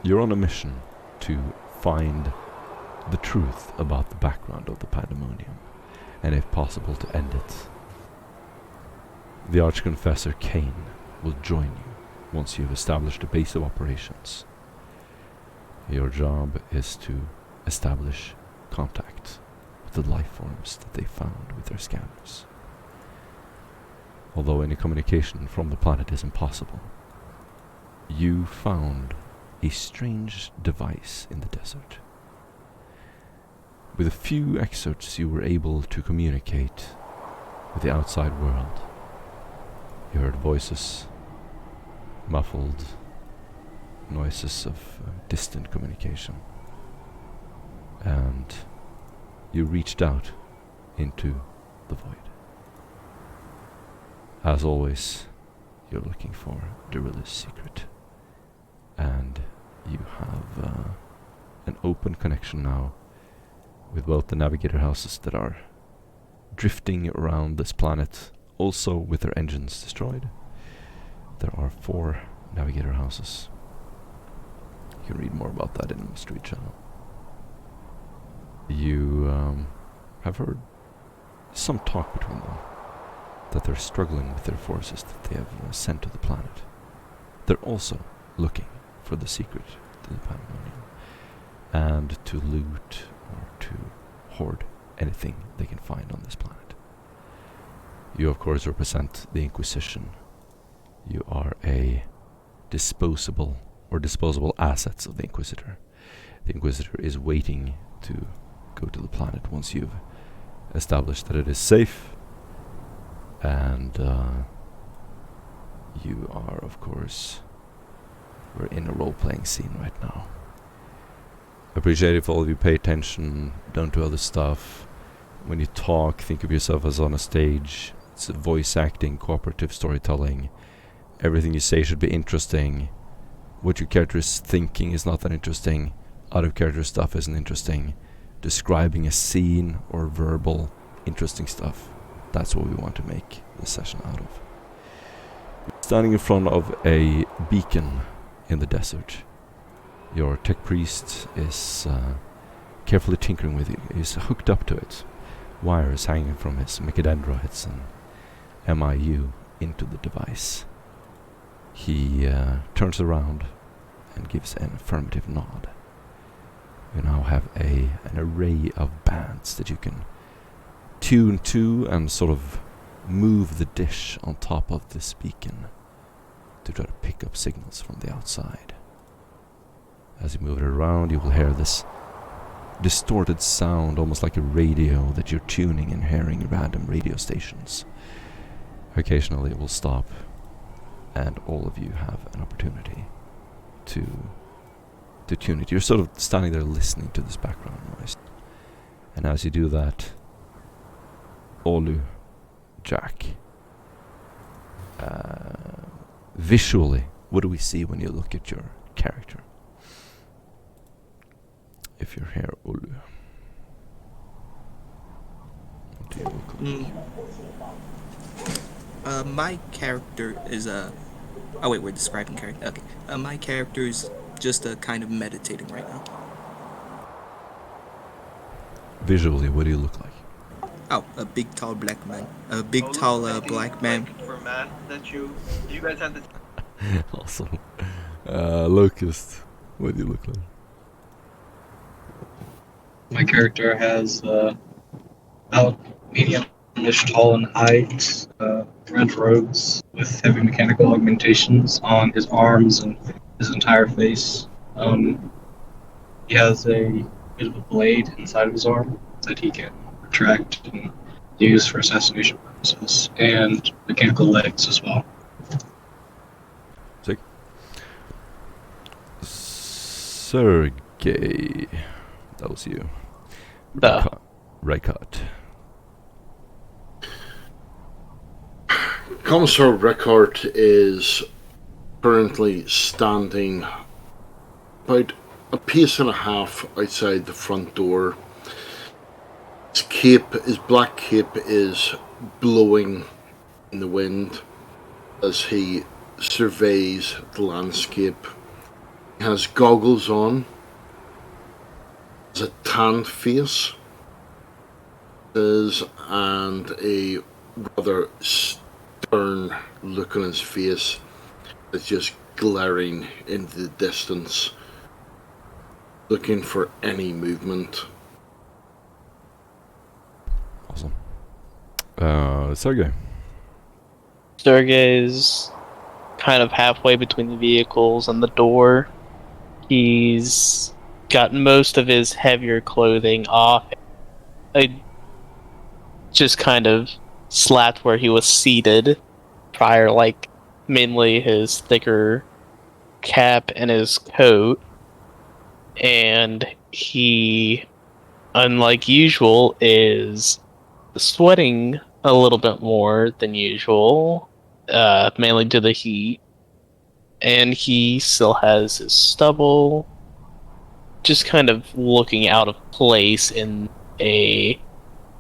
You're on a mission to find the truth about the background of the pandemonium, and if possible to end it. The Archconfessor Cain will join you once you've established a base of operations. Your job is to establish contact with the life forms that they found with their scanners. Although any communication from the planet is impossible, you found a strange device in the desert. With a few excerpts you were able to communicate with the outside world. You heard voices, muffled noises of distant communication. And you reached out into the void. As always, you're looking for Derilla's secret. And you have an open connection now with both the navigator houses that are drifting around this planet, also with their engines destroyed. There are 4 navigator houses. You can read more about that in the Mystery Channel. You have heard some talk between them, that they're struggling with their forces that they have sent to the planet. They're also looking for the secret to the pandemonium, and to loot or to hoard anything they can find on this planet. You of course represent the Inquisition. You are a disposable assets of the Inquisitor. The Inquisitor is waiting to go to the planet once you've established that it is safe, and you are, of course, we're in a role-playing scene right now. Appreciate if all of you pay attention, don't do other stuff. When you talk, think of yourself as on a stage. It's voice acting, cooperative storytelling. Everything you say should be interesting. What your character is thinking is not that interesting. Out of character stuff isn't interesting. Describing a scene or verbal interesting stuff, that's what we want to make this session out of. Standing in front of a beacon in the desert, your tech priest is carefully tinkering with it. He's hooked up to it. Wires hanging from his mechadendroids and MIU into the device. He turns around and gives an affirmative nod. You now have an array of bands that you can tune to and sort of move the dish on top of this beacon to try to pick up signals from the outside. As you move it around, you will hear this distorted sound, almost like a radio that you're tuning and hearing random radio stations. Occasionally it will stop, and all of you have an opportunity to tune it. You're sort of standing there listening to this background noise. And as you do that, Olu, Jack, visually, what do we see when you look at your character? If you're here, Olu, what do you look like? My character is oh wait, we're describing character. Okay. My character is just kind of meditating right now. Visually, what do you look like? Oh, a big tall black man. A big tall black man. For a man that you guys have this. Awesome. Locust, what do you look like? My character has about medium-ish tall in height, red robes with heavy mechanical augmentations on his arms and his entire face. He has a bit of a blade inside of his arm that he can retract and use for assassination purposes, and mechanical legs as well. Sick. Sergey, that was you. Rykard. Commissar Rykard is currently standing about a pace and a half outside the front door. His black cape is blowing in the wind as he surveys the landscape. He has goggles on. Has a tanned face. And a rather stern look on his face that's just glaring into the distance, looking for any movement. Awesome. Sergey. Sergey's kind of halfway between the vehicles and the door. He's got most of his heavier clothing off. Just kind of slapped where he was seated prior, like mainly his thicker cap and his coat. And he, unlike usual, is sweating a little bit more than usual, mainly due to the heat. And he still has his stubble, just kind of looking out of place in a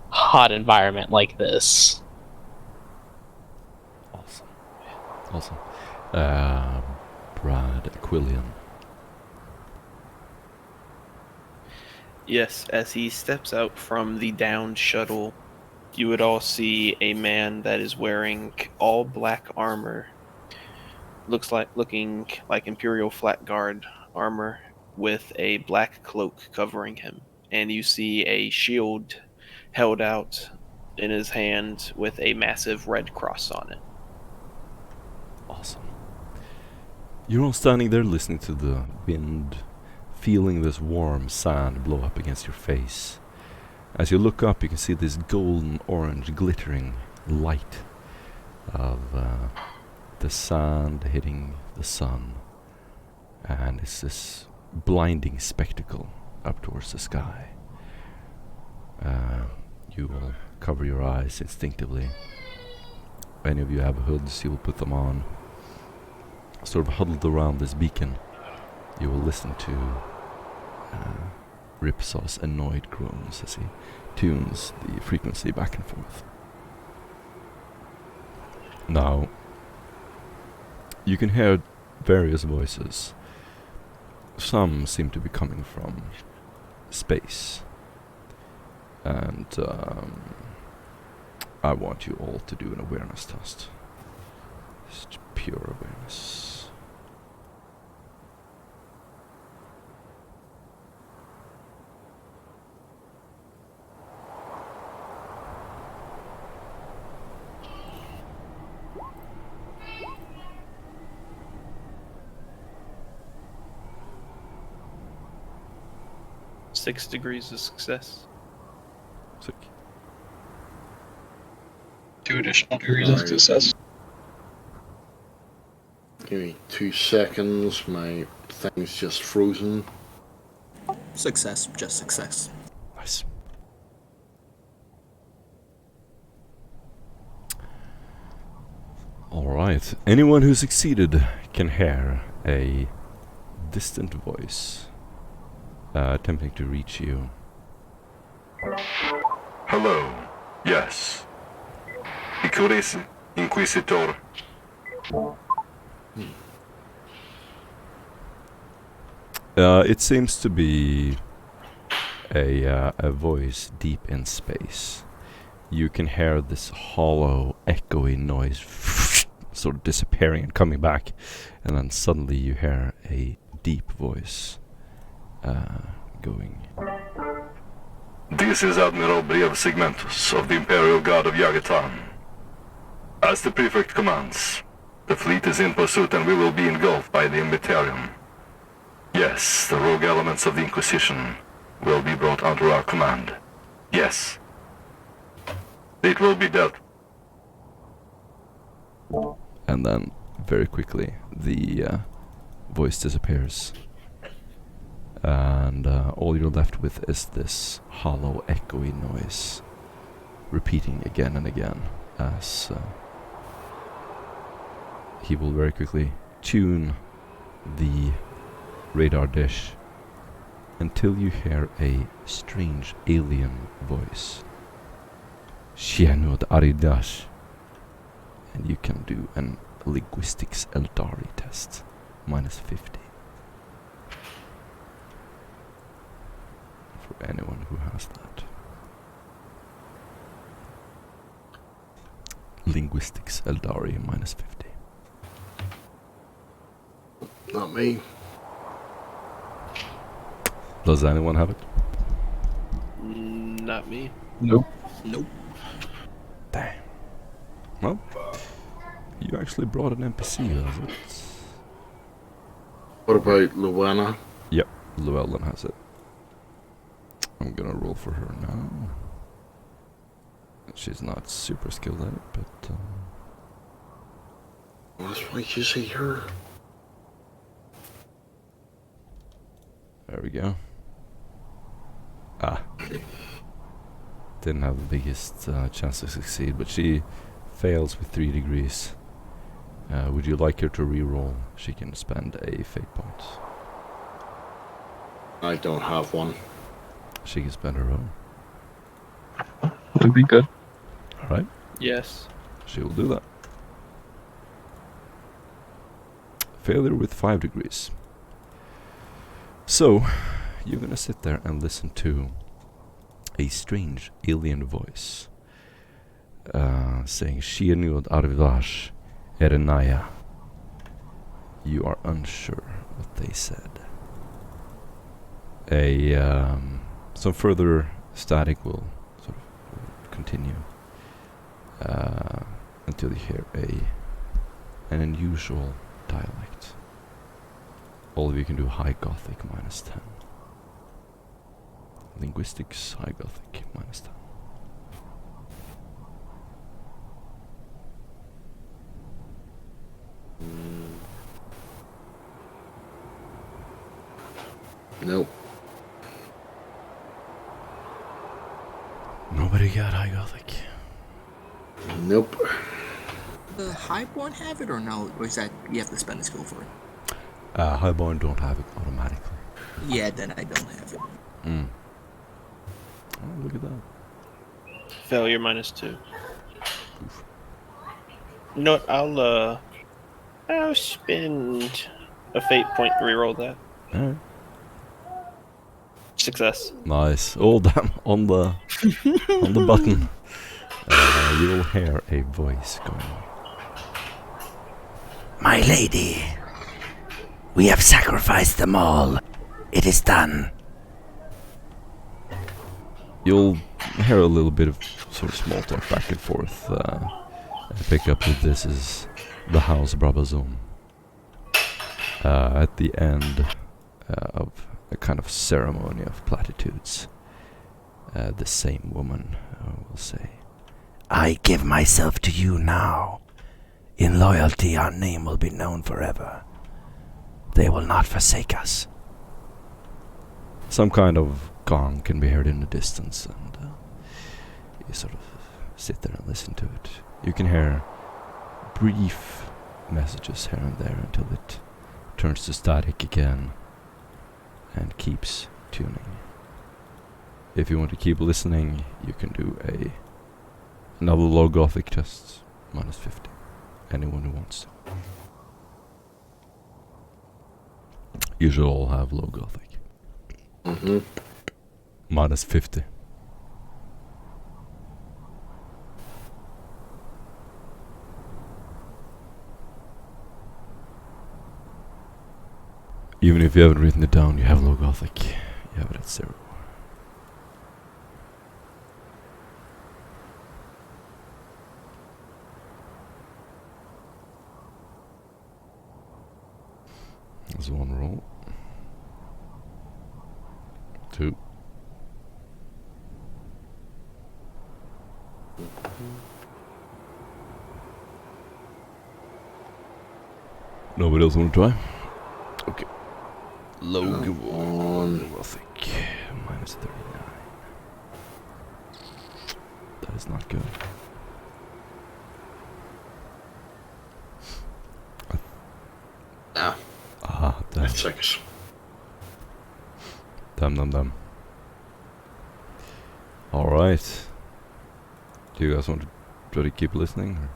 hot environment like this. Awesome. Brad Aquilian. Yes, as he steps out from the downed shuttle, you would all see a man that is wearing all black armor. Looking like Imperial Flat Guard armor with a black cloak covering him. And you see a shield held out in his hand with a massive red cross on it. Awesome. You're all standing there listening to the wind, feeling this warm sand blow up against your face. As you look up, you can see this golden orange glittering light of the sand hitting the sun. And it's this blinding spectacle up towards the sky. You will cover your eyes instinctively. If any of you have hoods, you will put them on. Sort of huddled around this beacon, you will listen to Ripsaw's annoyed groans as he tunes the frequency back and forth. Now, you can hear various voices. Some seem to be coming from space. And I want you all to do an awareness test. Just pure awareness. Six degrees of success. Sick. 2 additional degrees of success. Give me 2 seconds, my thing's just frozen. Success, just success. Nice. Alright. Anyone who succeeded can hear a distant voice attempting to reach you. Hello. Yes. Icuris Inquisitor. It seems to be a voice deep in space. You can hear this hollow, echoey noise sort of disappearing and coming back, and then suddenly you hear a deep voice going. This is Admiral Brev Segmentus of the Imperial Guard of Yagatan. As the Prefect commands, the fleet is in pursuit and we will be engulfed by the Imbiterium. Yes, the rogue elements of the Inquisition will be brought under our command. Yes. It will be dealt. And then, very quickly, the voice disappears. And all you're left with is this hollow, echoey noise, repeating again and again, as he will very quickly tune the radar dish until you hear a strange alien voice. Shianud Aridash. And you can do an linguistics Eldari test. -50. for anyone who has that. Linguistics, Eldari, -50. Not me. Does anyone have it? Not me. Nope. Nope. Damn. Well, you actually brought an NPC, has it? What about Luana? Yep, Llewellyn has it. I'm gonna roll for her now. She's not super skilled at it, but... That's why you see her. There we go. Ah. Didn't have the biggest chance to succeed, but she fails with 3 degrees. Would you like her to re-roll? She can spend a fate point. I don't have one. She can spend her own. Would be good. Alright, Yes. she will do that. Failure with 5 degrees. So, you're gonna sit there and listen to a strange alien voice saying Shirnud Arvidash Erenaya. You are unsure what they said. Some further static will sort of continue until you hear an unusual dialect. All of you can do High Gothic -10. Linguistics, High Gothic -10. Nope. Nobody got High Gothic. Nope. The Highborn have it or no? Or is that you have to spend a skill for it? Highborn don't have it automatically. Yeah, then I don't have it. Mm. Oh, look at that. Failure -2. Oof. You know what? I'll spend a fate point to reroll that. Alright. Success. Nice. Oh damn! On the button. You will hear a voice going. My lady, we have sacrificed them all. It is done. You'll hear a little bit of sort of small talk back and forth. And pick up that this is the House Brabazon. At the end of a kind of ceremony of platitudes, the same woman will say, I give myself to you now. In loyalty, our name will be known forever. They will not forsake us. some kind of gong can be heard in the distance, and you sort of sit there and listen to it. You can hear brief messages here and there until it turns to static again and keeps tuning. If you want to keep listening, you can do another low gothic test, -50. Anyone who wants to. You should all have low gothic. Mm-hmm. -50. Even if you haven't written it down, you have low gothic. You have it at 0. That's one roll. 2. Nobody else want to try? Okay. Low gothic. -39. That is not good. Ah, Damn. 6. Damn. Alright. Do you guys want to try to keep listening? Or?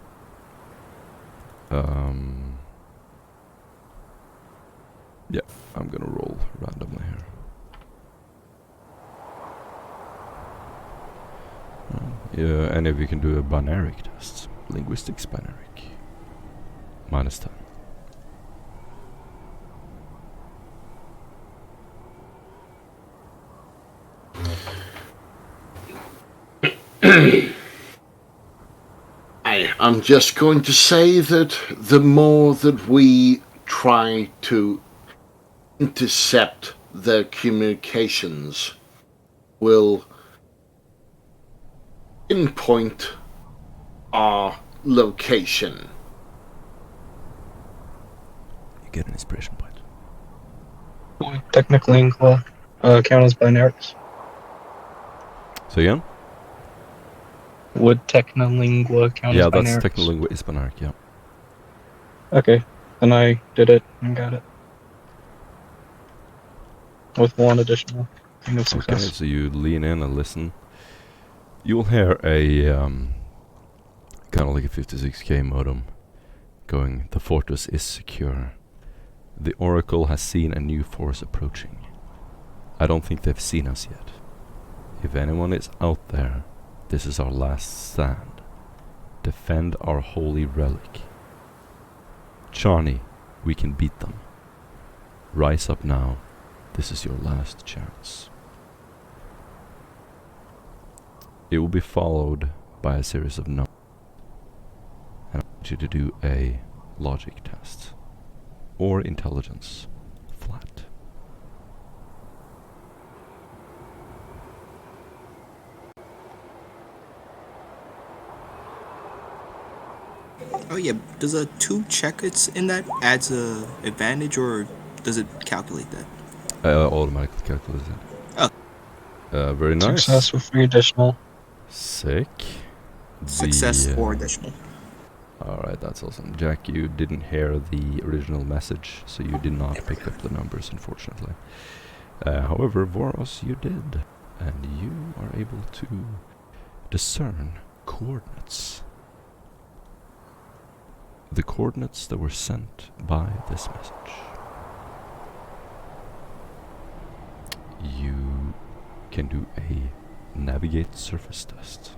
Yeah, I'm gonna roll randomly here. Any of you can do a binaric test. Linguistics binaric. -10. I'm just going to say that the more that we try to intercept their communications will pinpoint our location. You get an inspiration point. Technolingua count as binarics? So again? Would Technolingua count as binarics? Yeah, that's Technolingua is binaric, yeah. Okay, then I did it and got it. With one additional thing of Okay, success. so you lean in and listen. You'll hear a kind of like a 56k modem going, "The fortress is secure. The Oracle has seen a new force approaching. I don't think they've seen us yet. If anyone is out there, this is our last stand. Defend our holy relic. Charney, we can beat them. Rise up now. This is your last chance." It will be followed by a series of numbers. And I want you to do a logic test. Or intelligence. Flat. Oh yeah, does a 2 checkers in that adds a advantage, or does it calculate that? Automatically calculated. Oh. Very nice. Success with 3 additional. Sick. Success or additional. Alright, that's awesome. Jack, you didn't hear the original message, so you did not pick up the numbers, unfortunately. However, Voros, you did. And you are able to discern coordinates. The coordinates that were sent by this message. You can do a navigate surface test.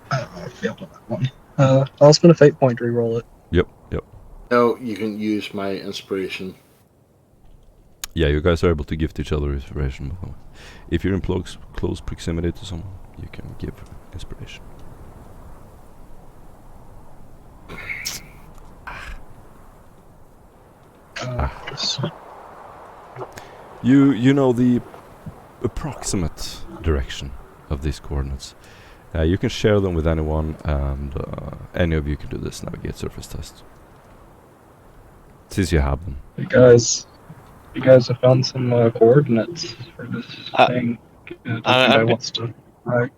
I failed on that one. I'll spend a fate point to reroll it. Yep. No, you can use my inspiration. Yeah, you guys are able to gift each other inspiration. If you're in close proximity to someone, you can give inspiration. You know the approximate direction of these coordinates. You can share them with anyone, and any of you can do this navigate surface test. Since you have them. You guys have found some coordinates for this thing. Anybody wants to? Right.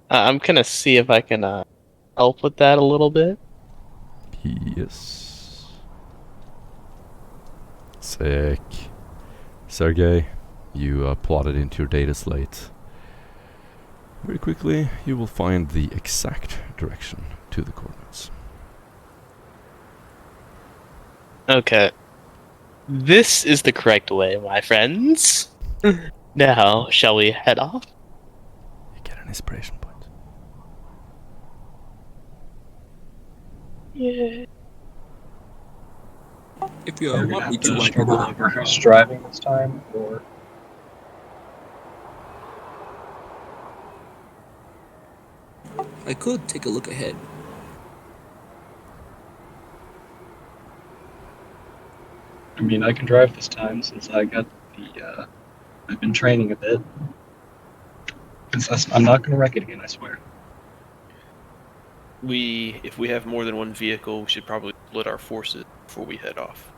I'm gonna see if I can help with that a little bit. Yes. Sick. Sergey, you plot it into your data slate. Very quickly, you will find the exact direction to the coordinates. Okay. This is the correct way, my friends. Now, shall we head off? You get an inspiration point. Yeah. If you Are we want gonna me have to, to I can struggle go. over who's driving this time, or I could take a look ahead. I mean, I can drive this time since I got the. I've been training a bit. I'm not gonna wreck it again, I swear. If we have more than one vehicle, we should probably split our forces before we head off.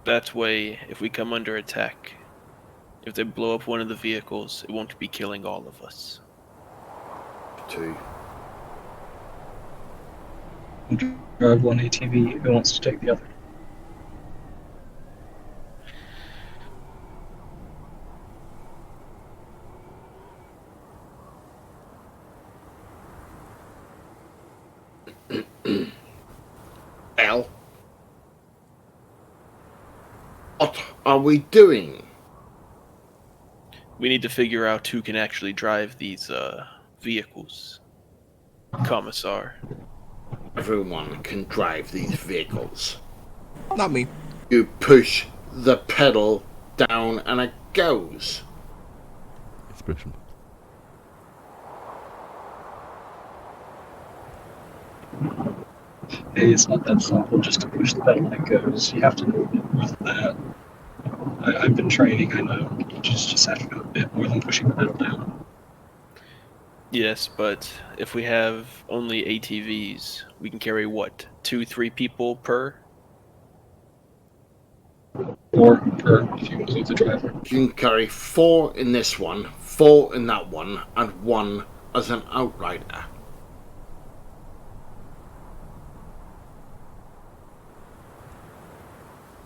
That way, if we come under attack, if they blow up one of the vehicles, it won't be killing all of us. 2. Drive one ATV. Who wants to take the other? Well, what are we doing? We need to figure out who can actually drive these vehicles. Commissar. Everyone can drive these vehicles. Not me. You push the pedal down and it goes. Expression. Hey, it's not that simple just to push the pedal and it goes. You have to know a bit more than that. I've been training, I know. You just have to know a bit more than pushing the pedal down. Yes, but if we have only ATVs, we can carry what? 2-3 people per? Or per, if you include the driver. You can carry 4 in this one, 4 in that one, and 1 as an outrider.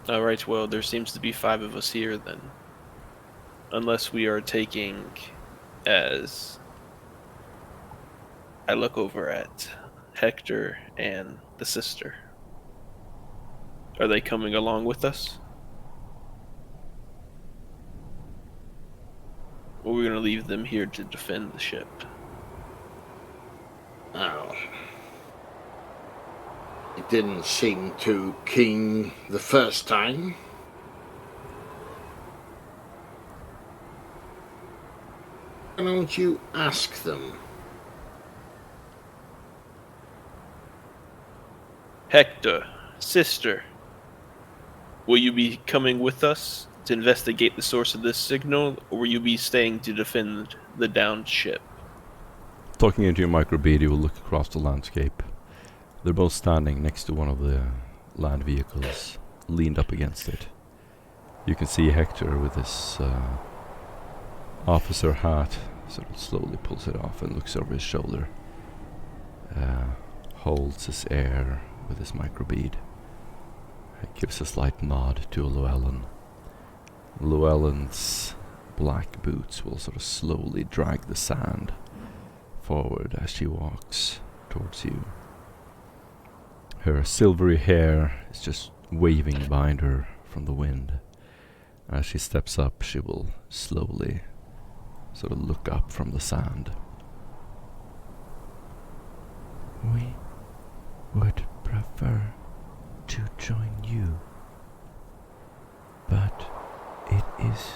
Alright, well, there seems to be 5 of us here then. Unless we are taking as... I look over at Hector and the sister. Are they coming along with us? Or are we going to leave them here to defend the ship? Oh. It didn't seem too keen the first time. Why don't you ask them? Hector, sister, will you be coming with us to investigate the source of this signal, or will you be staying to defend the downed ship? Talking into your microbead, you will look across the landscape. They're both standing next to one of the land vehicles, leaned up against it. You can see Hector with his officer hat, sort of slowly pulls it off and looks over his shoulder. Holds his air with his microbead. Gives a slight nod to Llewellyn. Llewellyn's black boots will sort of slowly drag the sand forward as she walks towards you. Her silvery hair is just waving behind her from the wind. As she steps up, she will slowly sort of look up from the sand. We would prefer to join you, but it is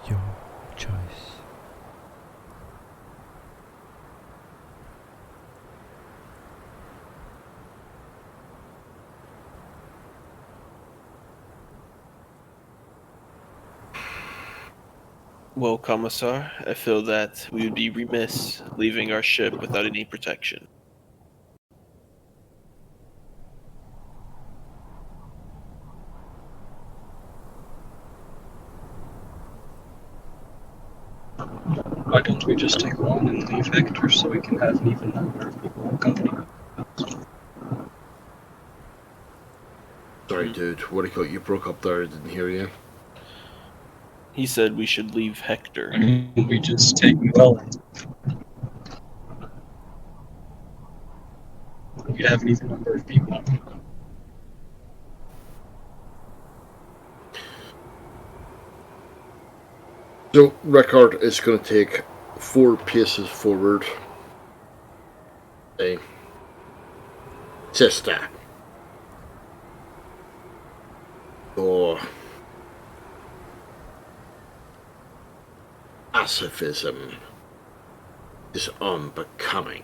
your choice. Well, Commissar, I feel that we would be remiss leaving our ship without any protection. Why don't we just take one and leave Hector so we can have an even number of people accompanying us? Sorry, dude. What do you call it? You broke up there. I didn't hear you. He said we should leave Hector. We just take Llewellyn. We have an even number of people. So, Rickard is going to take 4 paces forward. Say, sister, your pacifism is unbecoming.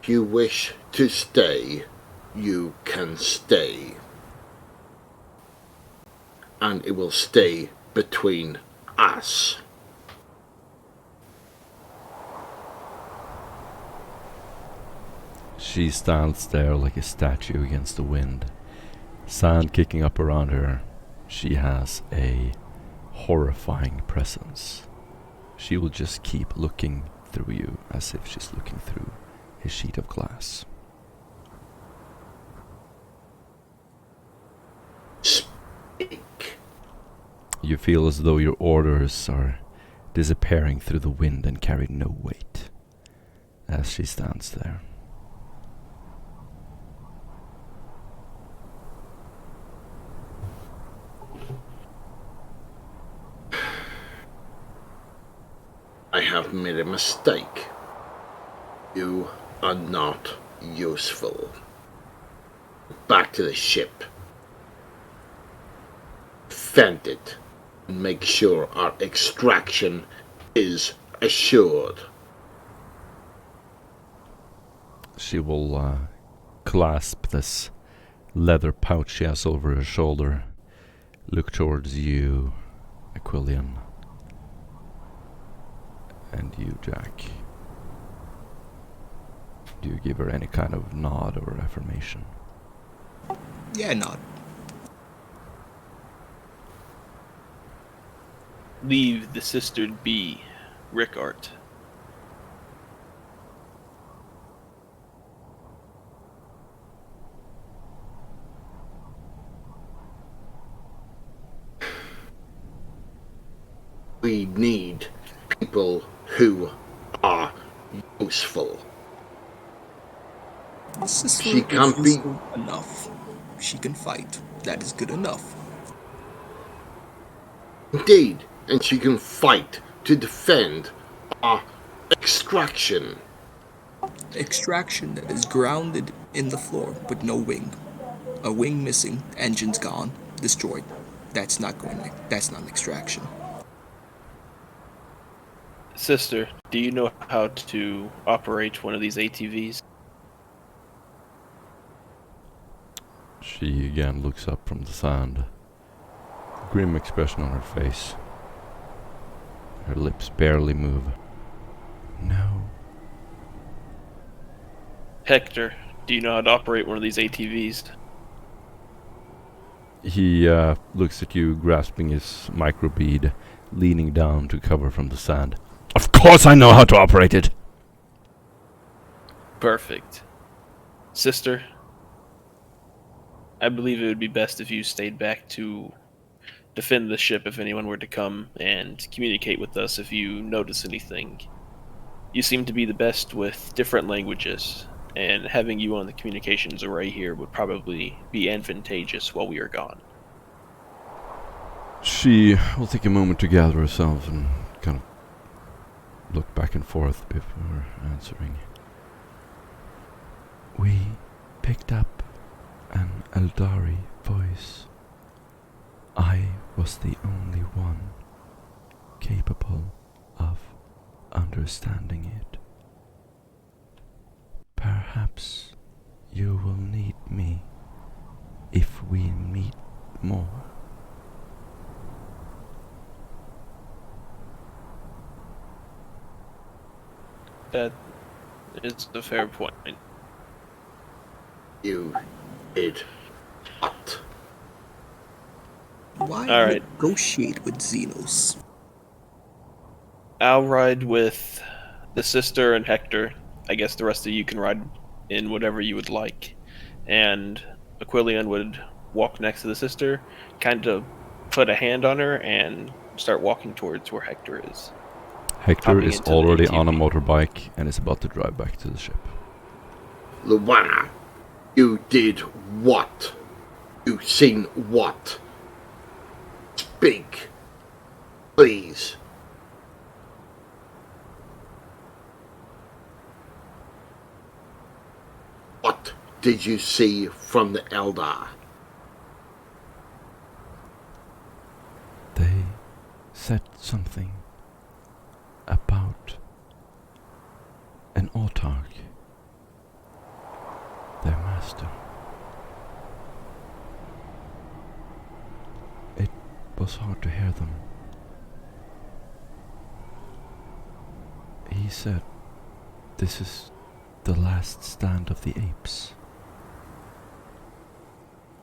If you wish to stay, you can stay. And it will stay between us. She stands there like a statue against the wind, sand kicking up around her. She has a horrifying presence. She will just keep looking through you as if she's looking through a sheet of glass. Speak. You feel as though your orders are disappearing through the wind and carry no weight as she stands there. I have made a mistake. You are not useful. Back to the ship. Defend it. And make sure our extraction is assured. She will clasp this leather pouch she has over her shoulder, look towards you, Aquilian, and you, Jack. Do you give her any kind of nod or affirmation? Yeah, nod. Leave the sister be, Rickart. We need people who are useful. Sister She can't is be- useful enough. She can fight. That is good enough. Indeed, and she can fight to defend our extraction. Extraction that is grounded in the floor, but no wing. A wing missing, engines gone, destroyed. That's not an extraction. Sister, do you know how to operate one of these ATVs? She again looks up from the sand. Grim expression on her face. Her lips barely move. No. Hector, do you know how to operate one of these ATVs? He looks at you, grasping his microbead, leaning down to cover from the sand. Of course I know how to operate it! Perfect. Sister, I believe it would be best if you stayed back to defend the ship if anyone were to come, and communicate with us if you notice anything. You seem to be the best with different languages, and having you on the communications array here would probably be advantageous while we are gone. She will take a moment to gather herself and kind of look back and forth before answering. We picked up an Eldari voice. I was the only one capable of understanding it. Perhaps you will need me if we meet more. That is a fair point. You did not. Why All right. negotiate with Xenos? I'll ride with the sister and Hector. I guess the rest of you can ride in whatever you would like. And Aquilian would walk next to the sister, kind of put a hand on her, and start walking towards where Hector is. Hector Hopping is into the already on a ATV. motorbike and is about to drive back to the ship. Luana, you did what? You seen what? Speak. Please. What did you see from the Eldar? They said something about an autarch, their master. It was hard to hear them. He said, "This is the last stand of the apes.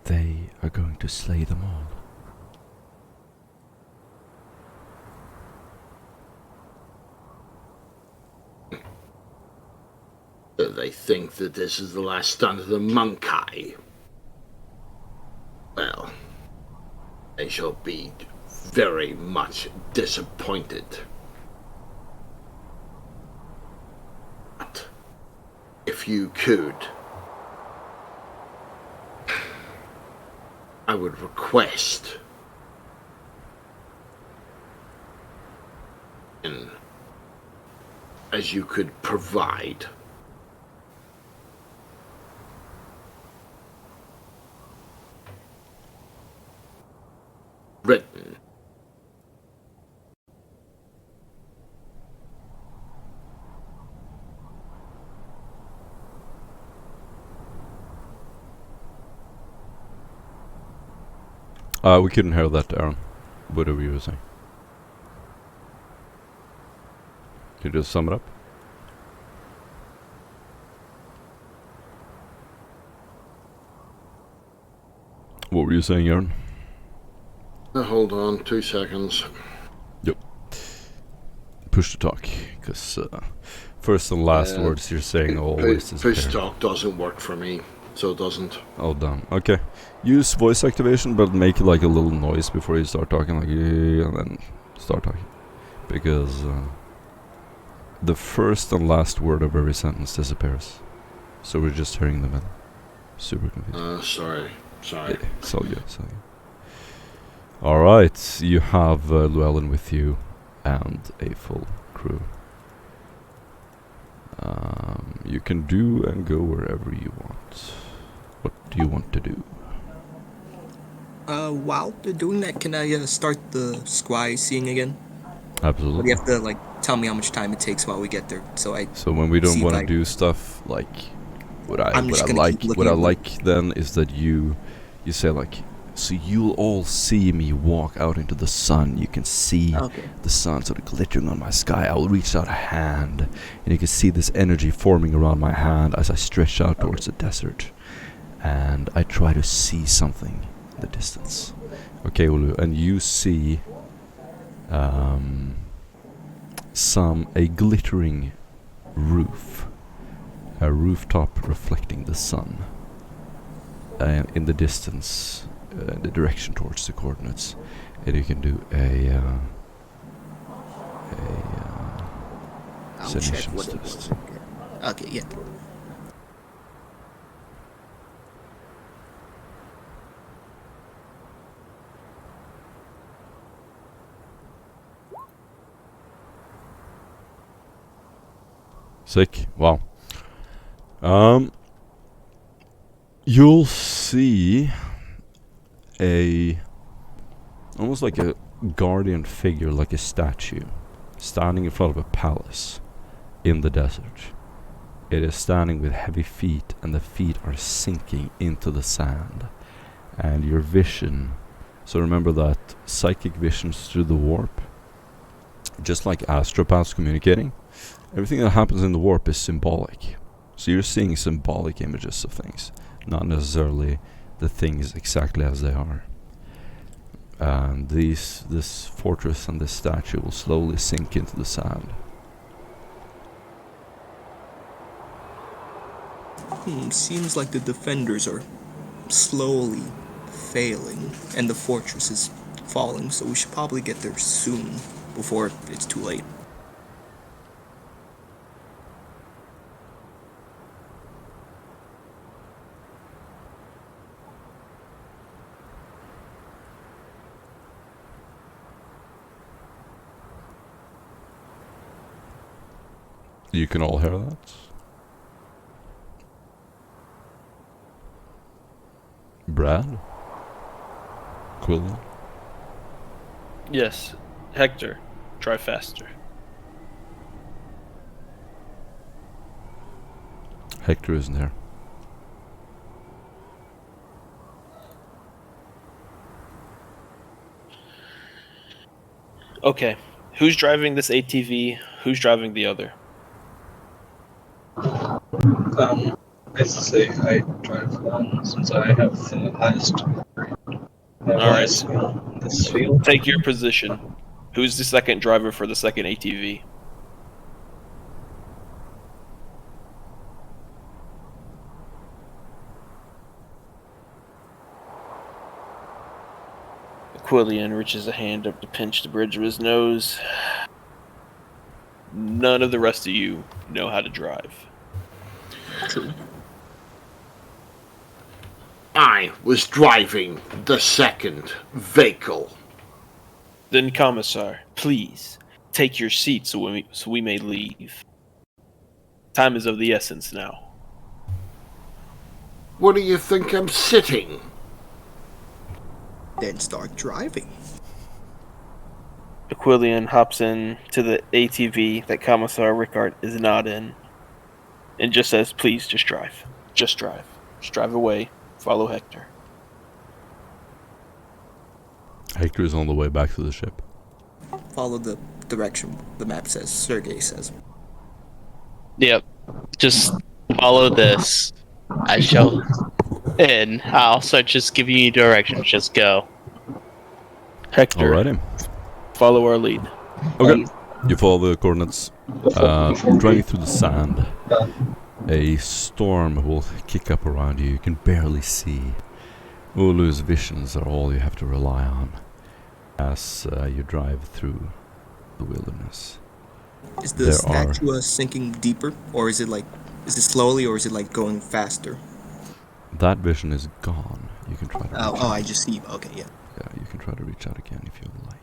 They are going to slay them all." So they think that this is the last stand of the Monkey. Well, they shall be very much disappointed. if you could, I would request as you could provide written We couldn't hear that, Aaron. Whatever you were saying. Can you just sum it up? What were you saying, Aaron? hold on 2 seconds. Yep. Push to talk, because first and last words you're saying always is Push fair. talk doesn't work for me, so it doesn't. Oh, damn. Okay. Use voice activation, but make like a little noise before you start talking, like, and then start talking. Because the first and last word of every sentence disappears. So we're just hearing the middle. Super confusing. Sorry. Yeah, it's all good, it's all good. Alright, you have Llewellyn with you and a full crew. You can do and go wherever you want. What do you want to do? While they're doing that, can I start the scry seeing again? Or Absolutely. do you have to like tell me how much time it takes while we get there? So when we don't see, want to like, do stuff, like what I I'm just gonna like keep what looking I at like then is that you say like, so you'll all see me walk out into the sun. You can see the sun sort of glittering on my sky. I'll reach out a hand, and you can see this energy forming around my hand as I stretch out towards the desert. And I try to see something in the distance. Okay, Ulu, and you see a glittering roof, a rooftop reflecting the sun. In the distance, the direction towards the coordinates, and you can do a I'll check seditions what it test. was. Okay, yeah. Sick. Wow. You'll see almost like a guardian figure, like a statue, standing in front of a palace in the desert. It is standing with heavy feet, and the feet are sinking into the sand. And your vision, so remember that psychic visions through the warp, just like astropaths communicating, everything that happens in the warp is symbolic. So you're seeing symbolic images of things, not necessarily the things exactly as they are. And this fortress and this statue will slowly sink into the sand. Seems like the defenders are slowly failing, and the fortress is falling, so we should probably get there soon, before it's too late. You can all hear that? Brad? Quillian? Yes. Hector, try faster. Hector isn't here. Okay. Who's driving this ATV? Who's driving the other? As I say, I drive one since I have the highest. Alright. skill in this field. Take your position. Who's the second driver for the second ATV? Quillian reaches a hand up to pinch the bridge of his nose. None of the rest of you know how to drive. True. I was driving the second vehicle. Then, Commissar, please take your seat so we may leave. Time is of the essence now. What do you think I'm sitting? Then start driving. Aquilian hops in to the ATV that Commissar Rickard is not in, and just says, "Please, just drive. Just drive. Just drive away. Follow Hector." Hector is on the way back to the ship. Follow the direction the map says, Sergei says. Yep. Just follow this. I shall. And I'll also just give you directions. Just go. Hector, Alrighty. follow our lead. Okay. You follow the coordinates. Driving through the sand. A storm will kick up around you. You can barely see. Ulu's visions are all you have to rely on as you drive through the wilderness. Is the statue sinking deeper, or is it slowly, or is it like going faster? That vision is gone. You can try to reach out. I just see. Okay, yeah. Yeah, you can try to reach out again if you would like.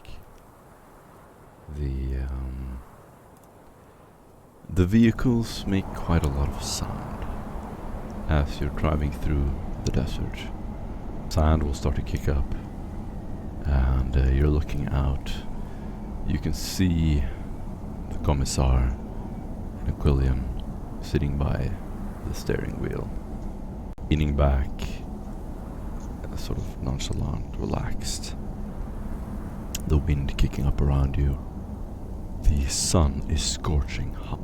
The vehicles make quite a lot of sound as you're driving through the desert. Sand will start to kick up, and you're looking out. You can see the Commissar and Aquilian sitting by the steering wheel, leaning back, sort of nonchalant, relaxed. The wind kicking up around you. The sun is scorching hot.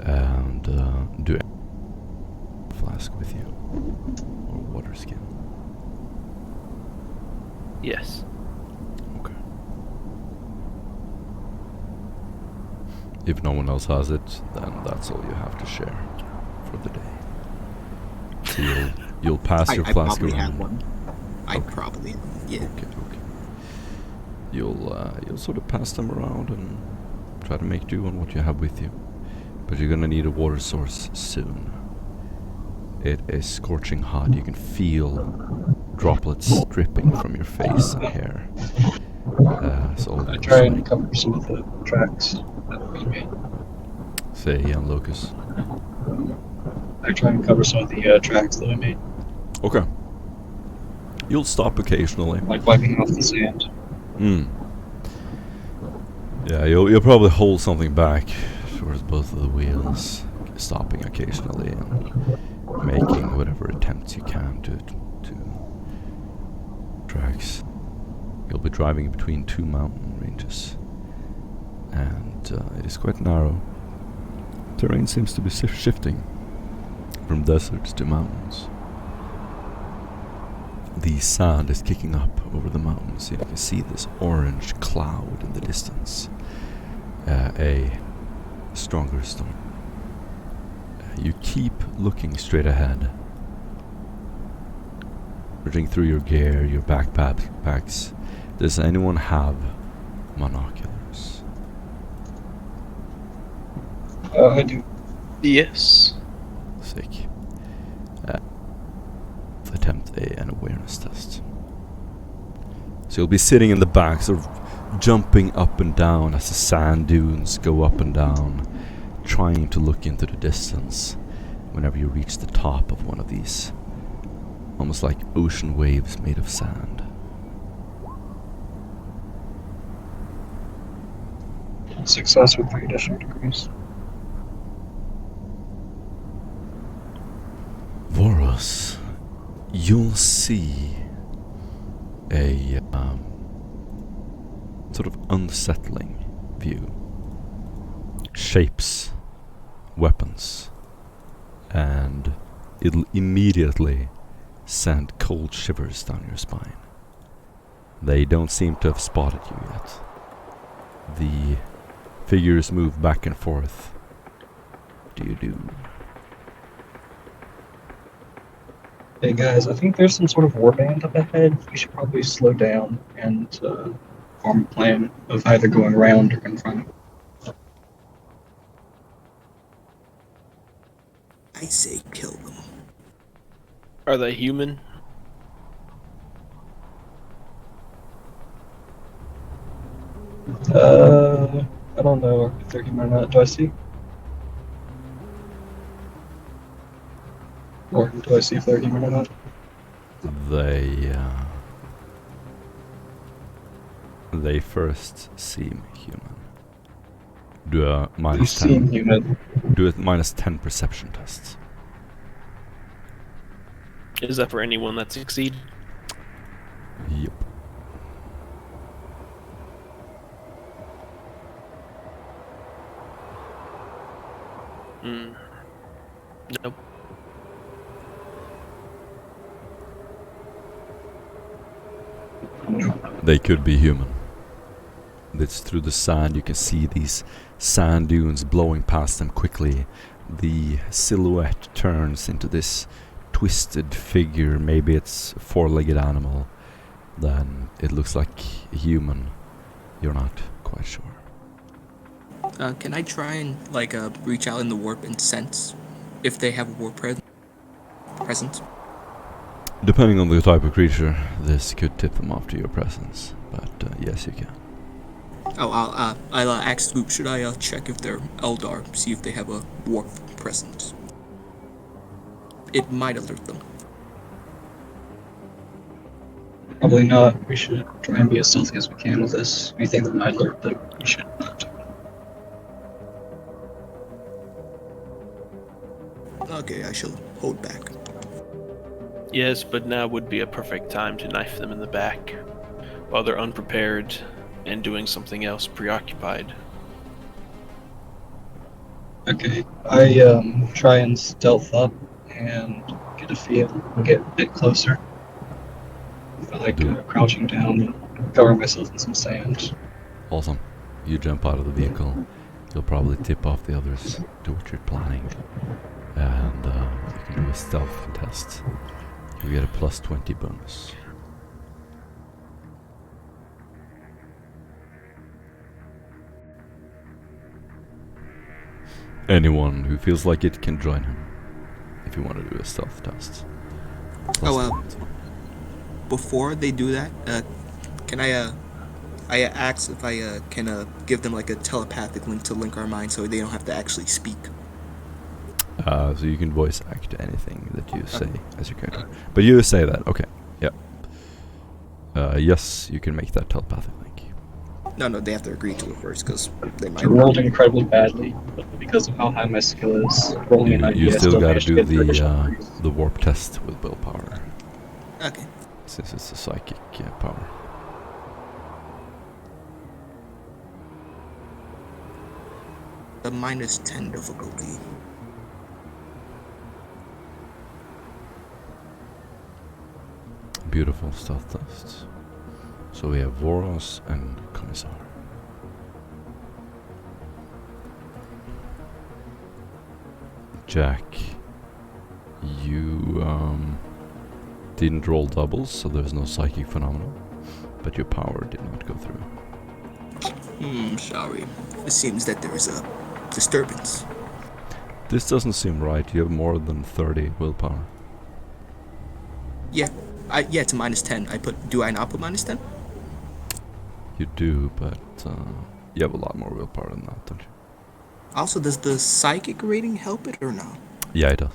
And do a flask with you, or water skin. Yes. Okay. If no one else has it, then that's all you have to share for the day. So you'll pass your flask around. I probably have one. I probably, yeah. Okay. You'll sort of pass them around and try to make do on what you have with you. But you're gonna need a water source soon. It is scorching hot. You can feel droplets dripping from your face and hair. So I try and cover some of the tracks that we made. Say again, Locus. I try and cover some of the tracks that we made. Okay. You'll stop occasionally. Like wiping off the sand. Yeah, you'll probably hold something back towards both of the wheels, stopping occasionally and making whatever attempts you can to tracks. You'll be driving between two mountain ranges, and it is quite narrow. Terrain seems to be shifting from deserts to mountains. The sand is kicking up over the mountains. You can see this orange cloud in the distance. A stronger storm. You keep looking straight ahead. Searching through your gear, your backpacks. Does anyone have monoculars? I do. Yes. Sick. Attempt an awareness test. So you'll be sitting in the back, sort of jumping up and down as the sand dunes go up and down, trying to look into the distance whenever you reach the top of one of these, almost like ocean waves made of sand. Success with 3 additional degrees. Voros, you'll see a sort of unsettling view. Shapes, weapons, and it'll immediately send cold shivers down your spine. They don't seem to have spotted you yet. The figures move back and forth. What do you do? Hey guys, I think there's some sort of warband up ahead. We should probably slow down and form a plan of either going around or confronting. I say kill them. Are they human? I don't know if they're human or not. Do I see? Or do I see if they're human or not? They first seem human. Do a They minus seem 10. human. Do a minus 10 perception test. Is that for anyone that succeed? Yep. Nope. They could be human. It's through the sand. You can see these sand dunes blowing past them quickly. The silhouette turns into this twisted figure. Maybe it's a four-legged animal. Then it looks like a human. You're not quite sure. Can I try and reach out in the warp and sense if they have a warp presence? Depending on the type of creature, this could tip them off to your presence. But yes, you can. Oh, I'll ask Swoop, should I check if they're Eldar, see if they have a warp presence? It might alert them. Probably not. We should try and be as stealthy as we can with this. Anything that might alert them, we should not. Okay, I shall hold back. Yes, but now would be a perfect time to knife them in the back while they're unprepared and doing something else preoccupied. Okay, I try and stealth up and get a feel and get a bit closer. I like crouching down and covering myself in some sand. Awesome. You jump out of the vehicle. You'll probably tip off the others to what you're planning. And you can do a stealth test. You get a plus 20 bonus. Anyone who feels like it can join him if you want to do a stealth test. Before they do that, can I ask if I can give them like a telepathic link to link our minds so they don't have to actually speak? So you can voice act anything that you say as your character. But you say that, okay. Yeah. Yes, you can make that telepathic link. No, they have to agree to it first because they might. I rolled incredibly badly, but because of how high my skill is, rolling an idea. You still gotta managed to do get additional degrees. the warp test with willpower. Okay. Since it's a psychic power. The minus 10 difficulty. Beautiful stealth test. So we have Voros and Commissar. Jack, you didn't roll doubles, so there's no psychic phenomenon, but your power did not go through. Sorry. It seems that there is a disturbance. This doesn't seem right. You have more than 30 willpower. Yeah. It's a minus 10. Do I not put minus 10? You do, but you have a lot more willpower than that, don't you? Also, does the psychic rating help it or not? Yeah, it does.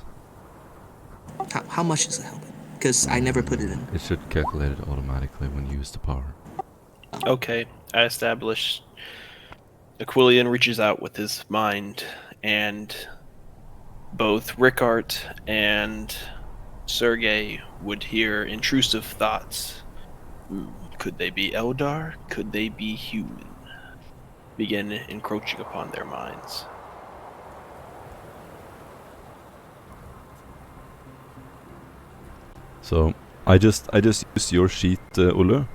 How much does it help it? Because I never put it in. It should calculate it automatically when you use the power. Okay, I established Aquilian reaches out with his mind, and both Rickard and Sergei would hear intrusive thoughts. Could they be Eldar? Could they be human? Begin encroaching upon their minds. So I just used your sheet, Ulu,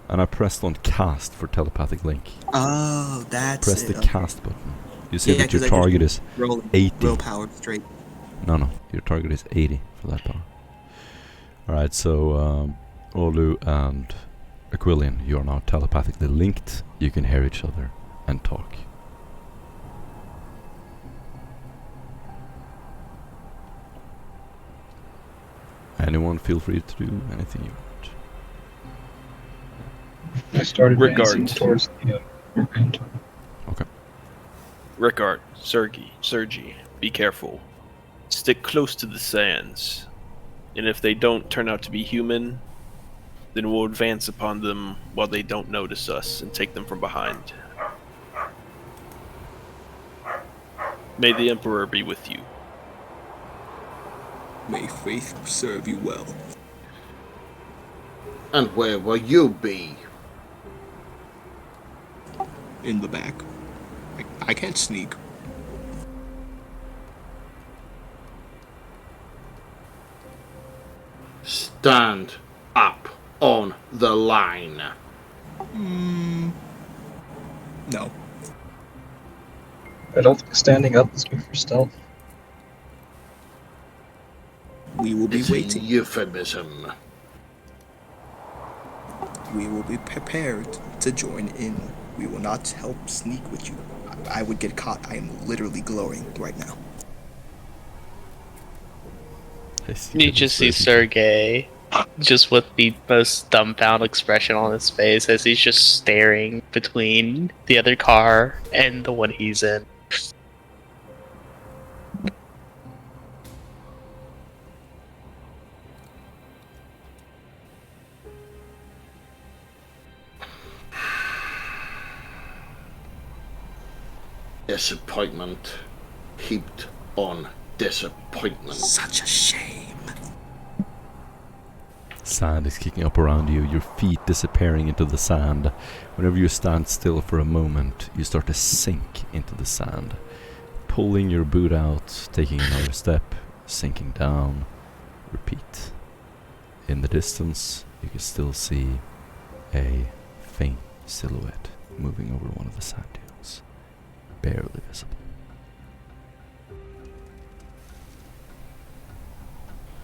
and I pressed on cast for telepathic link. Oh, that's Press it. the cast button. You see that your 'cause target is 80. Willpower straight. No, your target is 80 for that power. Alright, so Olu and Aquilian, you are now telepathically linked. You can hear each other and talk. Anyone feel free to do anything you want. I started Regard. dancing towards the workbench. Rickard, Sergi, be careful. Stick close to the sands. And if they don't turn out to be human, then we'll advance upon them while they don't notice us and take them from behind. May the Emperor be with you. May faith serve you well. And where will you be? In the back. I can't sneak. Stand up on the line. No. I don't think standing up is good for stealth. We will be It's a waiting. euphemism. We will be prepared to join in. We will not help sneak with you. I would get caught. I am literally glowing right now. You just see Sergey just with the most dumbfounded expression on his face as he's just staring between the other car and the one he's in. Disappointment heaped on disappointment. Such a shame. Sand is kicking up around you, your feet disappearing into the sand. Whenever you stand still for a moment, you start to sink into the sand. Pulling your boot out, taking another step, sinking down, repeat. In the distance, you can still see a faint silhouette moving over one of the sand dunes. Barely visible.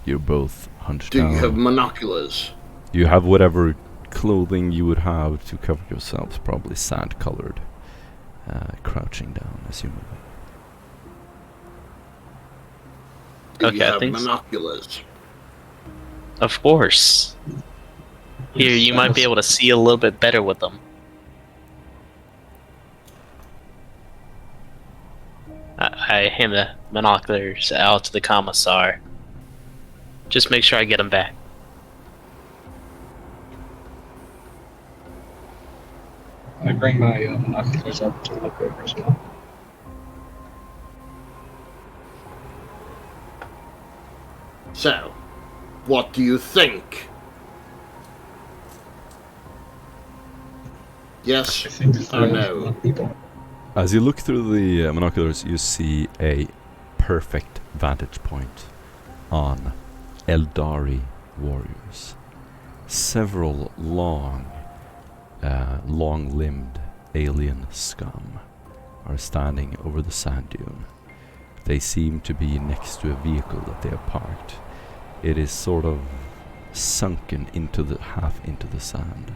You're both hunched Do down. you have monoculars? You have whatever clothing you would have to cover yourselves, probably sand-colored, crouching down as you move. Do Okay, you I have think so. monoculars? Of course. Here, you might be able to see a little bit better with them. I hand the binoculars out to the commissar. Just make sure I get them back. I bring my binoculars up to look over as well. So, what do you think? Yes I think or no? people. As you look through the binoculars, you see a perfect vantage point on Eldari warriors. Several long-limbed alien scum are standing over the sand dune. They seem to be next to a vehicle that they have parked. It is sort of sunken half into the sand.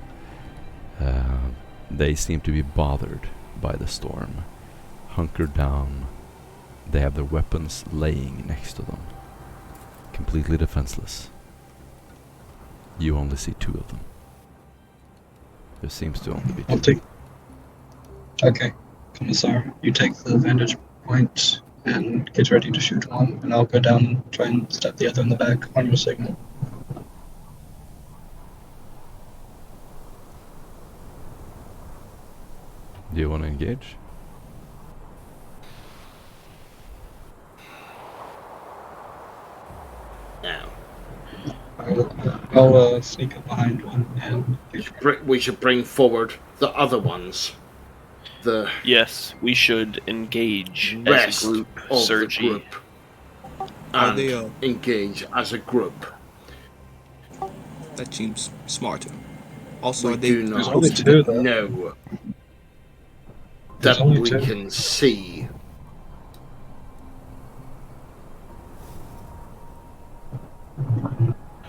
They seem to be bothered by the storm. Hunkered down, they have their weapons laying next to them. Completely defenseless. You only see two of them. There seems to only be two. I'll take. Okay, Commissar, you take the vantage point and get ready to shoot one, and I'll go down and try and stab the other in the back on your signal. Do you want to engage? No. I'll sneak up behind one and We should bring forward the other ones. The Yes, we should engage rest as a group, of Sergi. the group. Are And they, engage as a group. That seems smarter. Also, We are they do There's not only two, though. know There's that only we two. can see.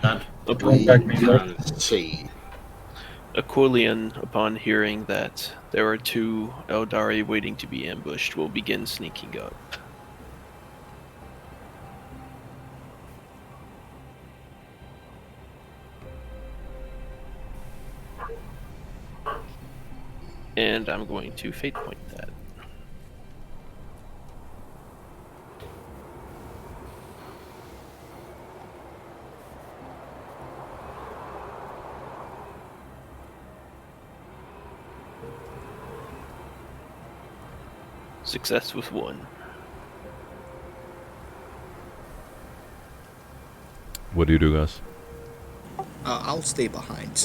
That we Back me up. can see. Aquilian, upon hearing that there are two Eldari waiting to be ambushed, will begin sneaking up. And I'm going to fate point that. Success with 1. What do you do, guys? I'll stay behind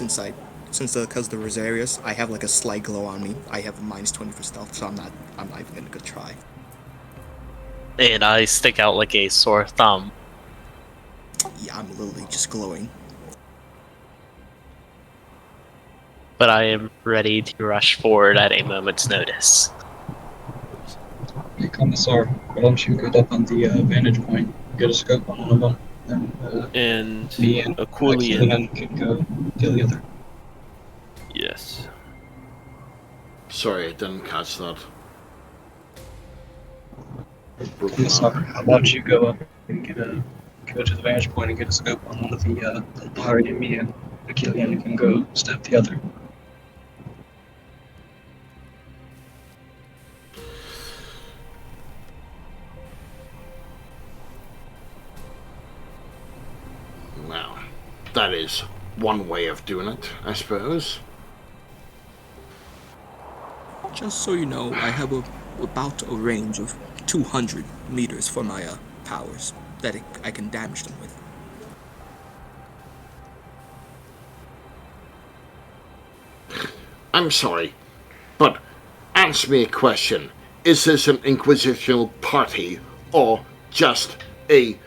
because the Rosarius, I have like a slight glow on me. I have a -20 for stealth, so I'm not even gonna go try. And I stick out like a sore thumb. Yeah, I'm literally just glowing. But I am ready to rush forward at a moment's notice. Hey, Commissar, why don't you get up on the vantage point, get a scope on one of them, And me and Aquilian. can go kill the other. Yes. Sorry, I didn't catch that. Commissar, how about you go up and go to the vantage point and get a scope on one of the Eldar, and me and Askellon can go stab the other. Well, that is one way of doing it, I suppose. Just so you know, I have about a range of 200 meters for my powers that I can damage them with. I'm sorry, but answer me a question. Is this an inquisitional party or just a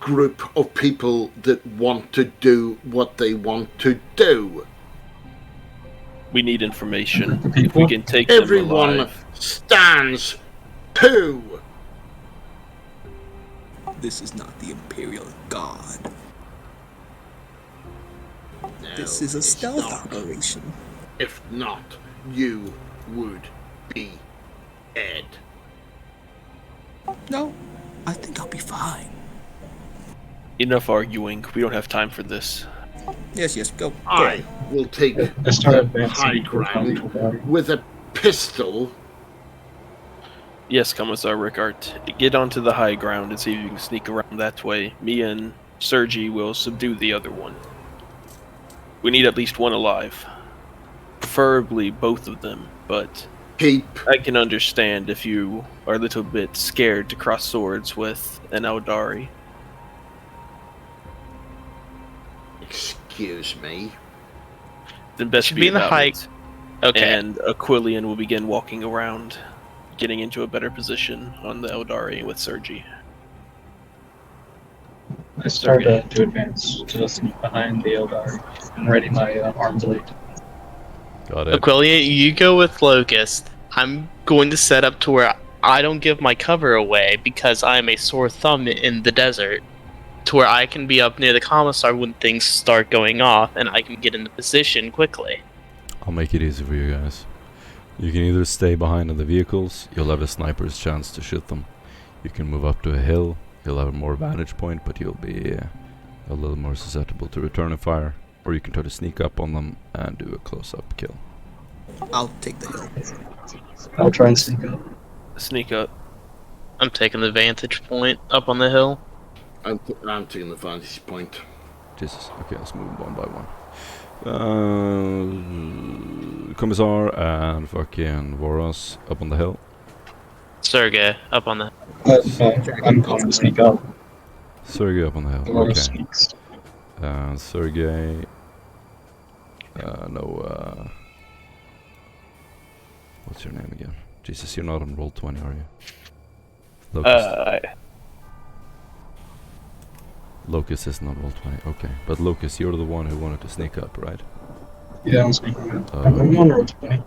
group of people that want to do what they want to do? We need information. If we can take them Everyone alive. stands to. This is not the Imperial Guard. No, This is a it's stealth not. operation. If not, you would be dead. No, I think I'll be fine. Enough arguing. We don't have time for this. Yes, go. I will take I start the advancing high towards my lethal ground battery. with a pistol. Yes, Commissar Rickard. Get onto the high ground and see if you can sneak around that way. Me and Sergi will subdue the other one. We need at least one alive. Preferably both of them, but Keep I can understand if you are a little bit scared to cross swords with an Eldari. Excuse me. Then best Should be be in the about high- it. Okay. And Aquilian will begin walking around, getting into a better position on the Eldari with Sergi. I start to advance to sneak behind the Eldar and ready my arm blade. Got it. Aquilia, you go with Locust. I'm going to set up to where I don't give my cover away because I'm a sore thumb in the desert. To where I can be up near the commissar when things start going off and I can get into position quickly. I'll make it easy for you guys. You can either stay behind in the vehicles, you'll have a sniper's chance to shoot them. You can move up to a hill, you'll have a more vantage point, but you'll be a little more susceptible to return fire. Or you can try to sneak up on them and do a close-up kill. I'll take the hill. I'll try and sneak up. Sneak up. I'm taking the vantage point up on the hill. I'm taking the vantage point. Jesus. Okay, let's move one by one. Commissar and fucking Voros up on the hill. Sergey, up on the... I'm going to sneak up. Sergey up on the hill. Or Okay. sneaks. Sergey. What's your name again? Jesus, you're not on roll 20, are you? Locust. Locust isn't on roll 20. Okay, but Locust, you're the one who wanted to sneak up, right? Yeah, I'm sneaking up. I'm on roll 20.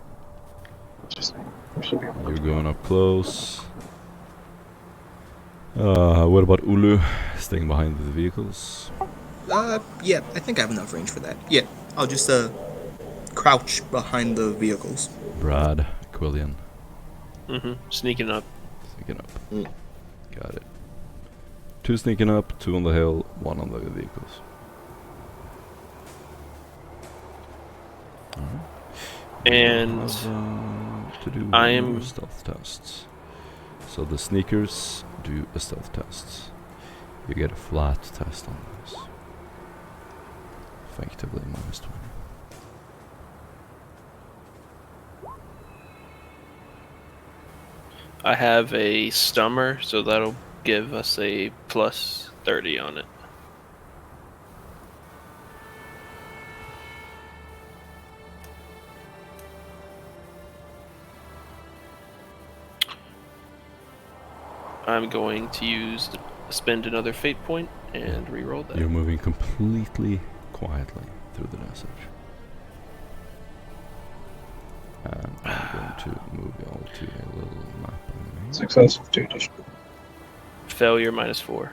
You're going up close. What about Ulu? Staying behind the vehicles? Yeah, I think I have enough range for that. Yeah, I'll just crouch behind the vehicles. Brad, Quillian. Sneaking up. Sneaking up. Got it. 2 sneaking up, 2 on the hill, 1 on the vehicles. And to do I one more am- stealth test. So the sneakers do a stealth test. You get a flat test on this. Effectively -20. I have a stummer, so that'll give us a plus 30 on it. I'm going to spend another fate point and reroll that. You're moving completely quietly through the message. And I'm going to move you all to a little map on me. Success with 2 additional. Failure -4.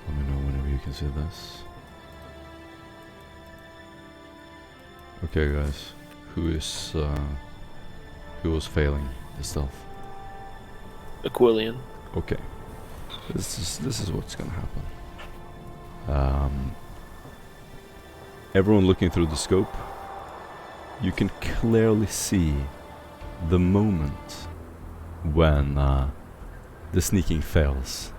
Let me know whenever you can see this. Okay, guys, who was failing the stealth? Aquilian. Okay, this is what's gonna happen. Everyone looking through the scope, you can clearly see the moment when the sneaking fails.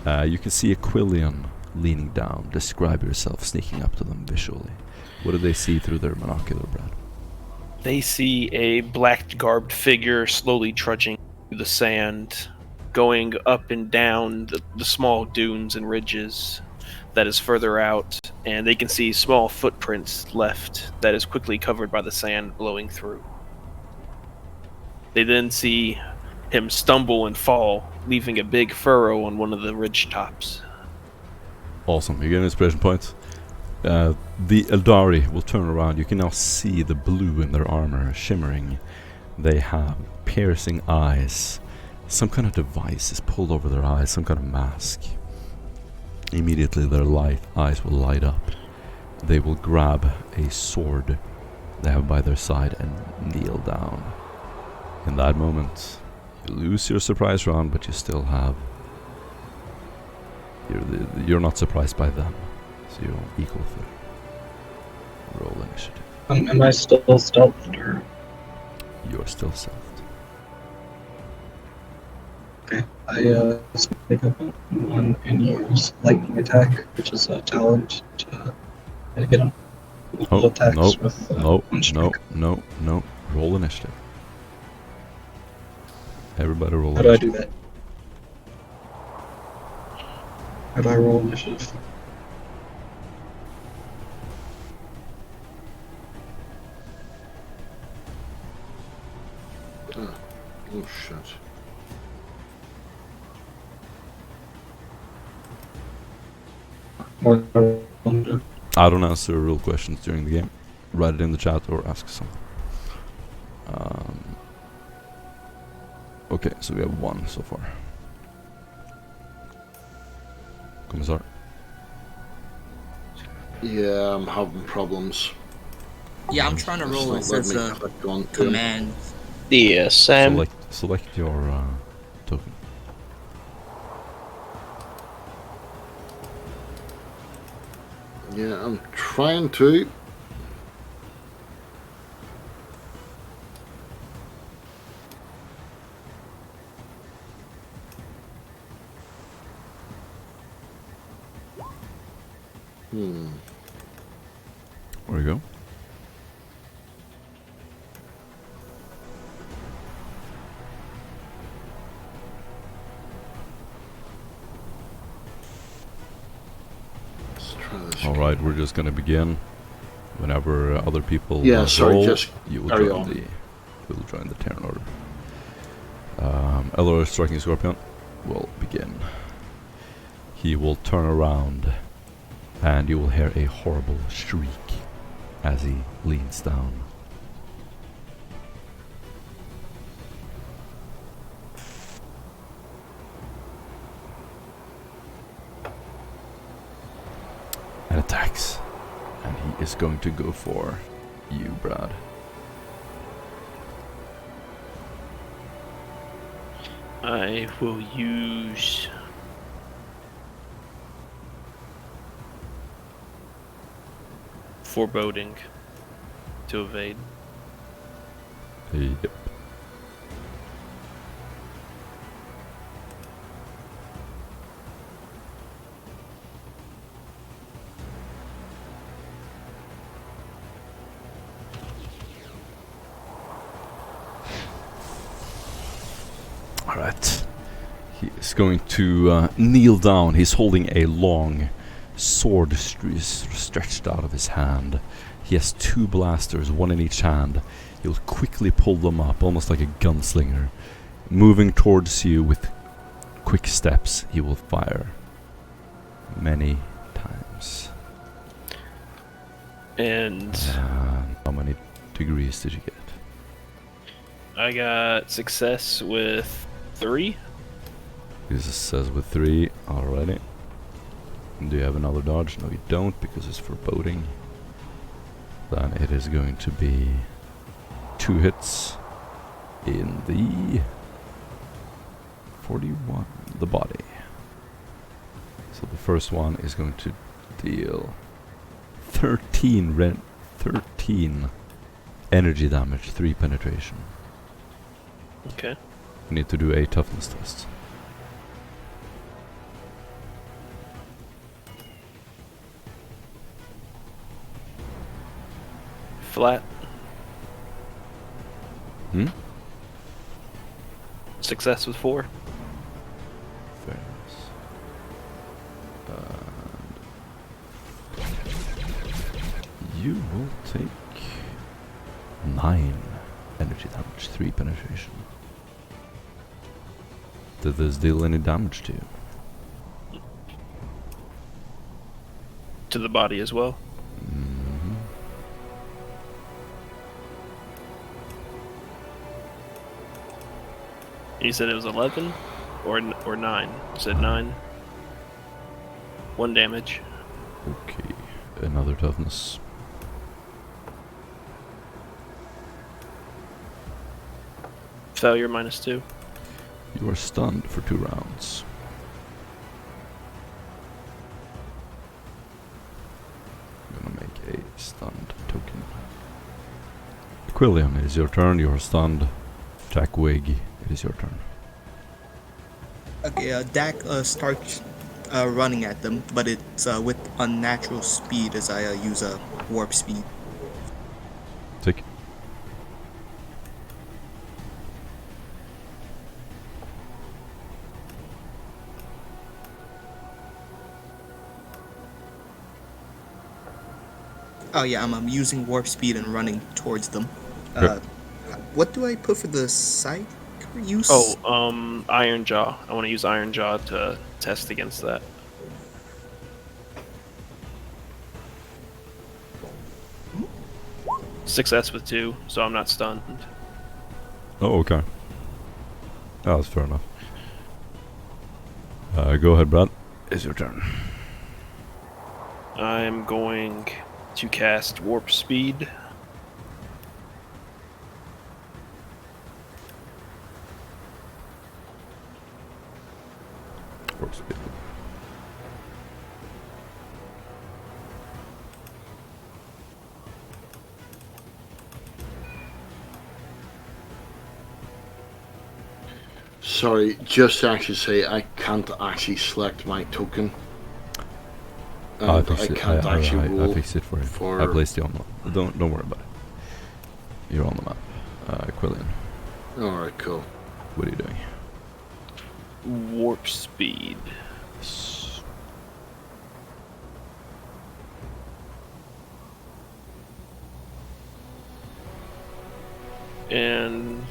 You can see Aquilian leaning down. Describe yourself sneaking up to them visually. What do they see through their monocular, Brad? They see a black-garbed figure slowly trudging through the sand, going up and down the small dunes and ridges that is further out, and they can see small footprints left that is quickly covered by the sand blowing through. They then see him stumble and fall, leaving a big furrow on one of the ridge tops. Awesome, you get an inspiration point. The Eldari will turn around. You can now see the blue in their armor shimmering. They have piercing eyes. Some kind of device is pulled over their eyes, some kind of mask. Immediately their eyes will light up. They will grab a sword they have by their side and kneel down. In that moment, you lose your surprise round, but you still have... You're not surprised by them, so you're on equal footing. Roll initiative. Am I still stealthed, or? You're still stealthed. Okay. I pick up one and use lightning attack, which is a talent to get him. Oh, Attacks with, one strike. no. Roll initiative. Everybody roll How do I initiative. do that? How do I roll initiative? Oh shit. More than I don't answer real questions during the game. Write it in the chat or ask someone. Okay, so we have 1 so far. Commissar. Yeah, I'm having problems. Yeah, I'm trying to roll It's this not as letting me a click on to him. command. Yeah, Sam. Select your token. Yeah, I'm trying to. There we go. Let's try this. Alright, we're just gonna begin. Whenever other people Yeah, sorry, roll, just you will carry join on. the turn order. Eldar striking Scorpion will begin. He will turn around and you will hear a horrible shriek as he leans down. And attacks. And he is going to go for you, Brad. I will use foreboding to evade. Yep. Alright. He is going to kneel down. He's holding a long sword stretched out of his hand. He has 2 blasters, one in each hand. He'll quickly pull them up, almost like a gunslinger. Moving towards you with quick steps, he will fire many times. And how many degrees did you get? I got success with 3. This says with 3, alrighty. And do you have another dodge? No, you don't, because it's foreboding. Then it is going to be 2 hits in the 41, the body. So the first one is going to deal 13 energy damage, 3 penetration. Okay. You need to do a toughness test. Flat. Hmm? Success with 4. Fair you will take 9 energy damage, 3 penetration. Did this deal any damage to you? To the body as well. You said it was 11 or 9. You said 9. 1 damage. Okay, another toughness. Failure -2. You are stunned for 2 rounds. I'm gonna make a stunned token. Quillian, it is your turn. You are stunned. Jack Wig, it is your turn. Okay, Dak starts running at them, but it's with unnatural speed as I use a warp speed. Take. Oh yeah, I'm using warp speed and running towards them. Okay. What do I put for the psych use? Oh, Iron Jaw. I want to use Iron Jaw to test against that. Success with 2, so I'm not stunned. Oh, okay. Oh, that's fair enough. Go ahead, Brad. It's your turn. I'm going to cast Warp Speed. Warp speed. Sorry, just to actually say I can't actually select my token. I And fix I it. can't I actually roll fix it for you. for... I placed you on the. Don't worry about it. You're on the map. Quillian, Alright, cool. what are you doing? Warp Speed. And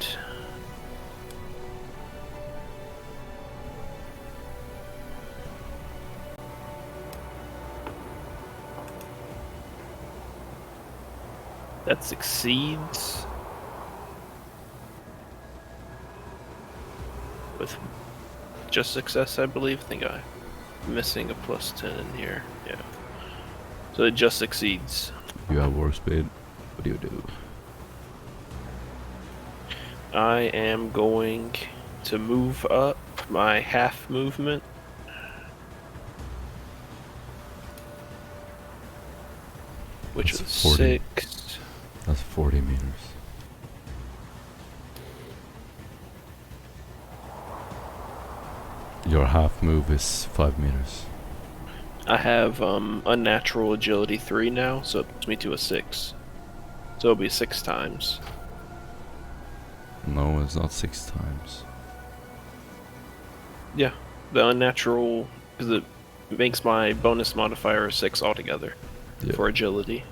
that succeeds with just success, I believe. I think I'm missing a +10 in here. Yeah. So it just succeeds. You have warp speed. What do you do? I am going to move up my half movement. which That's was 40. 6. That's 40 meters. Your half move is 5 meters. I have unnatural agility 3 now, so it puts me to a 6. So it'll be 6 times. No, it's not 6 times. Yeah, the unnatural, because it makes my bonus modifier 6 altogether for agility.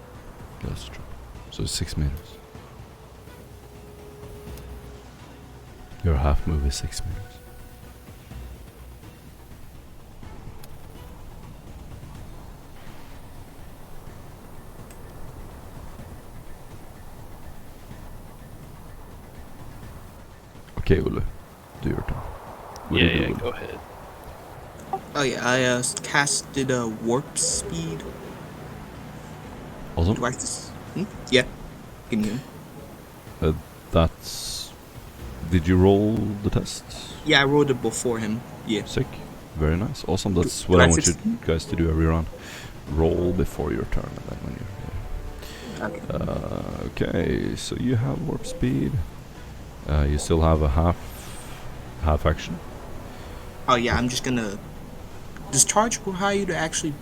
That's true. So 6 meters. Your half move is 6 meters. Okay, Ulu. Do your turn. What do you do, Yeah, Ulu? go ahead. Oh yeah, I casted a warp speed. Awesome. Do I have to Yeah. Can you? That's... Did you roll the test? Yeah, I rolled it before him. Yeah. Sick. Very nice. Awesome. That's Do what I I want you succeed? guys to do every round. Roll before your turn, and then when you're... Okay. Okay, so you have warp speed. You still have a half action. Oh yeah, I'm just gonna. Does charge require you to actually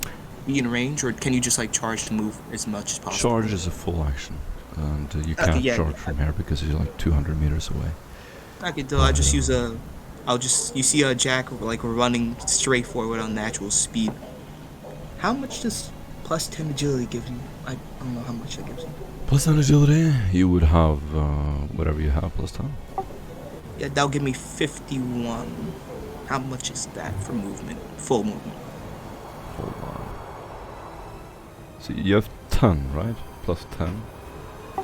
be in range, or can you just like charge to move as much as possible? Charge is a full action, and you Okay, can't yeah. charge from here because you're like 200 meters away. Okay, so I just use a. You see a Jack like running straight forward on natural speed. How much does plus 10 agility give you? I don't know how much that gives you. Plus 10 agility, you would have whatever you have plus 10. Yeah, that'll give me 51. How much is that for movement? Full movement. Hold on. So you have 10, right? Plus 10.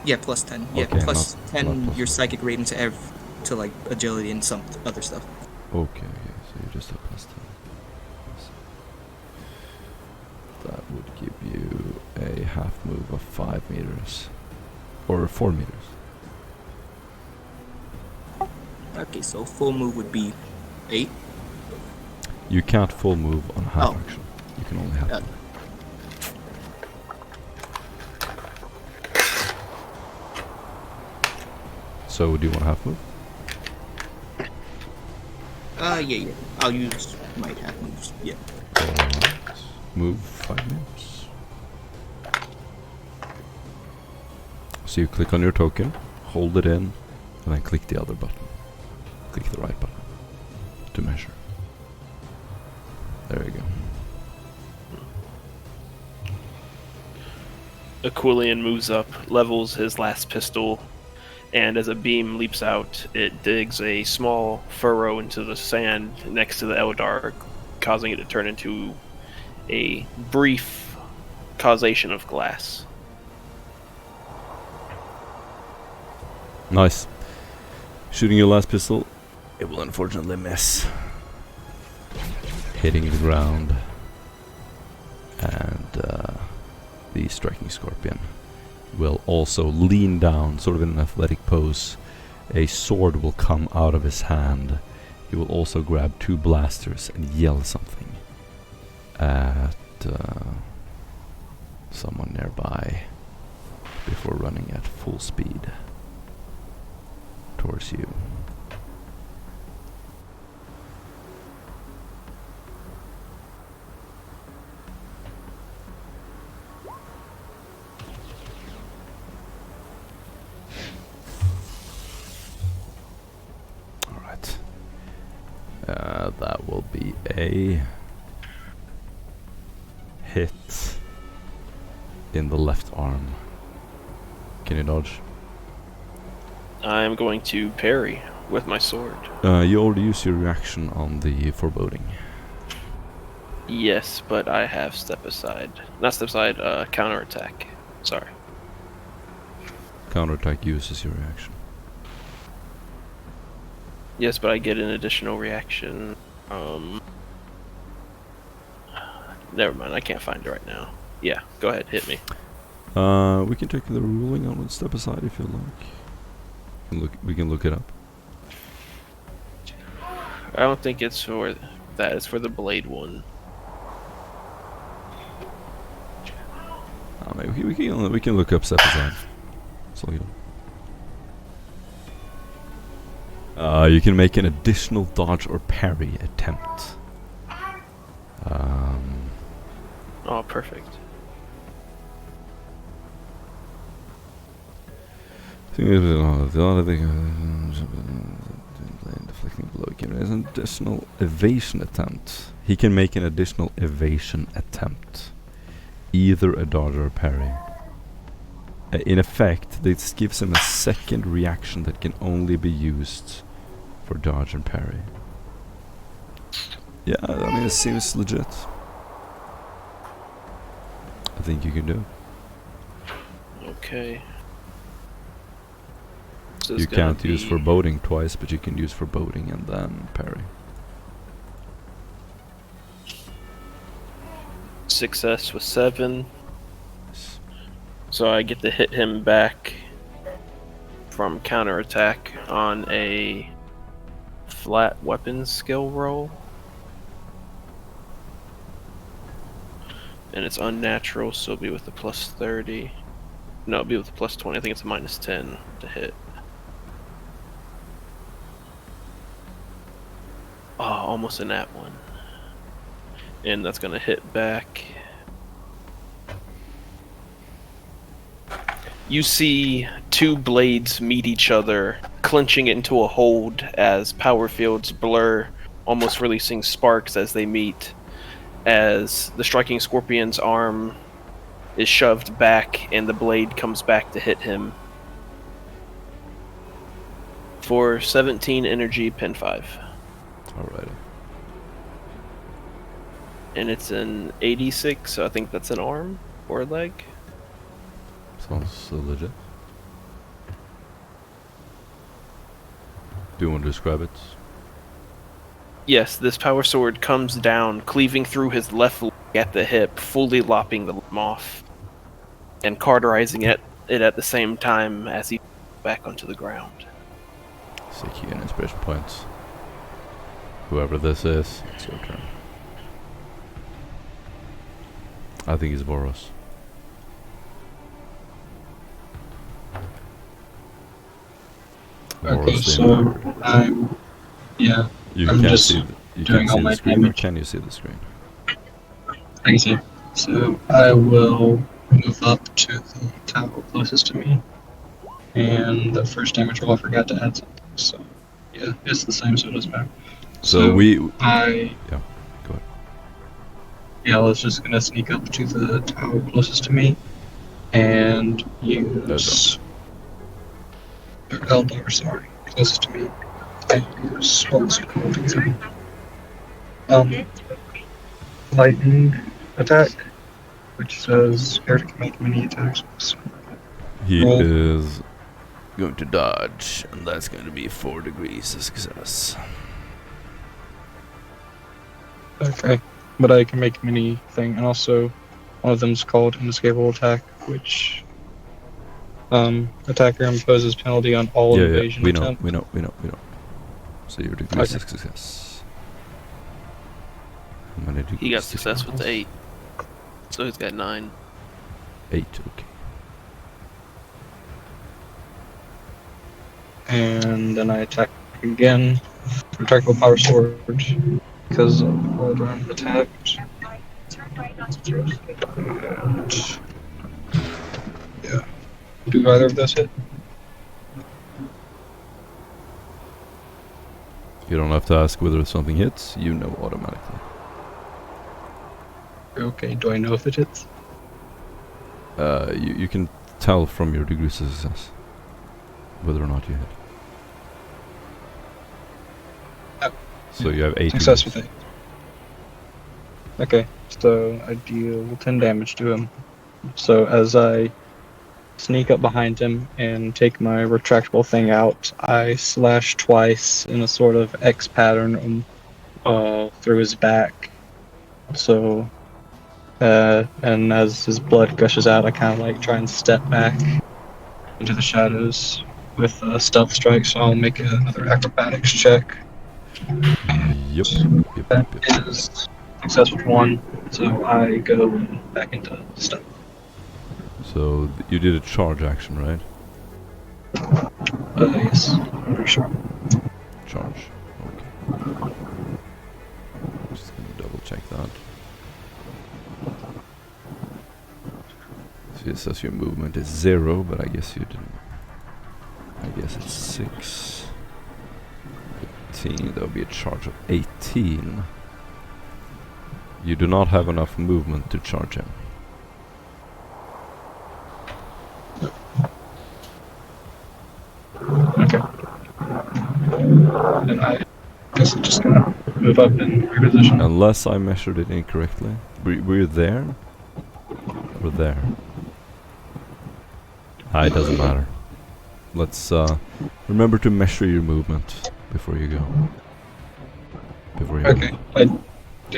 Yeah, plus 10. Yeah, Okay, plus not 10 plus your 10. psychic rating to like agility and some other stuff. Okay, so you just have plus 10. That would give you a half move of 5 meters. Or 4 meters. Okay, so full move would be 8. You can't full move on a half Oh. action. You can only have. So do you want half move? Yeah. I'll use my half moves. Yeah. Alright. Move 5 minutes. So you click on your token, hold it in, and then click the other button. Click the right button to measure. There you go. Aquilian moves up, levels his last pistol, and as a beam leaps out, it digs a small furrow into the sand next to the Eldar, causing it to turn into a brief causation of glass. Nice. Shooting your last pistol, it will unfortunately miss. Hitting the ground. And the striking scorpion will also lean down, sort of in an athletic pose. A sword will come out of his hand. He will also grab 2 blasters and yell something at someone nearby before running at full speed towards you. Alright. That will be a hit in the left arm. Can you dodge? I'm going to parry with my sword. You already used your reaction on the foreboding. Yes, but I have step aside. Not step aside, counterattack. Sorry. Counterattack uses your reaction. Yes, but I get an additional reaction. Never mind, I can't find it right now. Yeah, go ahead, hit me. We can check the ruling on step aside if you like. We can look it up. I don't think it's for that, it's for the blade one. Maybe we we can look up step design. That's all you know. You can make an additional dodge or parry attempt. Oh, perfect. Deflecting blow. There's an additional evasion attempt. He can make an additional evasion attempt. Either a dodge or a parry. In effect, this gives him a second reaction that can only be used for dodge and parry. Yeah, I mean, it seems legit. I think you can do it. Okay. You can't use foreboding twice, but you can use foreboding and then parry. Success with 7. So I get to hit him back from counterattack on a flat weapons skill roll. And it's unnatural, so it'll be with the plus 30. No, it'll be with the plus 20. I think it's a minus 10 to hit. Oh, almost a nat 1. And that's gonna hit back. You see 2 blades meet each other, clenching it into a hold as power fields blur, almost releasing sparks as they meet, as the striking scorpion's arm is shoved back and the blade comes back to hit him. For 17 energy, pin 5. Alrighty. And it's an 86, so I think that's an arm or a leg. Sounds legit. Do you want to describe it? Yes, this power sword comes down, cleaving through his left leg at the hip, fully lopping the limb off, and cauterizing it at the same time as he back onto the ground. Sick, you get inspiration points. Whoever this is, it's your turn. I think it's Boros. Okay, Boros so I'm You I'm can't just see you doing can't all see my the screen, or damage. can you see the screen? I can see. So I will move up to the tower closest to me. And the first damage roll, I forgot to add something. So yeah, it's the same, so it doesn't matter. So go ahead. Yeah, I was just gonna sneak up to the tower closest to me and use Eldar, sorry, closest to me. And use spells lightning attack, which says Eric can make many attacks. He Roll. is going to dodge, and that's going to be 4 degrees of success. Okay, but I can make many thing, and also one of them's called inescapable attack, which attacker imposes penalty on all invasion we attempt. know. So your degrees of success. How many degrees He got of success with 8. So he's got 9. 8, okay. And then I attack again. Tactical power sword because of all round attacked. And yeah. Do either of those hit? You don't have to ask whether something hits, you know automatically. Okay, do I know if it hits? You can tell from your degrees of success whether or not you hit. So you have 8 Success degrees. with 8. Okay, so I deal 10 damage to him. So as I sneak up behind him and take my retractable thing out, I slash twice in a sort of X pattern through his back. So, and as his blood gushes out, I kind of like try and step back into the shadows with a stealth strike, so I'll make another acrobatics check. Yep. That is success with 1, so I go back into stealth. So you did a charge action, right? Yes, I'm pretty sure. Charge. Okay. Just gonna double check that. So it says your movement is 0, but I guess you didn't. I guess it's 6. 18. That would be a charge of 18. You do not have enough movement to charge him. Okay. Then I guess I'm just gonna move up and reposition. Unless I measured it incorrectly. Were you there? Or there? It doesn't matter. Let's remember to measure your movement before you go. Before you Okay. move. I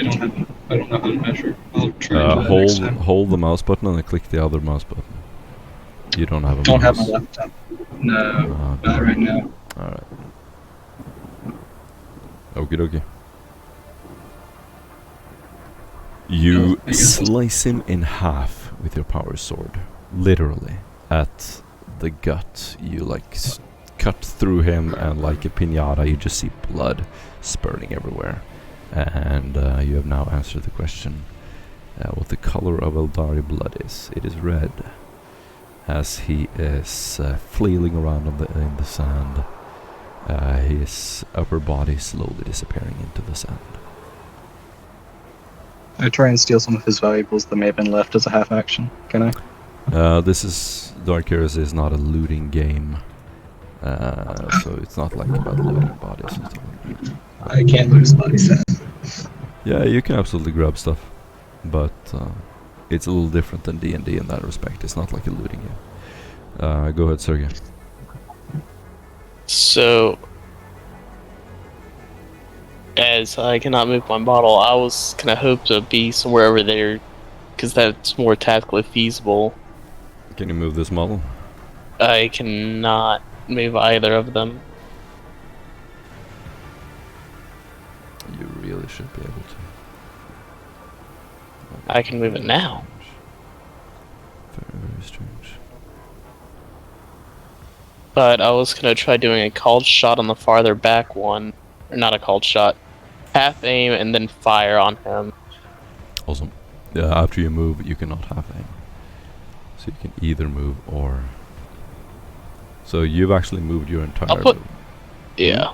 don't know how to measure. I'll try to do that next time. Hold the mouse button and then click the other mouse button. You don't have a Don't mouse. have my laptop. No, not right now. Alright. Okie dokie. You slice him in half with your power sword. Literally. At the gut. You like cut through him, and like a piñata you just see blood spurting everywhere. And you have now answered the question what the color of Eldari blood is. It is red. As he is flailing around in the sand, his upper body slowly disappearing into the sand. I try and steal some of his valuables that may have been left as a half action. Can I? This is Dark Heresy is not a looting game, so it's not like about looting bodies and stuff like that. I can't lose bodies. Yeah, you can absolutely grab stuff, but it's a little different than D&D in that respect. It's not like a looting game. Go ahead, Sergey. So, as I cannot move my model, I was gonna hope to be somewhere over there, because that's more tactically feasible. Can you move this model? I cannot move either of them. You really should be able to. I can move it now. Very, very strange. But I was gonna try doing a called shot on the farther back one. Or not a called shot. Half aim and then fire on him. Awesome. Yeah, after you move, you cannot have aim. So you can either move or... So you've actually moved your entire... I'll put... Yeah.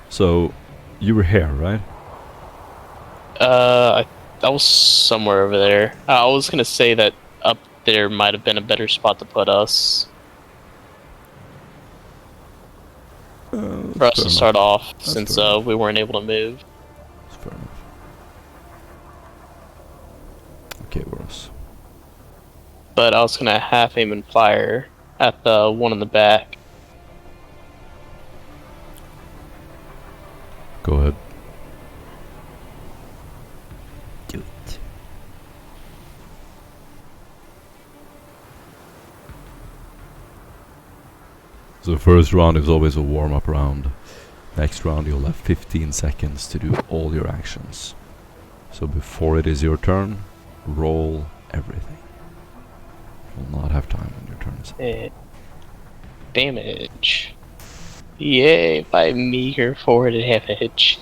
So, you were here, right? I was somewhere over there. I was gonna say that up there might have been a better spot to put us. For us to start off, since we weren't able to move. That's fair enough. Okay, Ross. But I was gonna half aim and fire at the one in the back. Go ahead. Do it. So the first round is always a warm-up round. Next round you'll have 15 seconds to do all your actions. So before it is your turn, roll everything. You'll not have time when your turn is up. Damage. Yay, by meager 4 damage.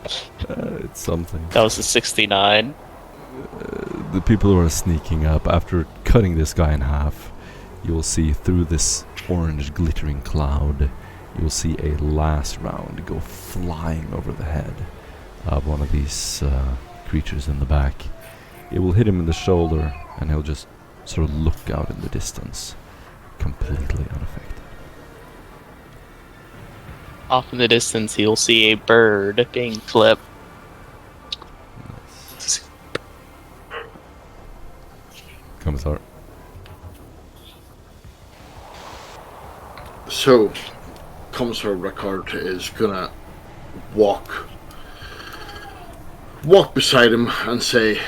It's something. That was a 69. The people who are sneaking up, after cutting this guy in half, you will see through this orange glittering cloud, you will see a last round go flying over the head of one of these creatures in the back. It will hit him in the shoulder, and he'll just sort of look out in the distance, completely unaffected. Off in the distance, you'll see a bird being flipped. Commissar. So, Commissar Rickard is gonna walk beside him and say,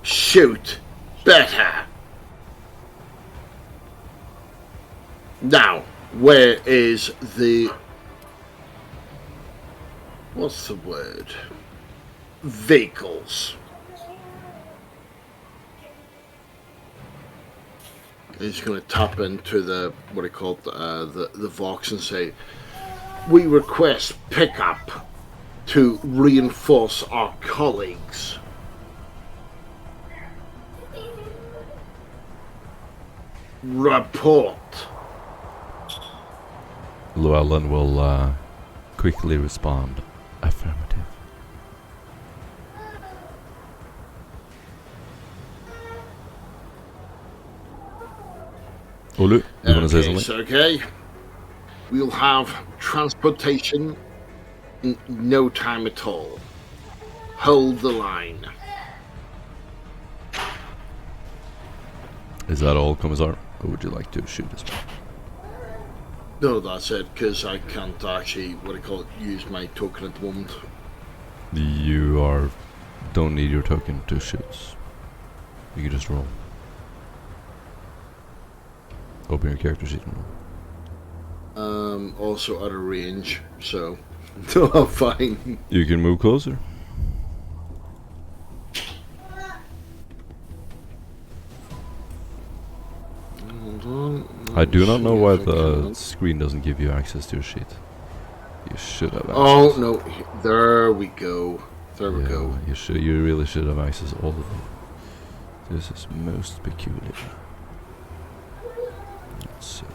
"Shoot better." Now, where is the... what's the word? Vehicles. He's going to tap into the what I call the Vox and say, "We request pickup to reinforce our colleagues." Report. Llewellyn will quickly respond. Affirmative. Olu, you want to say something? Okay. We'll have transportation in no time at all. Hold the line. Is that all, Commissar? Or would you like to shoot as well? No, that's it, because I can't actually, use my token at the moment. You don't need your token to shoot. You can just roll. Open your character sheet and roll. Also out of range, so no, I'm fine. You can move closer. Hold on. I do not know why the screen doesn't give you access to your sheet. You should have access. Oh no! There we go. There we go. You really should have access to all of them. This is most peculiar. Let's see.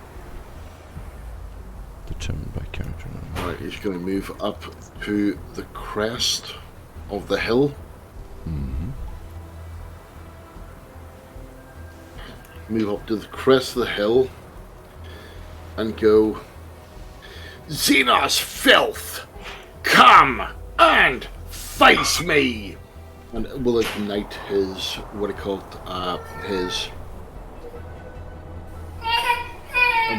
Determined by character number. Right, he's going to move up to the crest of the hill. Mm-hmm. Move up to the crest of the hill and go, "Xenos filth, come and face me!" And it will ignite his, and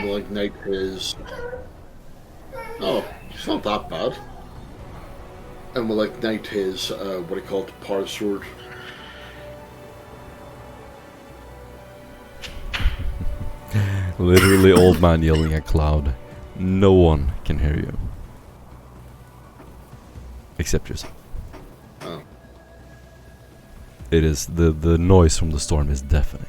will ignite his, oh, it's not that bad. And will ignite his, power sword. Literally old man yelling at cloud. No one can hear you. Except yourself. Oh. It is, the noise from the storm is deafening.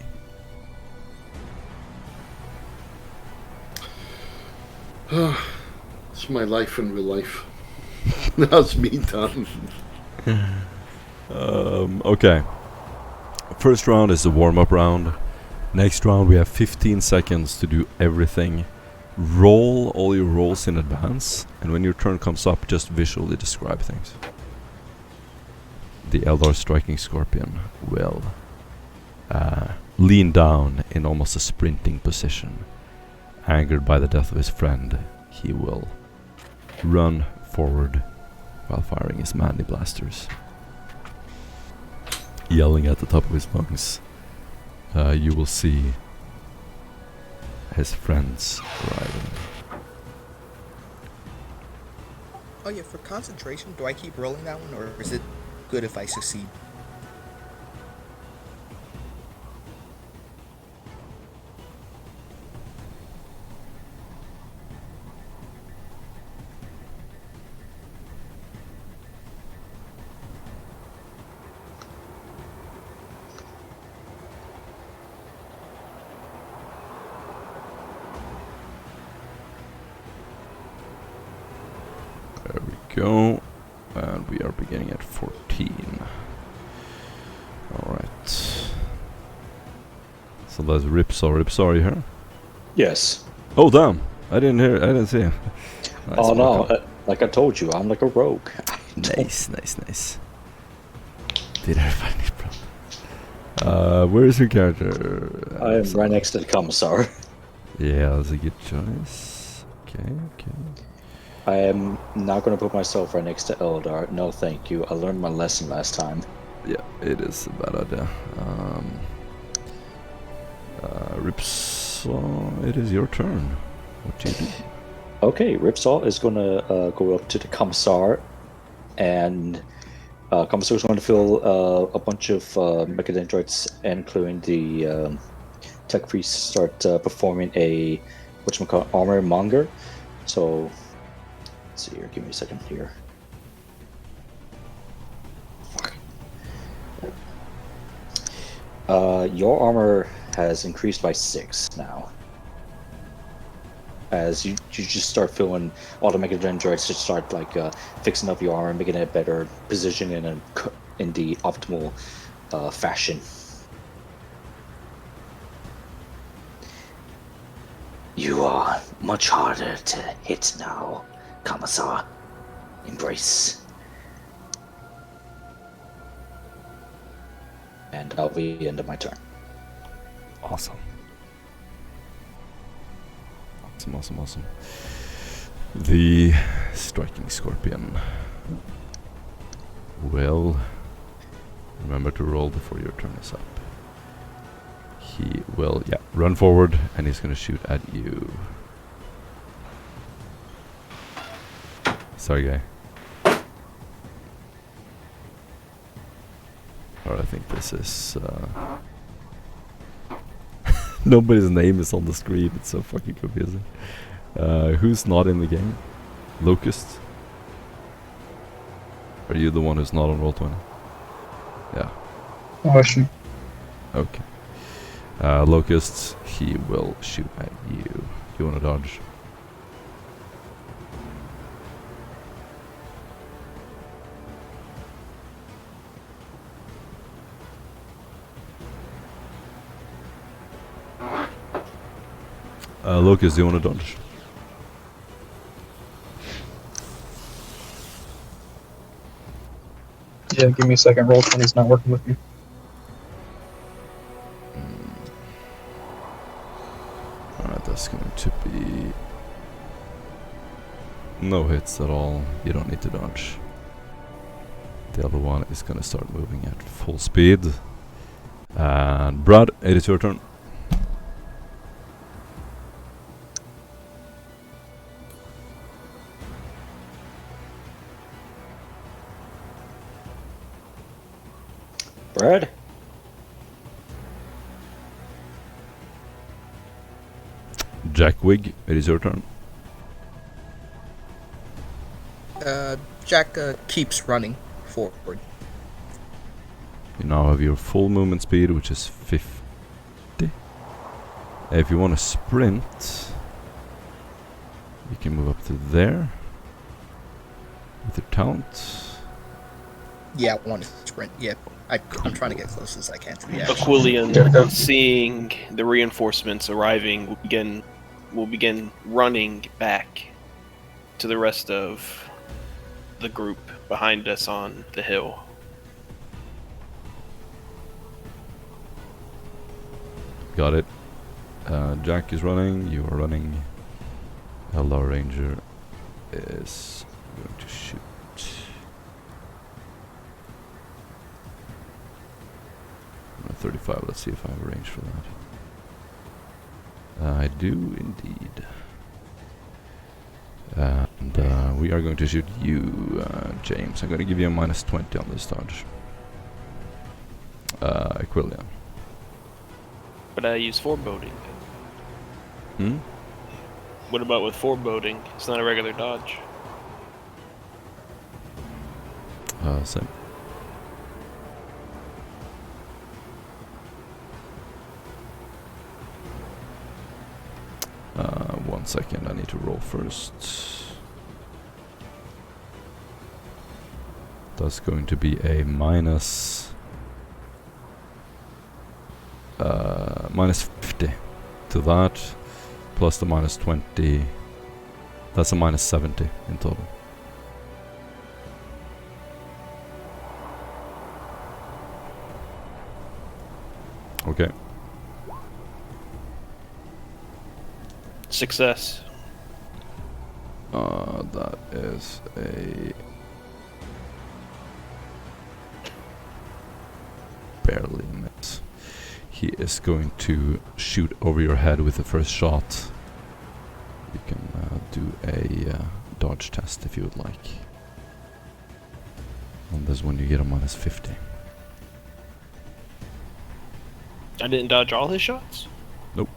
It's my life in real life. That's me done. Okay. First round is the warm-up round. Next round we have 15 seconds to do everything. Roll all your rolls in advance, and when your turn comes up, just visually describe things. The Eldar striking scorpion will lean down in almost a sprinting position. Angered by the death of his friend, he will run forward while firing his Mandy blasters. Yelling at the top of his lungs. You will see his friends arriving. Oh yeah, for concentration, do I keep rolling that one, or is it good if I succeed? There we go. And we are beginning at 14. Alright. So that's Ripsaw. Ripsaw, are you here? Yes. Oh damn! I didn't see him. Nice, oh no, welcome. like I told you, I'm like a rogue. Nice. Did I find it, bro? Where is your character? I am right next to the commissar. Yeah, that's a good choice. Okay. I am not going to put myself right next to Eldar. No, thank you. I learned my lesson last time. Yeah, it is a bad idea. Ripsaw, it is your turn. What do you do? Okay, Ripsaw is going to go up to the commissar, and commissar is going to fill a bunch of mechadendrites, including the tech priests, start performing a armor monger. So let's see here. Give me a second here. Fuck. Your armor has increased by 6 now. As you just start feeling all the Mega Dendrites just start like fixing up your armor, making it better, positioning it in the optimal fashion. You are much harder to hit now, Commissar. Embrace. And that'll be the end of my turn. Awesome. Awesome. The striking scorpion will remember to roll before your turn is up. He will, run forward, and he's gonna shoot at you. Sorry, guy. Alright, I think this is, nobody's name is on the screen, it's so fucking confusing. Who's not in the game? Locust? Are you the one who's not on Roll20? Yeah. Oh, shoot. Okay. Locust, he will shoot at you. You wanna dodge? Locust, do you wanna dodge? Yeah, give me a second. Roll20's not working with me. Alright, that's going to be no hits at all. You don't need to dodge. The other one is gonna start moving at full speed. And Brad, it is your turn. Brad? Jackwig, it is your turn. Jack keeps running forward. You now have your full movement speed, which is 50. If you want to sprint, you can move up to there with your talent. Yeah, I want to sprint. Yeah, I'm trying to get close as I can to the action. Aquilian, seeing the reinforcements arriving, will begin running back to the rest of the group behind us on the hill. Got it. Jack is running, you are running. Eldar Ranger is going to shoot. I'm at 35, let's see if I have a range for that. I do indeed. And we are going to shoot you, James. I'm going to give you a -20 on this dodge. Aquilian. But I use foreboding. Hmm? What about with foreboding? It's not a regular dodge. Same. One second, I need to roll first. That's going to be a -50 to that, plus the -20. That's a -70 in total. Okay. Success. That is a barely miss. He is going to shoot over your head with the first shot. You can do a dodge test if you would like. On this one you get a -50. I didn't dodge all his shots? Nope.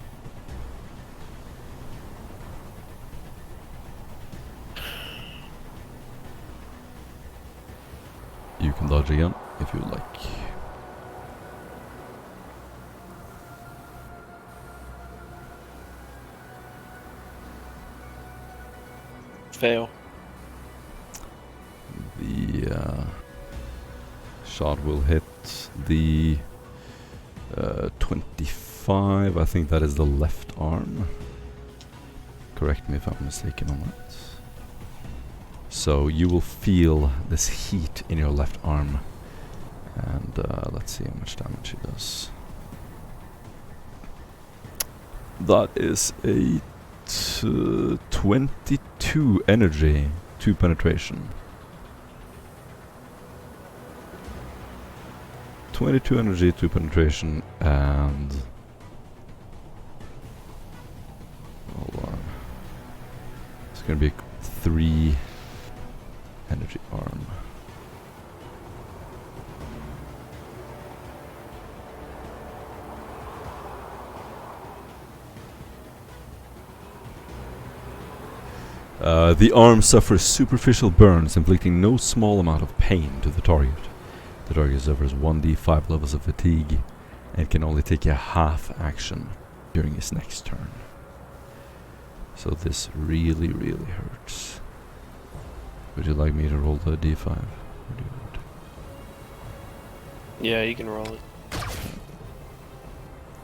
You can dodge again if you would like. Fail. The shot will hit the 25. I think that is the left arm. Correct me if I'm mistaken on that. So you will feel this heat in your left arm. And let's see how much damage it does. That is a 22 energy, 2 penetration. 22 energy, 2 penetration, and... hold on. It's gonna be 3 energy arm. The arm suffers superficial burns, inflicting no small amount of pain to the target. The target suffers 1d5 levels of fatigue and can only take a half action during his next turn. So this really, really hurts. Would you like me to roll the d5? Or do you want to? Yeah, you can roll it.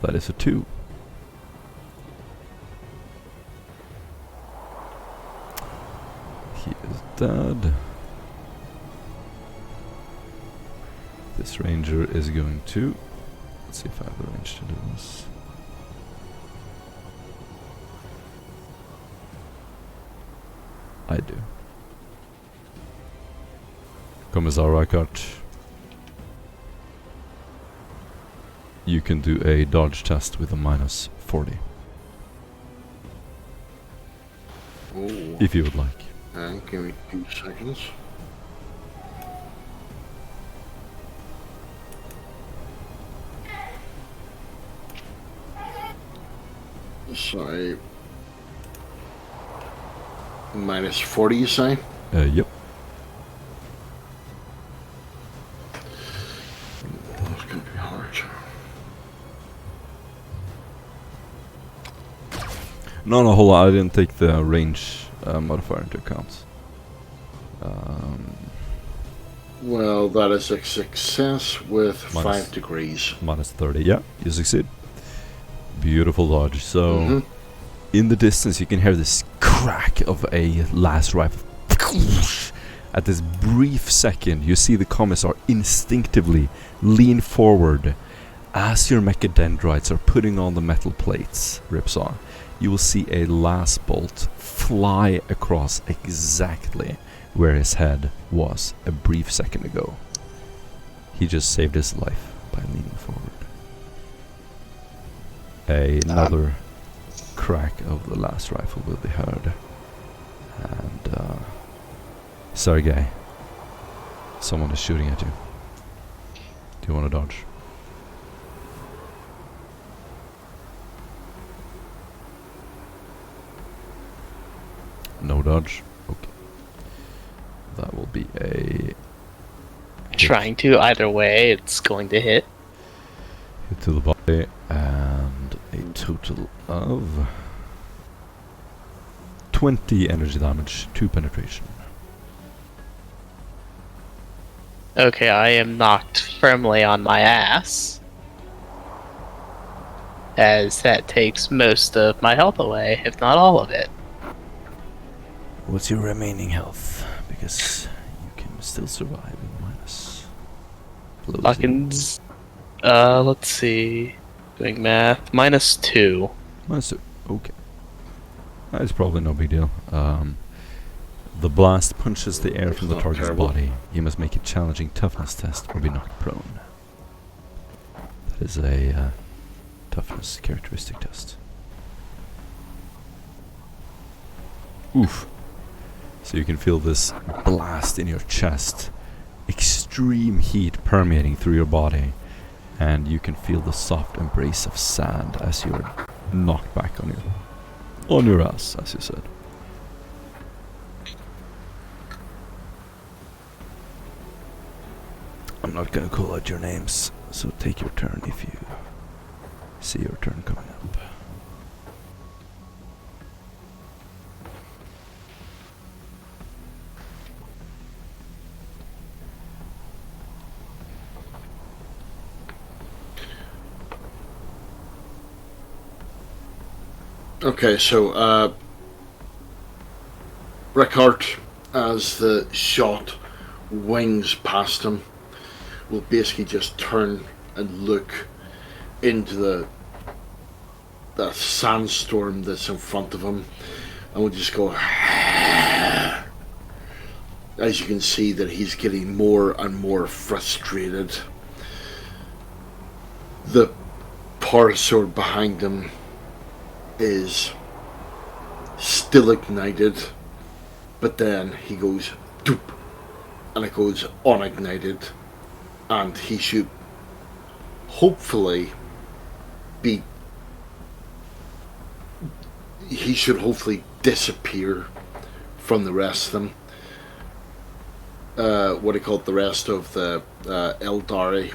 That is a 2. He is dead. This ranger is going to... let's see if I have the range to do this. I do. Commissar Reichardt, you can do a dodge test with a minus 40. Ooh. If you would like. Give me 2 seconds. Sorry. Minus 40, you say? Yep. That's gonna be hard. No, hold on. I didn't take the range modifier into account. Well, that is a success with Minus- 5 degrees. Minus 30. Yeah, you succeed. Beautiful dodge. So, in the distance, you can hear this crack of a last rifle. At this brief second, you see the commissar instinctively lean forward. As your mechadendrites are putting on the metal plates, Ripsaw, you will see a last bolt fly across exactly where his head was a brief second ago. He just saved his life by leaning forward. Another crack of the last rifle will be heard. And, Sergei, someone is shooting at you. Do you want to dodge? No dodge? Okay. That will be a... Trying to, either way, it's going to hit. hit to the body, and a total of 20 energy damage, 2 penetration. Okay, I am knocked firmly on my ass. As that takes most of my health away, if not all of it. What's your remaining health? Because you can still survive with minus. Below Fucking... let's see... Doing math. -2. Minus 2. Okay. That's probably no big deal. The blast punches the air from the Not target's terrible. body. You must make a challenging toughness test or be knocked prone. That is a toughness characteristic test. Oof. So you can feel this blast in your chest. Extreme heat permeating through your body. And you can feel the soft embrace of sand as you're knocked back on your ass, as you said. I'm not gonna call out your names, so take your turn if you see your turn coming up. Okay, so Rickard, as the shot wings past him, will basically just turn and look into the sandstorm that's in front of him, and will just go. As you can see, that he's getting more and more frustrated. The parasaur behind him is still ignited, but then he goes doop, and it goes unignited, and he should hopefully disappear from the rest of them. What do you call it? The rest of the Eldari,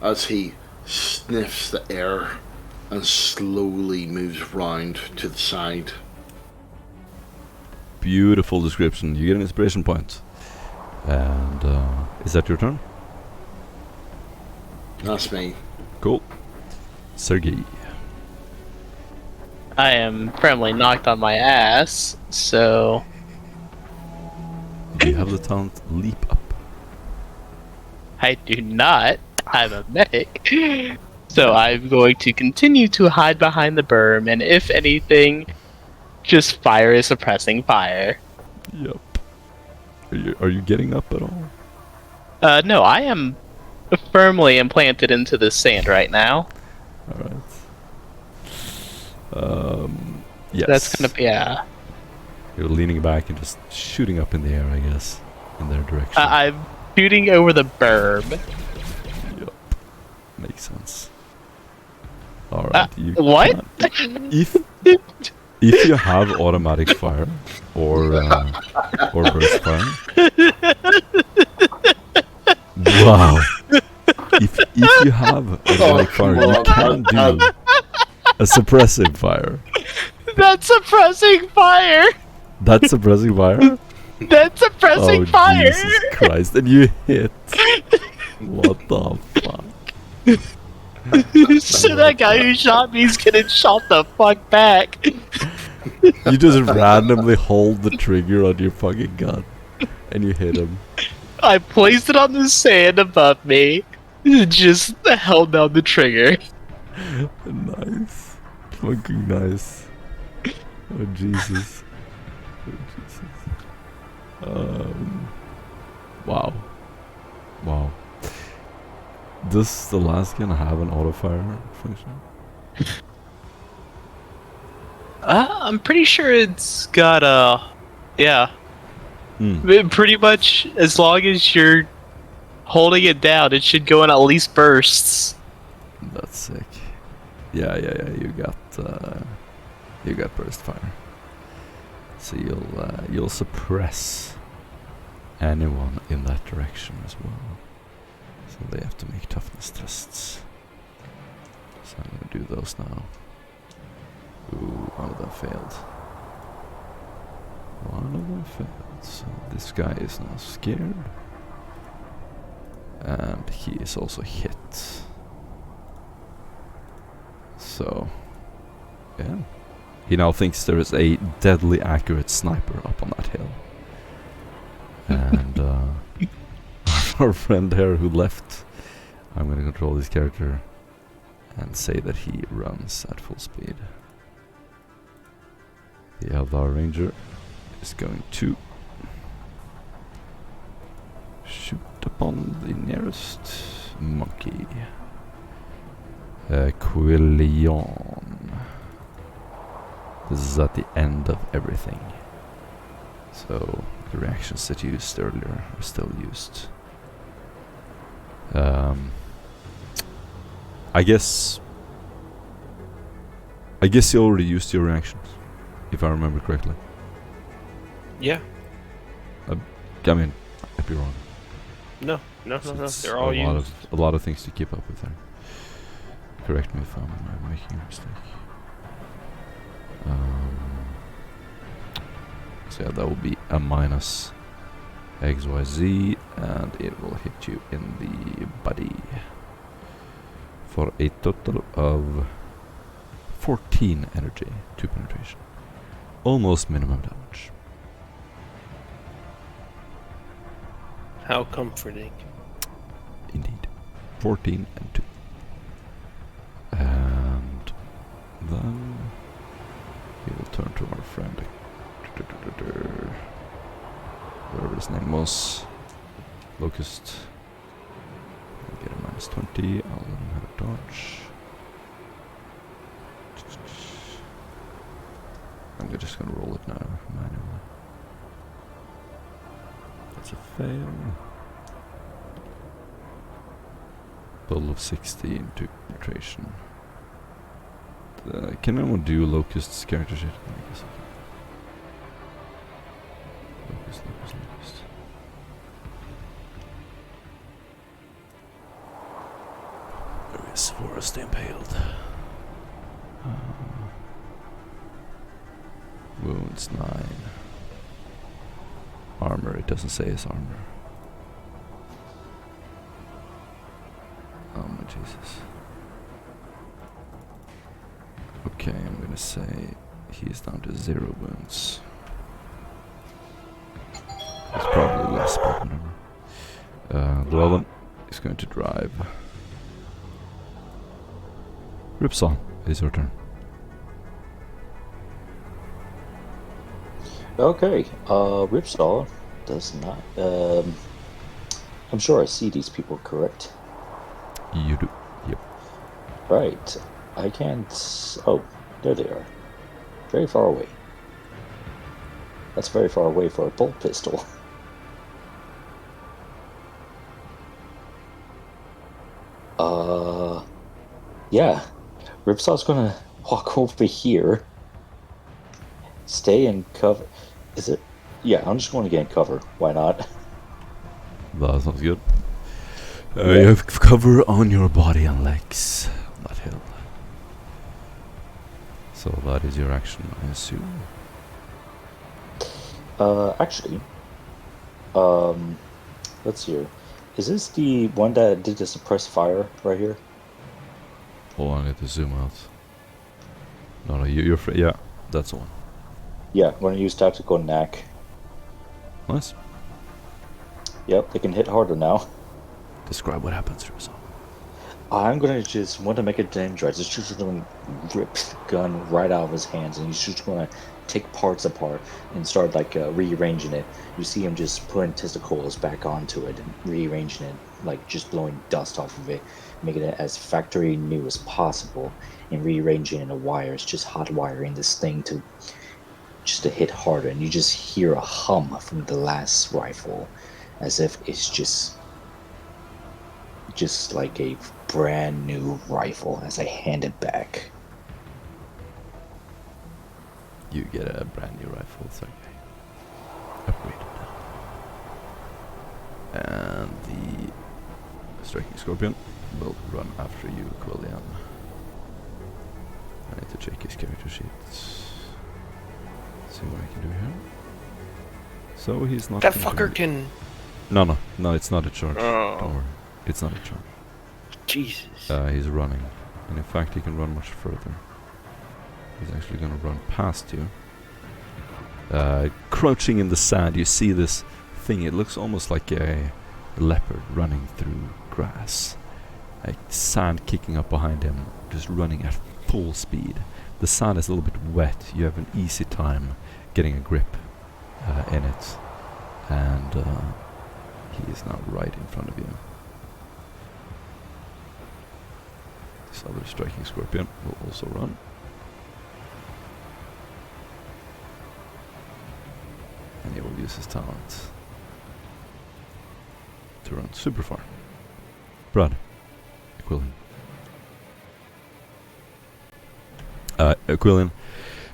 as he sniffs the air and slowly moves round to the side. Beautiful description. You get an inspiration point. And is that your turn? That's me. Cool. Sergey. I am firmly knocked on my ass, so Do you have the talent leap up? I do not. I'm a medic. So I'm going to continue to hide behind the berm, and if anything, just fire a suppressing fire. Yep. Are you getting up at all? No, I am firmly implanted into the sand right now. Alright. Yes. That's gonna be, yeah. You're leaning back and just shooting up in the air, I guess, in their direction. I'm shooting over the berm. Yep. Makes sense. Alright, What? If you have automatic fire or burst fire. Wow. If you have automatic fire, you can do a suppressive fire. That's suppressing fire! That's suppressing fire? That's suppressing fire! Jesus Christ, and you hit. What the fuck? So that guy who shot me is getting shot the fuck back. You just randomly hold the trigger on your fucking gun and you hit him. I placed it on the sand above me, just held down the trigger. Nice. Fucking nice. Oh Jesus. Wow. Wow. Does the last gun have an auto fire function? I'm pretty sure it's got a... Yeah. Pretty much, as long as you're holding it down, it should go in at least bursts. That's sick. Yeah. You got burst fire. So you'll suppress anyone in that direction as well. So they have to make toughness tests. So I'm gonna do those now. Ooh, one of them failed. So this guy is now scared. And he is also hit. So, yeah. He now thinks there is a deadly accurate sniper up on that hill. And our friend here who left, I'm gonna control this character and say that he runs at full speed. The Eldar Ranger is going to shoot upon the nearest monkey. Quillion. This is at the end of everything. So the reactions that you used earlier are still used. I guess you already used your reactions, if I remember correctly. Yeah. I mean, I'd be wrong. No. It's They're all used. A lot of things to keep up with there. Correct me if I'm making a mistake. So yeah, that will be a minus XYZ, and it will hit you in the body for a total of 14 energy, 2 penetration. Almost minimum damage. How comforting. Indeed. 14 and 2. And then we will turn to our friend. Whatever his name was. Locust. I'll get a -20. I'll let him have a dodge. I'm just gonna roll it now manually. That's a fail. Total of 16 to penetration. Can anyone do Locust's character sheet? I guess I can. Locust. There is Forest Impaled. Wounds 9. Armor, it doesn't say his armor. Oh my Jesus. Okay, I'm gonna say he's down to 0 wounds. It's probably less, but whatever. Llewellyn is going to drive. Ripsaw, it's your turn. Okay, Ripsaw does not. I'm sure I see these people, correct? You do. Yep. Right. I can't. Oh, there they are. Very far away. That's very far away for a bolt pistol. Yeah. Ripsaw's gonna walk over here. Stay in cover. Is it? Yeah, I'm just going to get in cover. Why not? That sounds good. You have cover on your body and legs on that hill. So that is your action, I assume. Actually, let's see. Is this the one that did the suppress fire right here? Hold on, I need to zoom out. No, you're free. Yeah, that's the one. Yeah, I'm going to use tactical knack. Nice. Yep, they can hit harder now. Describe what happens, Ripsaw. I'm going to just want to make a dendrite. It's just going to rip the gun right out of his hands, and he's just going to take parts apart and start like rearranging it. You see him just putting testicles back onto it and rearranging it, like just blowing dust off of it, making it as factory new as possible, and rearranging the wires, just hot wiring this thing to hit harder. And you just hear a hum from the last rifle, as if it's just like a brand new rifle as I hand it back. You get a brand new rifle, it's okay. Upgraded. And the striking scorpion will run after you, Quillian. I need to check his character sheet. See what I can do here. So he's not. That fucker can. No, it's not a charge. Oh. Don't worry. It's not a charge. Jesus. He's running. And in fact, he can run much further. He's actually going to run past you. Crouching in the sand, you see this thing. It looks almost like a leopard running through grass. Like sand kicking up behind him, just running at full speed. The sand is a little bit wet. You have an easy time getting a grip in it. And he is now right in front of you. This other striking scorpion will also run. And he will use his talent to run super far. Brad, Aquilian. Aquilian,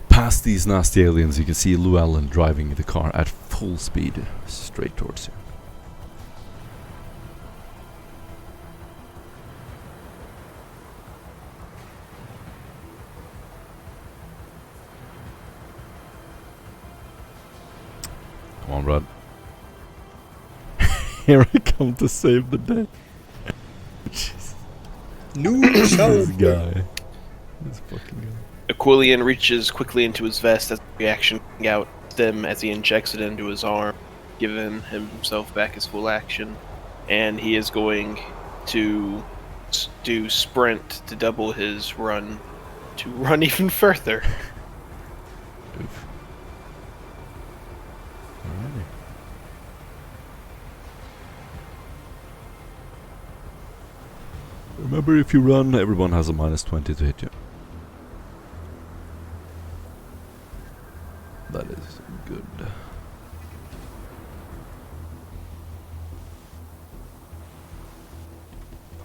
past these nasty aliens, you can see Llewellyn driving the car at full speed straight towards you. Come on, Brad. Here I come to save the day. No, This guy. This fucking guy. Aquilian reaches quickly into his vest as a reaction out them as he injects it into his arm, giving himself back his full action, and he is going to do sprint to double his run, to run even further. Oof. Alrighty. Remember, if you run, everyone has a -20 to hit you. That is good.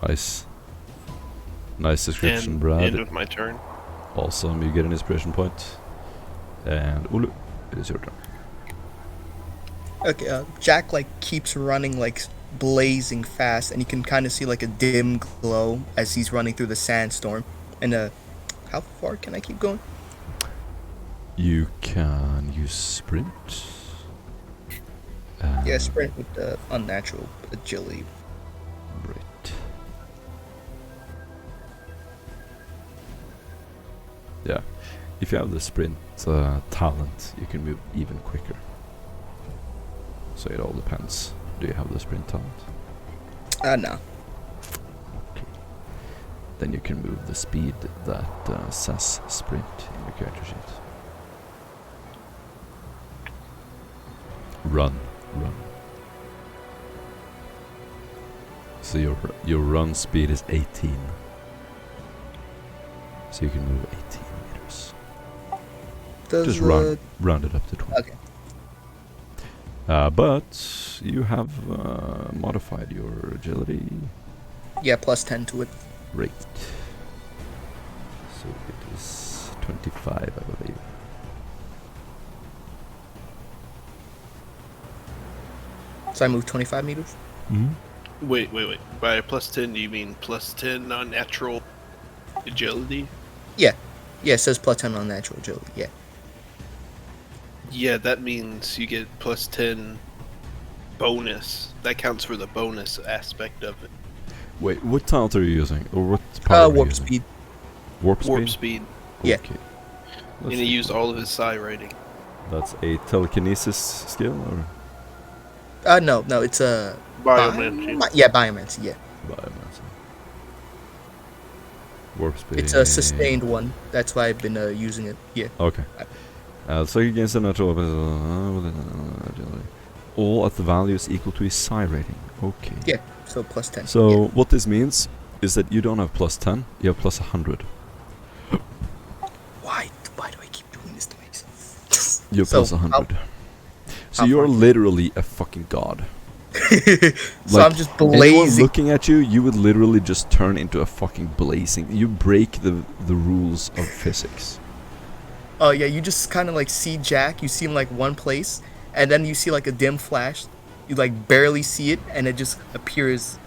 Nice. Nice description, And Brad. end of my turn. Awesome, you get an inspiration point. And Ulu, it is your turn. Okay, Jack like keeps running like blazing fast, and you can kind of see like a dim glow as he's running through the sandstorm. And how far can I keep going? You can use sprint. Yeah, sprint with the unnatural agility. Right. Yeah, if you have the sprint talent, you can move even quicker. So it all depends. Do you have the sprint talent? No. Okay. Then you can move the speed that says sprint in your character sheet. Run. So your run speed is 18. So you can move 18 meters. Just round it up to 20. Okay. But you have modified your agility. Yeah, +10 to it. Great. So it is 25, I believe. So I move 25 meters. Mm-hmm. Wait. By +10, do you mean +10 non-natural agility? Yeah, it says +10 on natural agility. Yeah. Yeah, that means you get +10 bonus. That counts for the bonus aspect of it. Wait, what talent are you using? Or what power are you warp using? speed. Warp speed? Warp speed. Yeah. Okay. And he used all of his psi rating. That's a telekinesis skill, or? No, it's a Biomancy. Biomancy. Yeah. Biomancy. Warp speed. It's a sustained one. That's why I've been using it. Yeah. Okay. So against a natural agility. All at the values equal to his psi rating. Okay. Yeah. So +10. So yeah. what this means is that you don't have +10, you have +100. Why do I keep doing this to myself? You're So +100. So how you're far? literally a fucking god. So I'm just Anyone blazing. looking at you, you would literally just turn into a fucking blazing. You break the rules of physics. Oh yeah, you just kind of like see Jack. You see him like one place, and then you see like a dim flash. You like barely see it, and it just appears.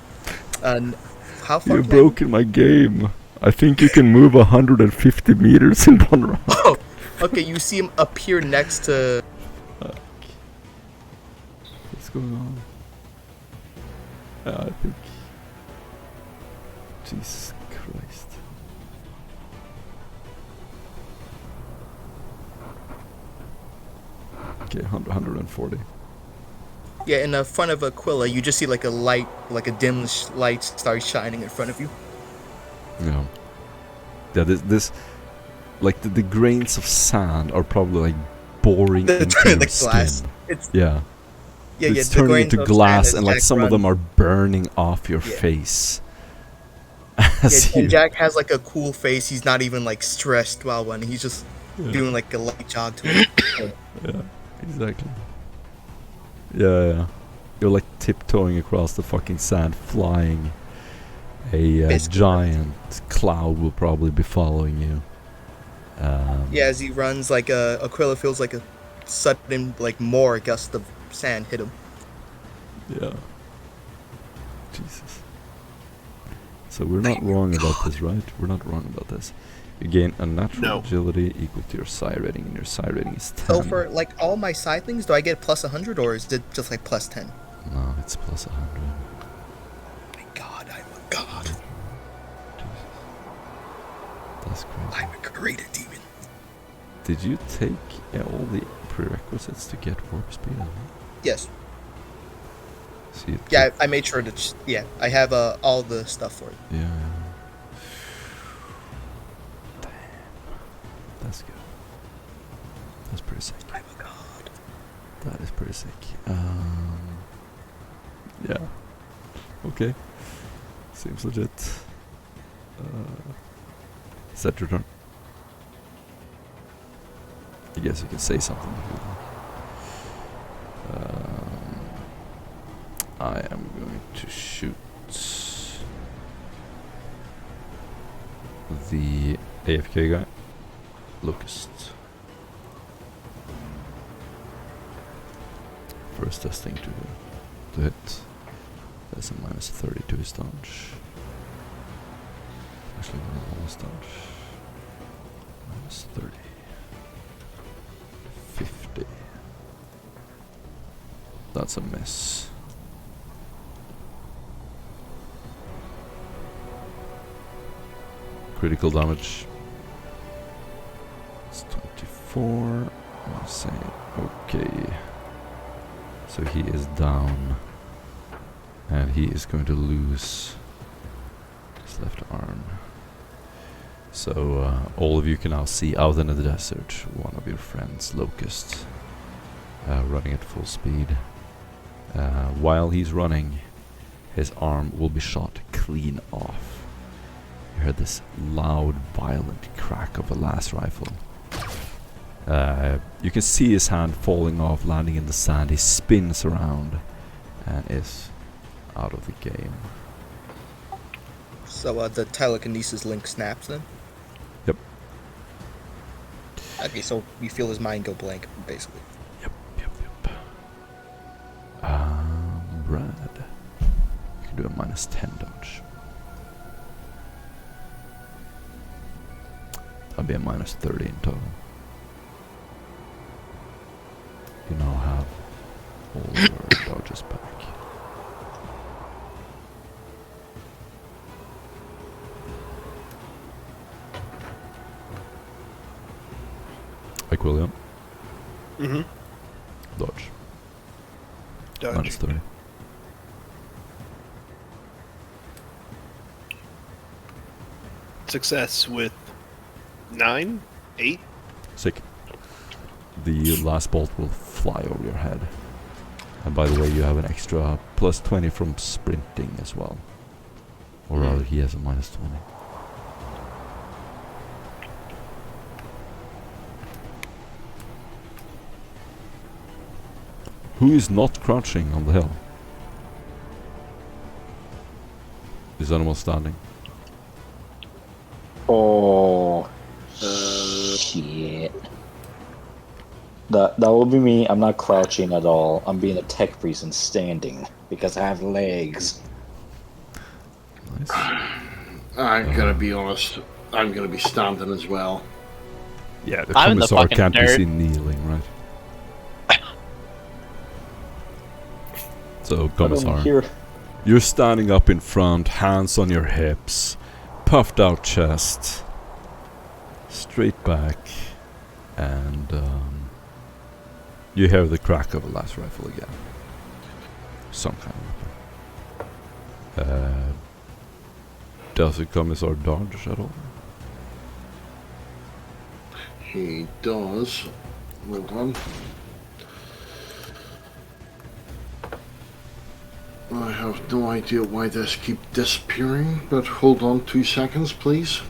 How far? You've can I- broken my game. I think you can move 150 meters in one round. Oh, okay. You see him appear next to. What's going on? I think. Jesus Christ. Okay, 140. Yeah, in the front of Aquila, you just see like a light, like a dim light start shining in front of you. Yeah. Yeah, this like the grains of sand are probably like boring The into your glass. skin. It's Yeah. yeah, It's the turning grains into of glass, sand and as like Jack some of them runs. are burning off your Yeah. face. Yeah, As and you- Jack has like a cool face. He's not even like stressed while running. He's just doing like a light jog to it. Yeah, exactly. Yeah. You're like tiptoeing across the fucking sand, flying. A Basically. giant cloud will probably be following you. Yeah, as he runs, like Aquila feels like a sudden like more gust of sand hit him. Yeah. Jesus. So we're not wrong about this, right? We're not wrong about this. You gain a natural No. agility equal to your psi rating, and your psi rating is 10. So for like all my side things, do I get +100 or is it just like +10? No, it's +100. My God, I'm a god. Jesus. That's crazy. I'm a creator demon. Did you take all the prerequisites to get warp speed? Yes. So you Yeah, took- I made sure to. Yeah, I have all the stuff for it. Yeah. Damn. That's good. That's pretty sick. I'm a god. That is pretty sick. Yeah. Okay. Seems legit. Set your turn. I guess you can say something. I am going to shoot the AFK guy, Locust. First testing to hit. That's a minus 30 to his dodge. Actually, almost dodge. Minus 30. 50. That's a miss. Critical damage. It's 24. I'll say, okay. So he is down. And he is going to lose his left arm. So all of you can now see out in the desert one of your friends, Locust, running at full speed. While he's running, his arm will be shot clean off. You heard this loud, violent crack of a las rifle. You can see his hand falling off, landing in the sand. He spins around and is out of the game. So the telekinesis link snaps then? Yep. Okay, so you feel his mind go blank, basically. Yep. Brad. You can do a minus 10 dodge. That'll be a minus 30 in total. You now have all your dodges back. Aquilium. Mm-hmm. Dodge. Dodge. Minus 30. Success with 9, 8. Sick. The last bolt will fly over your head. And by the way, you have an extra plus 20 from sprinting as well. Or rather, he has a minus 20. Who is not crouching on the hill? Is anyone standing? Oh, shit. That will be me. I'm not crouching at all. I'm being a tech priest and standing because I have legs. Nice. I'm gonna be honest. I'm gonna be standing as well. Yeah, the I'm in the commissar fucking can't be dirt. seen kneeling, right? So, I commissar, don't hear. you're standing up in front, hands on your hips, puffed out chest, straight back, and you hear the crack of a las rifle again. Some kind of weapon. Does the commissar dodge at all? He does. Hold on. I have no idea why this keeps disappearing, but hold on 2 seconds, please.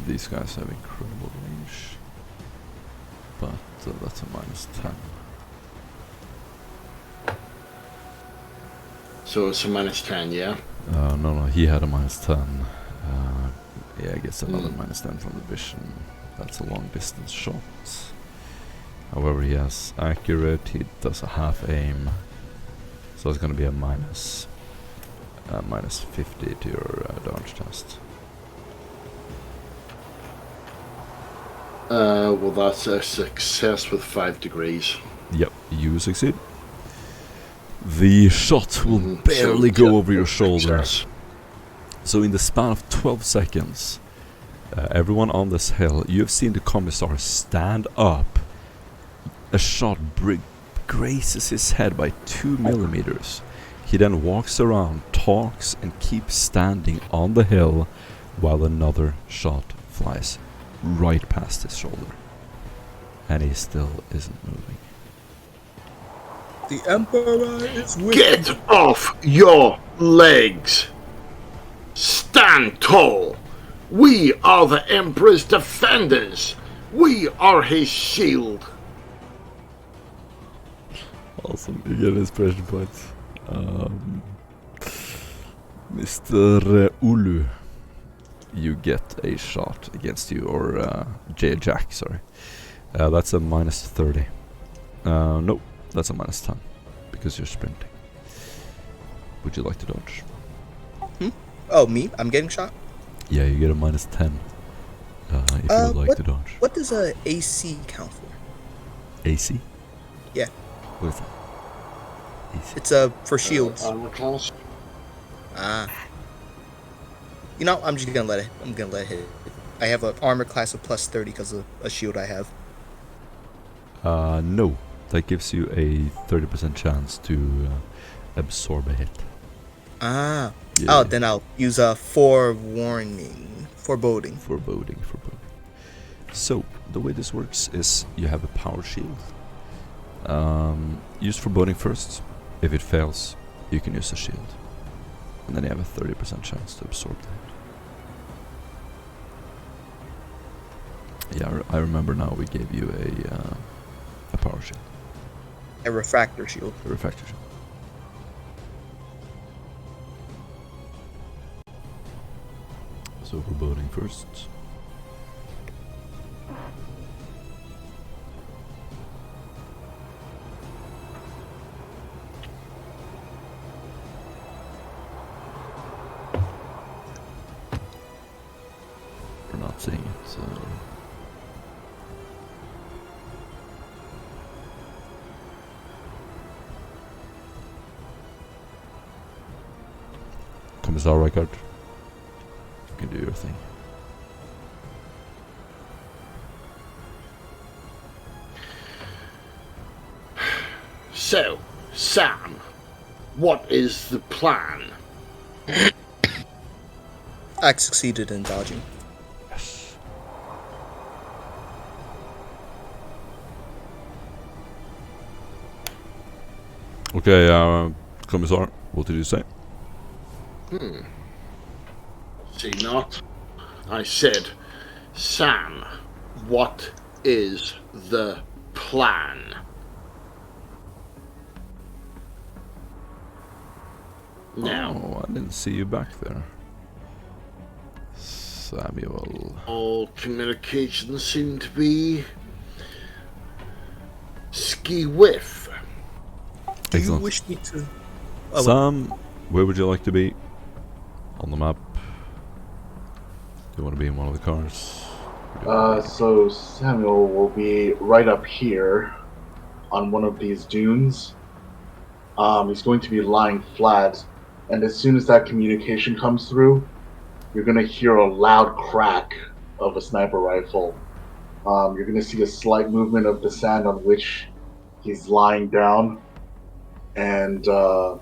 These guys have incredible range, but that's a minus 10. So it's a minus 10, yeah? No, he had a minus 10. Yeah, I guess another minus 10 from the vision. That's a long distance shot. However, he has accurate, he does a half aim. So it's gonna be a minus 50 to your dodge test. Well, that's a success with 5 degrees. Yep, you succeed. The shot will barely go over your shoulder. Success. So in the span of 12 seconds, Everyone on this hill, you've seen the commissar stand up. A shot grazes his head by 2 millimeters. He then walks around, talks, and keeps standing on the hill while another shot flies right past his shoulder. And he still isn't moving. The Emperor is with Get off your legs! Stand tall! We are the Emperor's defenders! We are his shield! Awesome, you get inspiration points. Mr. Ulu, you get a shot against you, or Jack, sorry. That's a minus 30. No, that's a minus 10, because you're sprinting. Would you like to dodge? Oh, me? I'm getting shot? Yeah, you get a minus 10 if you would like to dodge. What does a AC count for? AC? Yeah. What is that? AC. It's for shields. Armor class. Ah. You know, I'm just gonna let it. I'm gonna let it hit. I have an armor class of plus 30 because of a shield I have. No. That gives you a 30% chance to absorb a hit. Ah. Yeah. Oh, then I'll use a foreboding. Foreboding. So, the way this works is you have a power shield. Use foreboding first. If it fails, you can use a shield. And then you have a 30% chance to absorb the hit. Yeah, I remember now we gave you a power shield. A refractor shield. A refractor shield. So foreboding first. We're not seeing it, so... Commissar Record. You can do your thing. So, Sam, what is the plan? I succeeded in dodging. Yes. Okay, Commissar, what did you say? See not? I said, Sam, what is the plan? Now, Oh, I didn't see you back there. Samuel. all communications seem to be ski-whiff. Do you Excellent. wish me to... Oh, Sam, where would you like to be? On the map? Do you want to be in one of the cars? So Samuel will be right up here on one of these dunes. He's going to be lying flat, and as soon as that communication comes through, you're going to hear a loud crack of a sniper rifle. You're going to see a slight movement of the sand on which he's lying down, and you're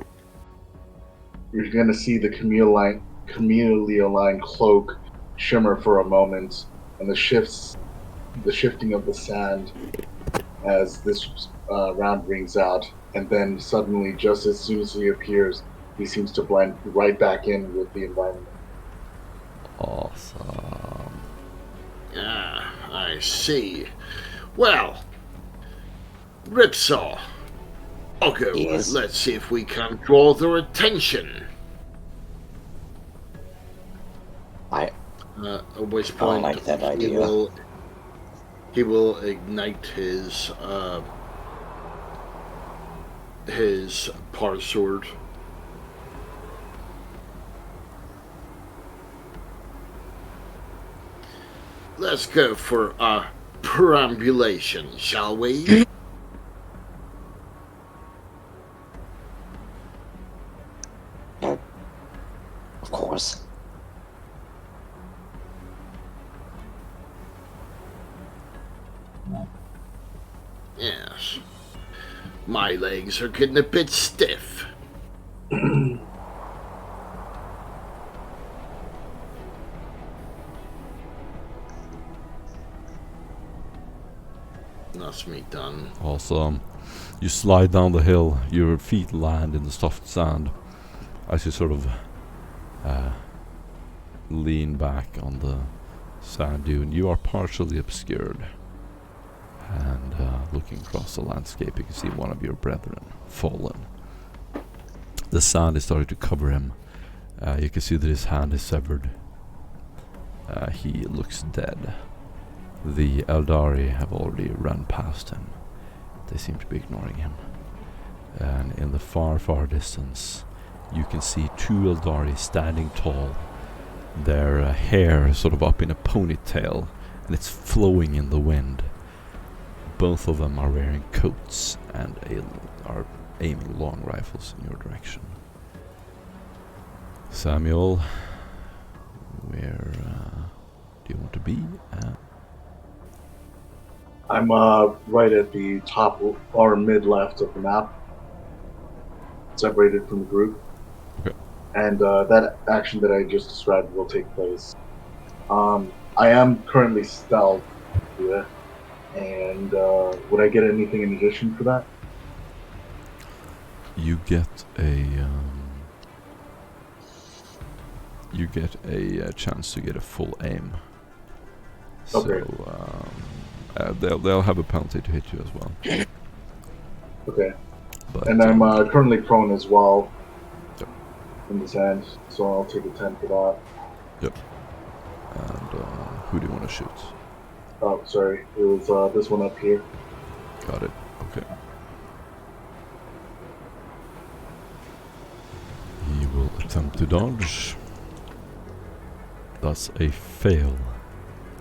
going to see the chameleon-line cloak shimmer for a moment, and the shifting of the sand as this round rings out, and then suddenly, just as soon as he appears, he seems to blend right back in with the environment. Awesome. Ah, I see. Well, Ripsaw. Okay, Yes. let's see if we can draw their attention. I At which I point like that idea. He will ignite his power sword. Let's go for a perambulation, shall we? Of course. My legs are getting a bit stiff. That's me done. Awesome. You slide down the hill. Your feet land in the soft sand as you sort of lean back on the sand dune. You are partially obscured. And looking across the landscape, you can see one of your brethren fallen. The sand is starting to cover him. You can see that his hand is severed. He looks dead. The Eldari have already run past him. They seem to be ignoring him. And in the far, far distance, you can see two Eldari standing tall. Their hair sort of up in a ponytail, and it's flowing in the wind. Both of them are wearing coats and are aiming long rifles in your direction. Samuel, where do you want to be? I'm right at the top or mid left of the map, separated from the group. Okay. And that action that I just described will take place. I am currently stealth, yeah, and would I get anything in addition for that? You get a chance to get a full aim. Okay. So they'll have a penalty to hit you as well. Okay. But, and I'm currently prone as well. Yep. In the sand, so I'll take a 10 for that. Yep. And who do you want to shoot? Oh, sorry. It was this one up here. Got it. Okay. He will attempt to dodge. That's a fail.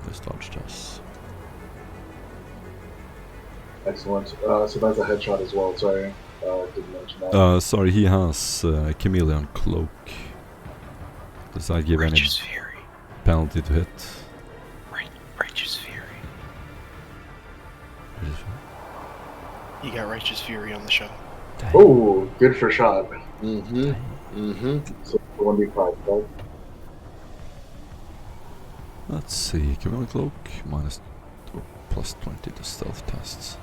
This dodge does. Excellent. So that's a headshot as well. Sorry, didn't mention that. Sorry, he has chameleon cloak. Does that give Righteous any Fury. penalty to hit? Righteous Fury. You got Righteous Fury on the shot. Oh, good for shot. Mm-hmm. Mm-hmm. So 1d5, right? Let's see, chameleon cloak minus or plus 20 to stealth tests.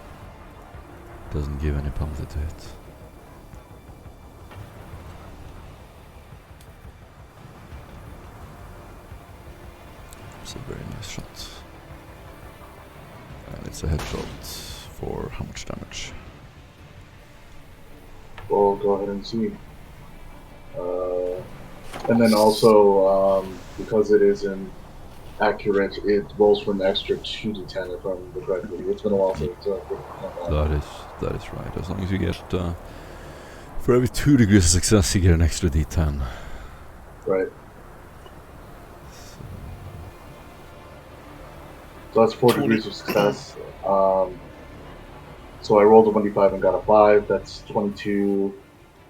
Doesn't give any penalty to hit. It's a very nice shot. And it's a headshot for how much damage? We'll go ahead and see. And then also, because it isn't accurate, it rolls for an extra 2d10 if I remember correctly. It's been a while since That is right. As long as you get for every 2 degrees of success, you get an extra d10. Right. So that's 4 degrees of success. So I rolled a 1d5 and got a 5. That's 22,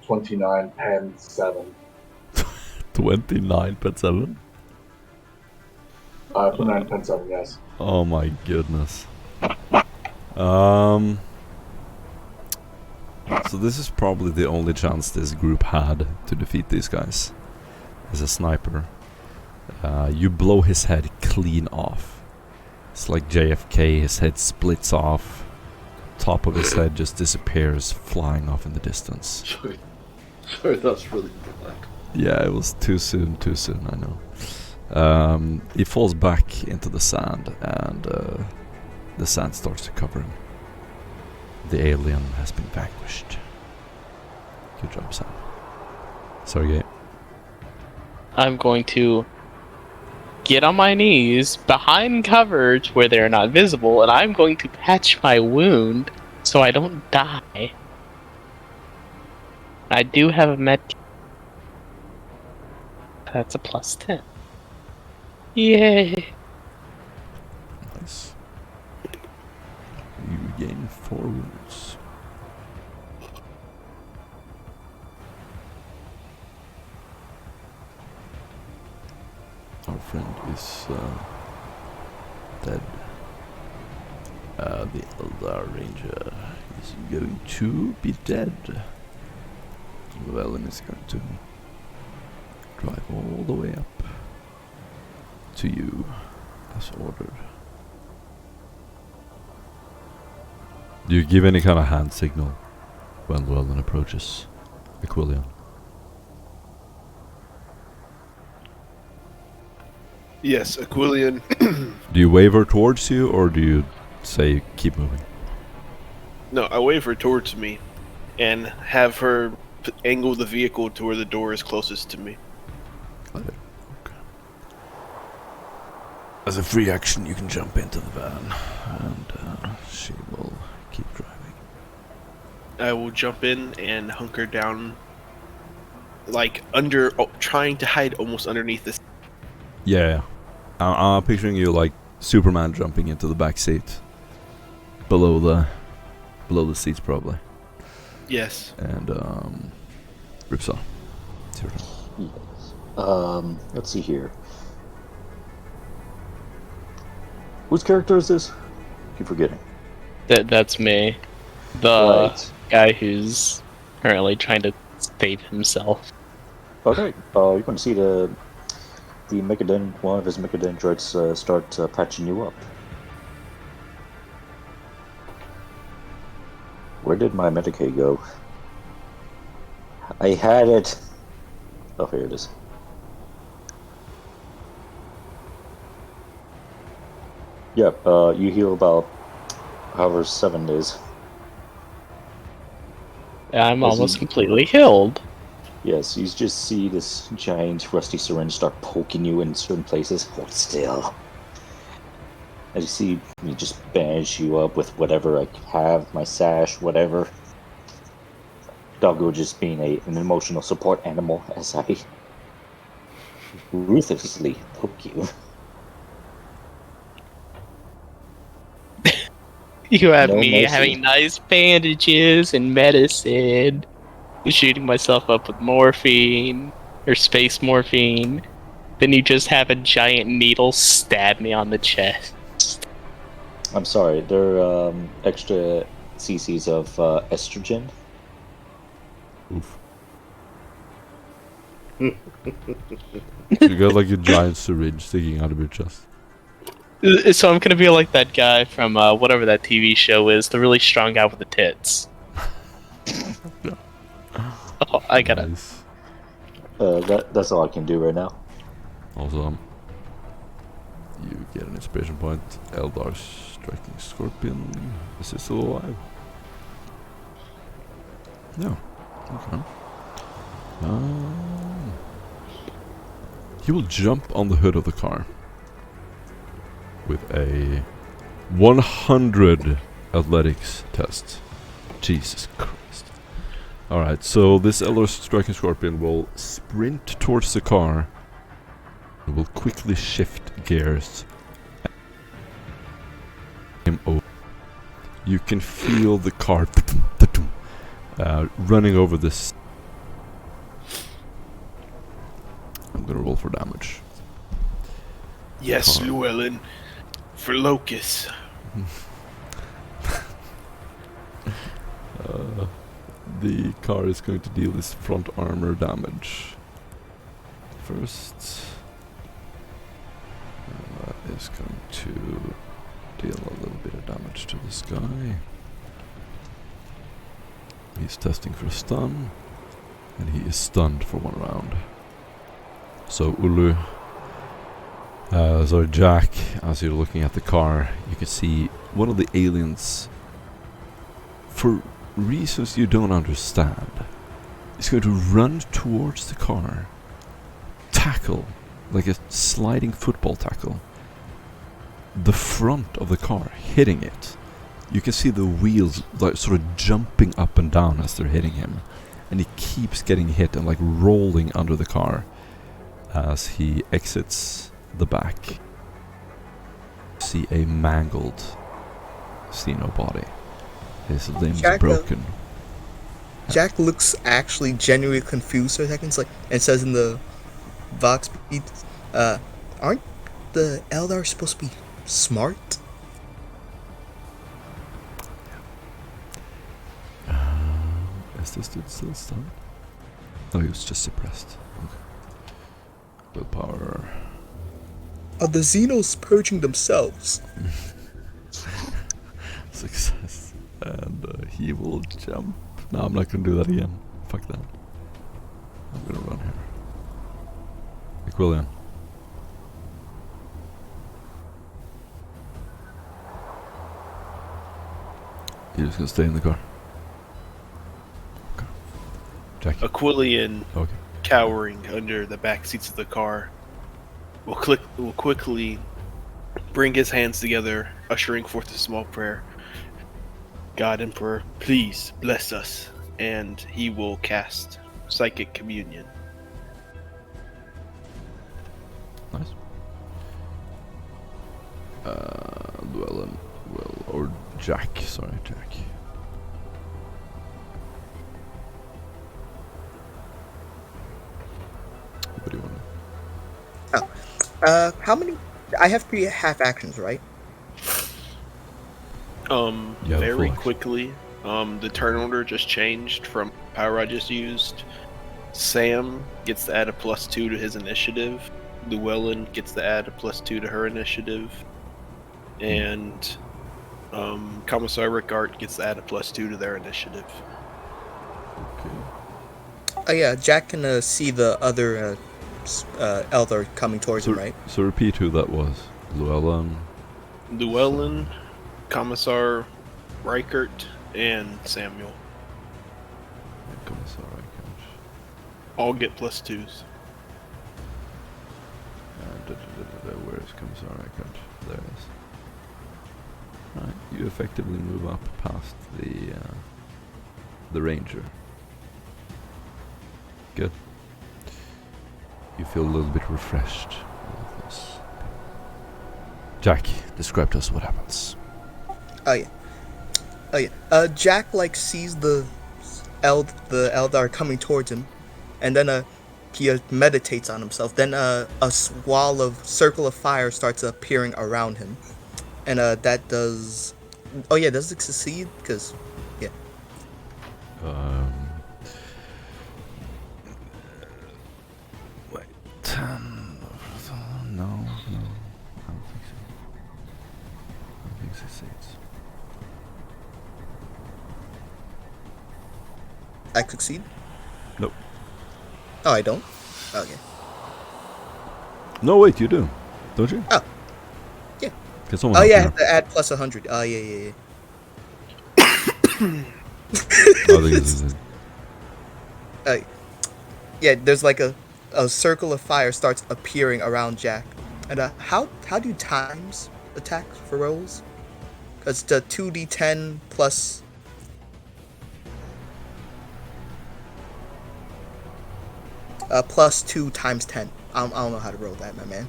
29, 10, 7. 29 pen 7? 29, 10, 7, yes. Oh my goodness. So this is probably the only chance this group had to defeat these guys. As a sniper. You blow his head clean off. It's like JFK, his head splits off. Top of his head just disappears, flying off in the distance. Sorry, that's really black. Yeah, it was too soon, I know. He falls back into the sand, and the sand starts to cover him. The alien has been vanquished. Good job, Sam. Sergey. I'm going to get on my knees behind covers where they're not visible, and I'm going to patch my wound so I don't die. I do have a med. That's a plus 10. Yay! Nice. You regain 4 wounds. Our friend is dead. The Eldar Ranger is going to be dead. Llewellyn is going to drive all the way up to you, as ordered. Do you give any kind of hand signal when Llewellyn approaches Aquilion? Yes, Aquilion. Do you wave her towards you, or do you say keep moving? No, I wave her towards me and have her angle the vehicle to where the door is closest to me. Got it. Okay. As a free action, you can jump into the van, and she will keep driving. I will jump in and hunker down, like trying to hide almost underneath this. Yeah. I'm picturing you like Superman jumping into the back seat, below the seats probably. Yes. And Ripsaw, it's your turn. Yes. Let's see here. Whose character is this? Keep forgetting. That's me. The Right. guy who's currently trying to save himself. Okay. You're going to see the one of his mechadendroids start patching you up. Where did my Medicaid go? I had it. Oh, here it is. Yep. You heal about however 7 days. I'm As almost he- completely healed. Yes, you just see this giant rusty syringe start poking you in certain places. Hold still. As you see me just bandage you up with whatever I have, my sash, whatever. Doggo just being an emotional support animal as I ruthlessly poke you. You have No me mercy. having nice bandages and medicine, shooting myself up with morphine, or space morphine. Then you just have a giant needle stab me on the chest. I'm sorry, they're extra cc's of estrogen. Oof. You got like a giant syringe sticking out of your chest. So I'm gonna be like that guy from whatever that TV show is, the really strong guy with the tits. Oh, I gotta. Nice. That's all I can do right now. Also, you get an inspiration point. Eldar striking scorpion. Is he still alive? No. Okay. He will jump on the hood of the car with a 100 athletics test. Jesus Christ. Alright, so this Eldar striking scorpion will sprint towards the car. It will quickly shift gears. You can feel the car running over this. I'm gonna roll for damage. Yes, Car. Llewellyn. For Locust. The car is going to deal this front armor damage. First, is going to deal a little bit of damage to this guy. He's testing for stun, and he is stunned for 1 round. So Ulu, sorry Jack, as you're looking at the car, you can see one of the aliens, for reasons you don't understand, is going to run towards the car, tackle, like a sliding football tackle, the front of the car, hitting it. You can see the wheels like sort of jumping up and down as they're hitting him, and he keeps getting hit and like rolling under the car as he exits the back. See a mangled Xeno body. His limbs Jack, broken. Jack looks actually genuinely confused for a second. It's like, and says in the Vox beat, aren't the Eldar supposed to be smart? Is this dude still stunned? No, he was just suppressed. Okay. Willpower. Are the Xenos purging themselves? Success. And he will jump. No, I'm not gonna do that again. Fuck that. I'm gonna run here. Aquilian. You're just gonna stay in the car. Okay. Jack. Aquilian, Okay. cowering under the back seats of the car, will quickly bring his hands together, ushering forth a small prayer. God Emperor, please bless us, and he will cast Psychic Communion. Nice. Llewellyn will, or Jack, sorry, Jack. What do you want? How many? I have 3 half actions, right? Yeah, Very full action. quickly, the turn order just changed from power I just used. Sam gets to add a +2 to his initiative. Llewellyn gets to add a +2 to her initiative. And Commissar Rickart gets to add a +2 to their initiative. Okay. Oh yeah, Jack can see the other Eldar coming towards him, right? So repeat who that was. Llewellyn. Llewellyn, Commissar Rickart, and Samuel Commissar Rickard. all get +2s. Where's Commissar Rickard? There it is. Right, you effectively move up past the ranger. Good. You feel a little bit refreshed with this. Jack, describe to us what happens. Oh yeah. Jack sees the Eldar coming towards him, and then he meditates on himself. Then a circle of fire starts appearing around him, and that does. Oh yeah, does it succeed? Because yeah. Wait. No, I don't think so. I don't think it succeeds. I succeed? Nope. Oh, I don't? Okay. No, wait, you do. Don't you? Oh. Yeah. Can someone Oh help yeah, I you? have to add +100. Oh yeah. I think this is it. Yeah, there's a circle of fire starts appearing around Jack. And how do you times attack for rolls? Because the 2d10 plus... +2 times 10. I don't know how to roll that, my man.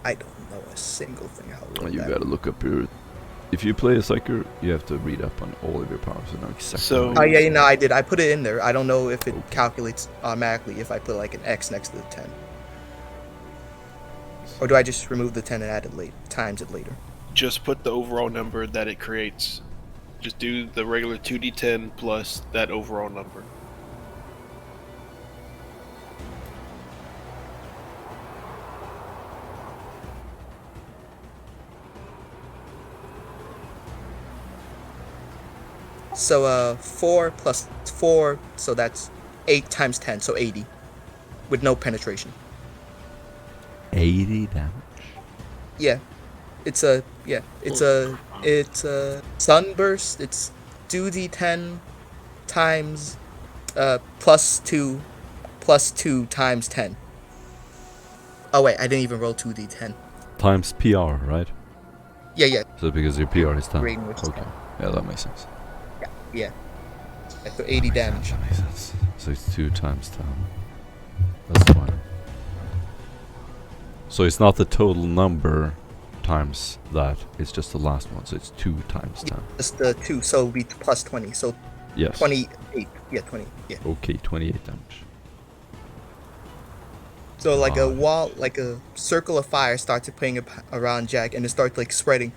I don't know a single thing how to roll You that. gotta look up your... If you play a psyker, you have to read up on all of your powers and know exactly. So- Oh yeah, no, I did. I put it in there. I don't know if it calculates automatically if I put an X next to the 10. Or do I just remove the 10 and add it times it later? Just put the overall number that it creates. Just do the regular 2d10 plus that overall number. So 4 plus 4, so that's 8 times 10, so 80. With no penetration. 80 damage? Yeah. It's a sunburst. It's 2d10 times plus 2 times 10. Oh wait, I didn't even roll 2d10. Times PR, right? Yeah. So because your PR is 10. Rating which is Okay. 10. Yeah, that makes sense. Yeah. So 80 damage. That makes sense. So it's 2 times 10. That's fine. So it's not the total number times that, it's just the last one. So it's 2 times 10. Just the 2, so it'll be plus 20. So Yes. 28. Yeah, 20. Yeah. Okay, 28 damage. So a wall, a circle of fire starts appearing around Jack, and it starts spreading.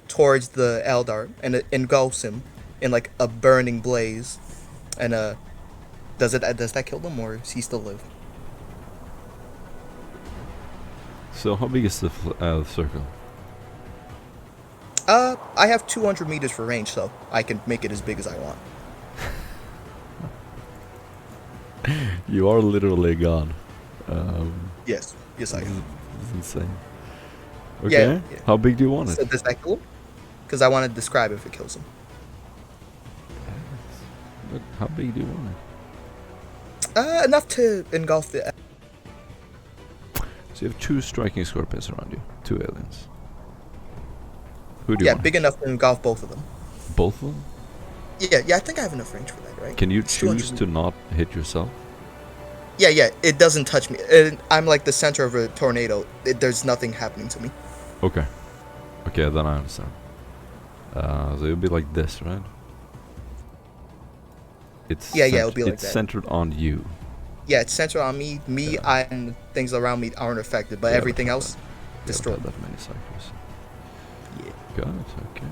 towards the Eldar, and it engulfs him in like a burning blaze. And does that kill him, or does he still live? So how big is the circle? I have 200 meters for range, so I can make it as big as I want. You are literally gone. Yes, I am. This is insane. Okay. Yeah. How big do you want it? So does that kill him? Because I want to describe if it kills him. But how big do you want it? Enough to engulf the. So you have 2 striking scorpions around you, 2 aliens. Who do you Yeah, want? big enough to engulf both of them. Both of them? Yeah, I think I have enough range for that, right? Can you It's 200 choose to not hit yourself? Yeah, it doesn't touch me. I'm like the center of a tornado. There's nothing happening to me. Okay. Okay, then I understand. So it'll be like this, right? It's Yeah, it'll be like it's that. centered on you. Yeah, it's centered on me. And things around me aren't affected, but Yeah, everything but else destroyed. That many cycles. Yeah. Got it. Okay.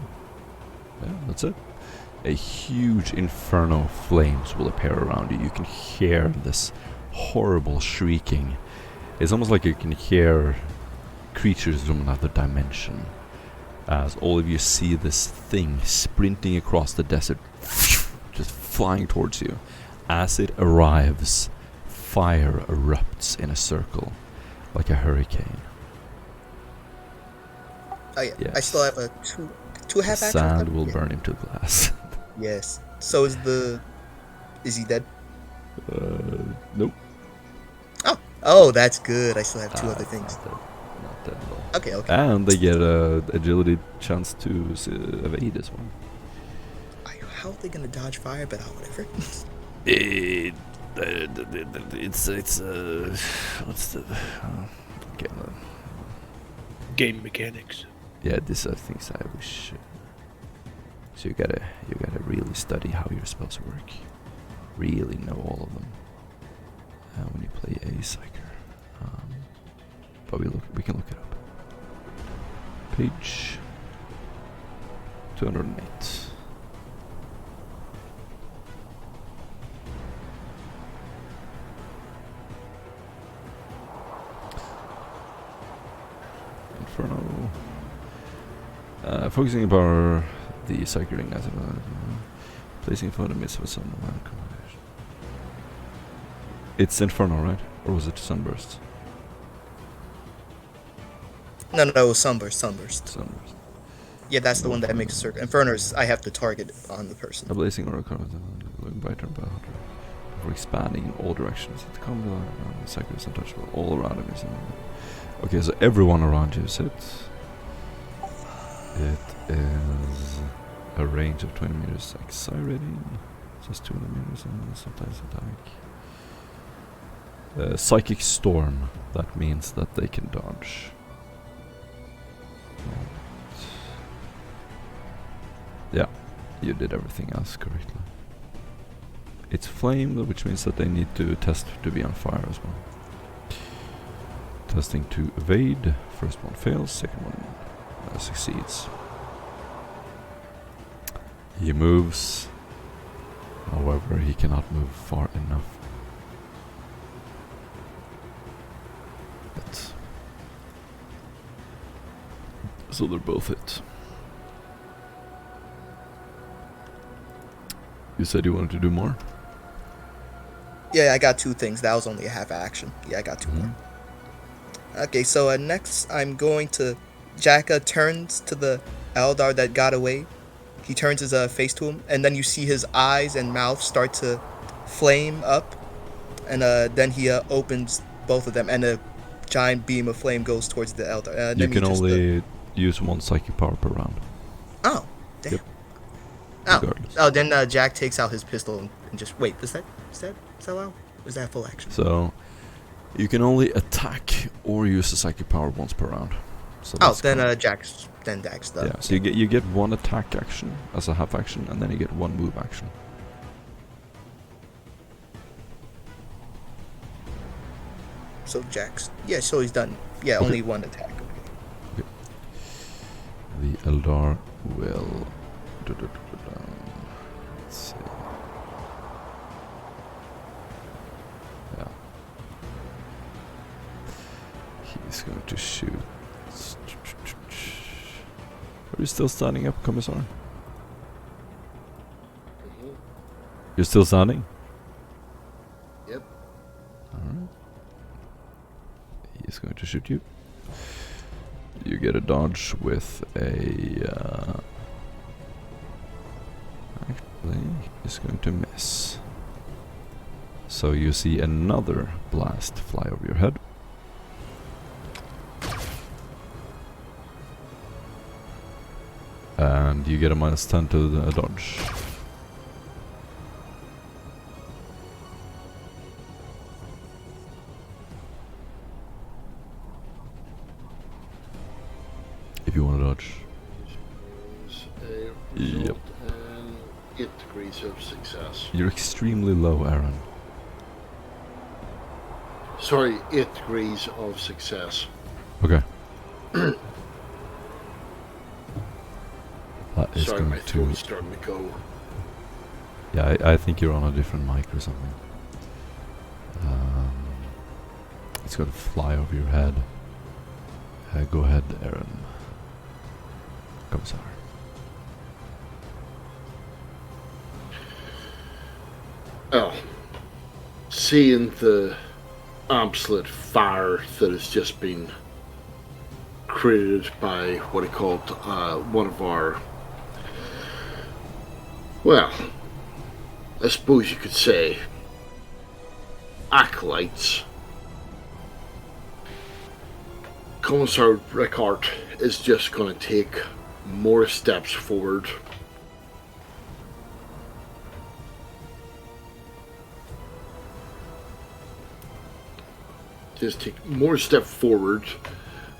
Yeah, that's it. A huge inferno of flames will appear around you. You can hear this horrible shrieking. It's almost like you can hear creatures from another dimension. As all of you see this thing sprinting across the desert, just flying towards you. As it arrives, fire erupts in a circle, like a hurricane. Oh yeah, Yes. I still have a two half The action. sand will Yeah. burn him to glass. Yes. So is he dead? Nope. Oh, that's good. I still have 2 other things. Not dead at all. Okay. And they get a agility chance to evade as well. How are they gonna dodge fire? But whatever. It's what's the okay, Game mechanics. yeah, these are things I wish. So you gotta really study how your spells work. Really know all of them when you play a psyker. But we can look it up. Page 208. Inferno. Focusing upon the psychic ring as placing for the midst of a sun combination. It's Inferno, right? Or was it Sunburst? No, it was Sunburst. Sunburst. Yeah, that's the one that makes a circle. Inferno's, I have to target on the person. A blazing aura glowing brighter and brighter before expanding in all directions. It comes around the cycle is untouchable. All around him is okay, so everyone around you is it. It is a range of 20 meters. Like rating, just 200 meters, and sometimes attack. Psychic storm. That means that they can dodge. Yeah, you did everything else correctly. It's flame, which means that they need to test to be on fire as well. Testing to evade. First one fails, second one succeeds. He moves. However, he cannot move far enough. But so they're both hit. You said you wanted to do more? Yeah, I got 2 things. That was only a half action. Yeah, I got 2 more. Okay, so next I'm going to... Jacka turns to the Eldar that got away. He turns his face to him, and then you see his eyes and mouth start to flame up. And then he opens both of them, and a giant beam of flame goes towards the Eldar. You can only use 1 psychic power per round. Oh, damn. Yep. Oh. Regardless. Oh, then Jack takes out his pistol and just... Wait, is that allowed? Or is that full action? So you can only attack or use a psychic power once per round. So Oh, that's then cool. Jack's the... Yeah, so you get 1 attack action as a half action, and then you get 1 move action. So Jack's... Yeah, so he's done. Yeah, Okay. only 1 attack. Okay. The Eldar will... Let's see. Yeah. He's going to shoot. Are you still standing up, Commissar? You're still standing? Yep. Alright. He's going to shoot you. You get a dodge with a... actually, he's going to miss. So you see another blast fly over your head. And you get a -10 to the dodge. If you want to dodge. Yep. And 8 degrees of success. You're extremely low, Aaron. Sorry, 8 degrees of success. Okay. That is Sorry, going my to... throat's starting to go. Yeah, I think you're on a different mic or something. It's going to fly over your head. Go ahead, Aaron. Commissar. Oh. Seeing the absolute fire that has just been created by what he called one of our, well, I suppose you could say acolytes. Commissar Rickard is just going to take more steps forward. Just take more step forward,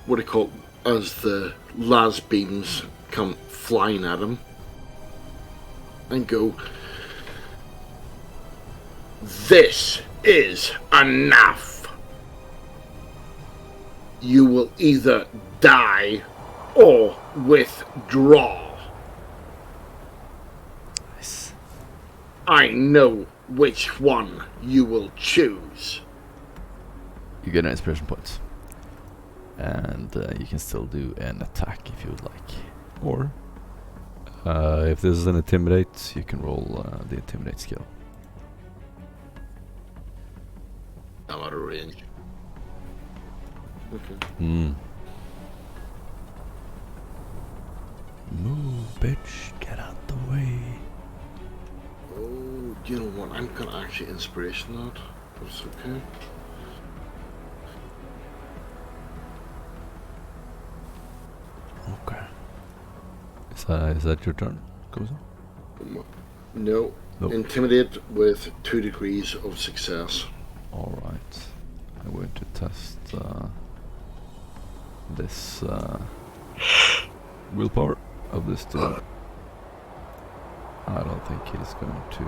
what he called, as the las beams come flying at him, and go, "This is enough. You will either die or withdraw. Nice. I know which one you will choose." You get an inspiration point. And you can still do an attack if you would like. Or, if this is an intimidate, you can roll the intimidate skill. I'm out of range. Okay. Move, bitch. Get out the way. Oh, you know what? I'm gonna actually inspiration that. But it's okay. Okay. Is that your turn? Goes on? No. Nope. Intimidate with 2 degrees of success. Alright. I'm going to test this willpower of this dude. I don't think he's going to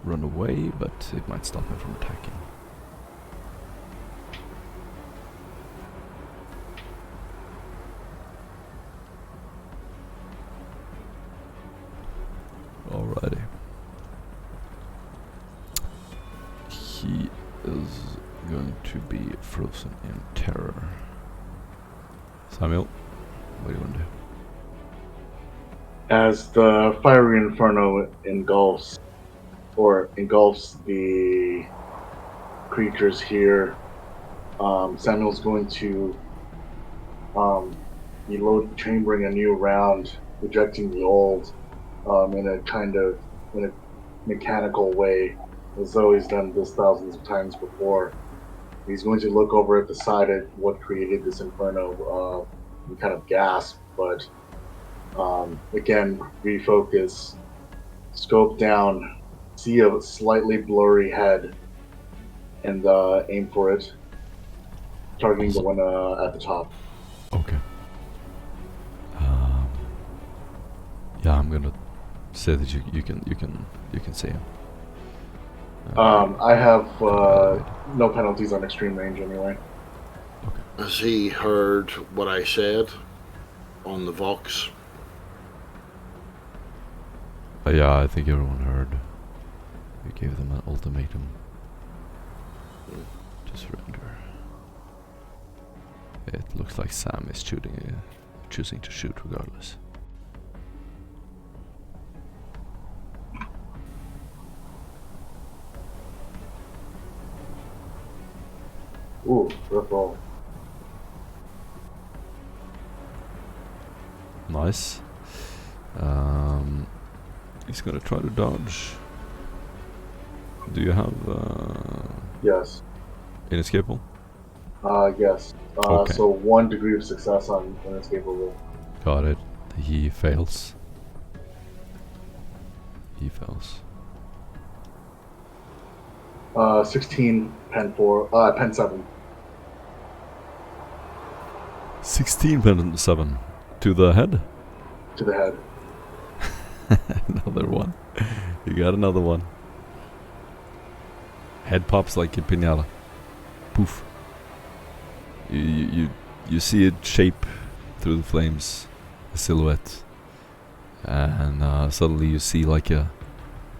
run away, but it might stop him from attacking. Alrighty. He is going to be frozen in terror. Samuel, what do you want to do? As the fiery inferno engulfs the creatures here, Samuel's going to be chambering a new round, rejecting the old, in a mechanical way, as though he's done this thousands of times before. He's going to look over at the side at what created this inferno, and kind of gasp, but again, refocus, scope down, see a slightly blurry head, and aim for it, targeting the one at the top. Okay. Yeah, I'm gonna say that you can see him. I have no penalties on extreme range anyway. Okay. Has he heard what I said? on the Vox. Yeah, I think everyone heard. We gave them an ultimatum. To surrender. It looks like Sam is choosing to shoot regardless. Ooh, rough roll. Nice. He's gonna try to dodge. Do you have Yes. inescapable? Yes. Okay. So 1 degree of success on inescapable. Got it. He fails. He fails. 16 pen 7 16 pen 7 to the head. to the head. Another one. You got another one. Head pops like a piñata. Poof. You see it shape through the flames, a silhouette, and suddenly you see like a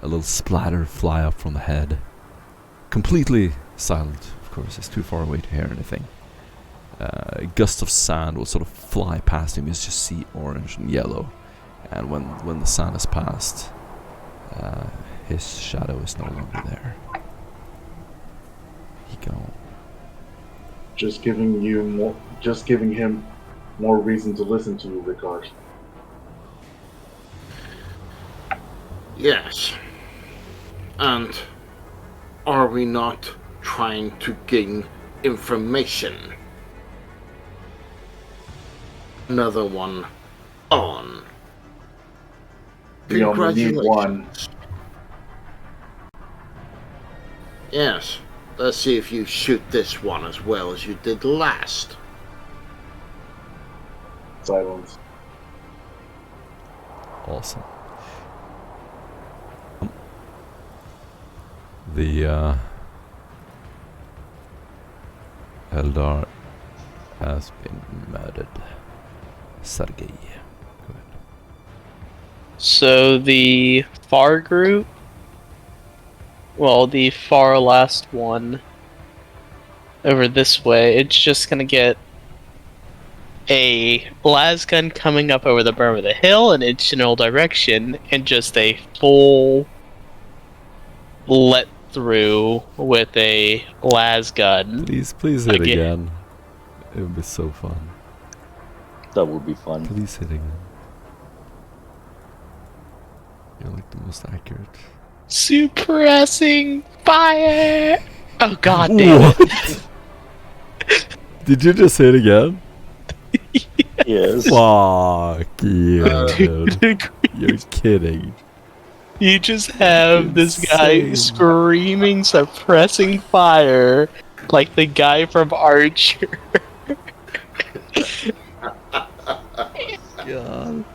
little splatter fly up from the head. Completely silent, of course. It's too far away to hear anything. A gust of sand will sort of fly past him. You just see orange and yellow, and when the sand has passed, his shadow is no longer there. He gone. Just giving him more reason to listen to you, Ricard. Yes. And are we not trying to gain information? Another one on. We only need one. Yes. Let's see if you shoot this one as well as you did last. Silence. Awesome. The Eldar has been murdered. Sergei. Go ahead. So the far group, well, the far last one over this way, it's just gonna get a lasgun coming up over the berm of the hill in its general direction, and just a full let through with a lasgun. Please hit again. It would be so fun. That would be fun. Please hit again. You're like the most accurate. Suppressing fire! Oh god damn it. Did you just hit again? Yes. Fuck you. Dude, You're kidding. you just have this guy Insane. screaming suppressing fire like the guy from Archer. God.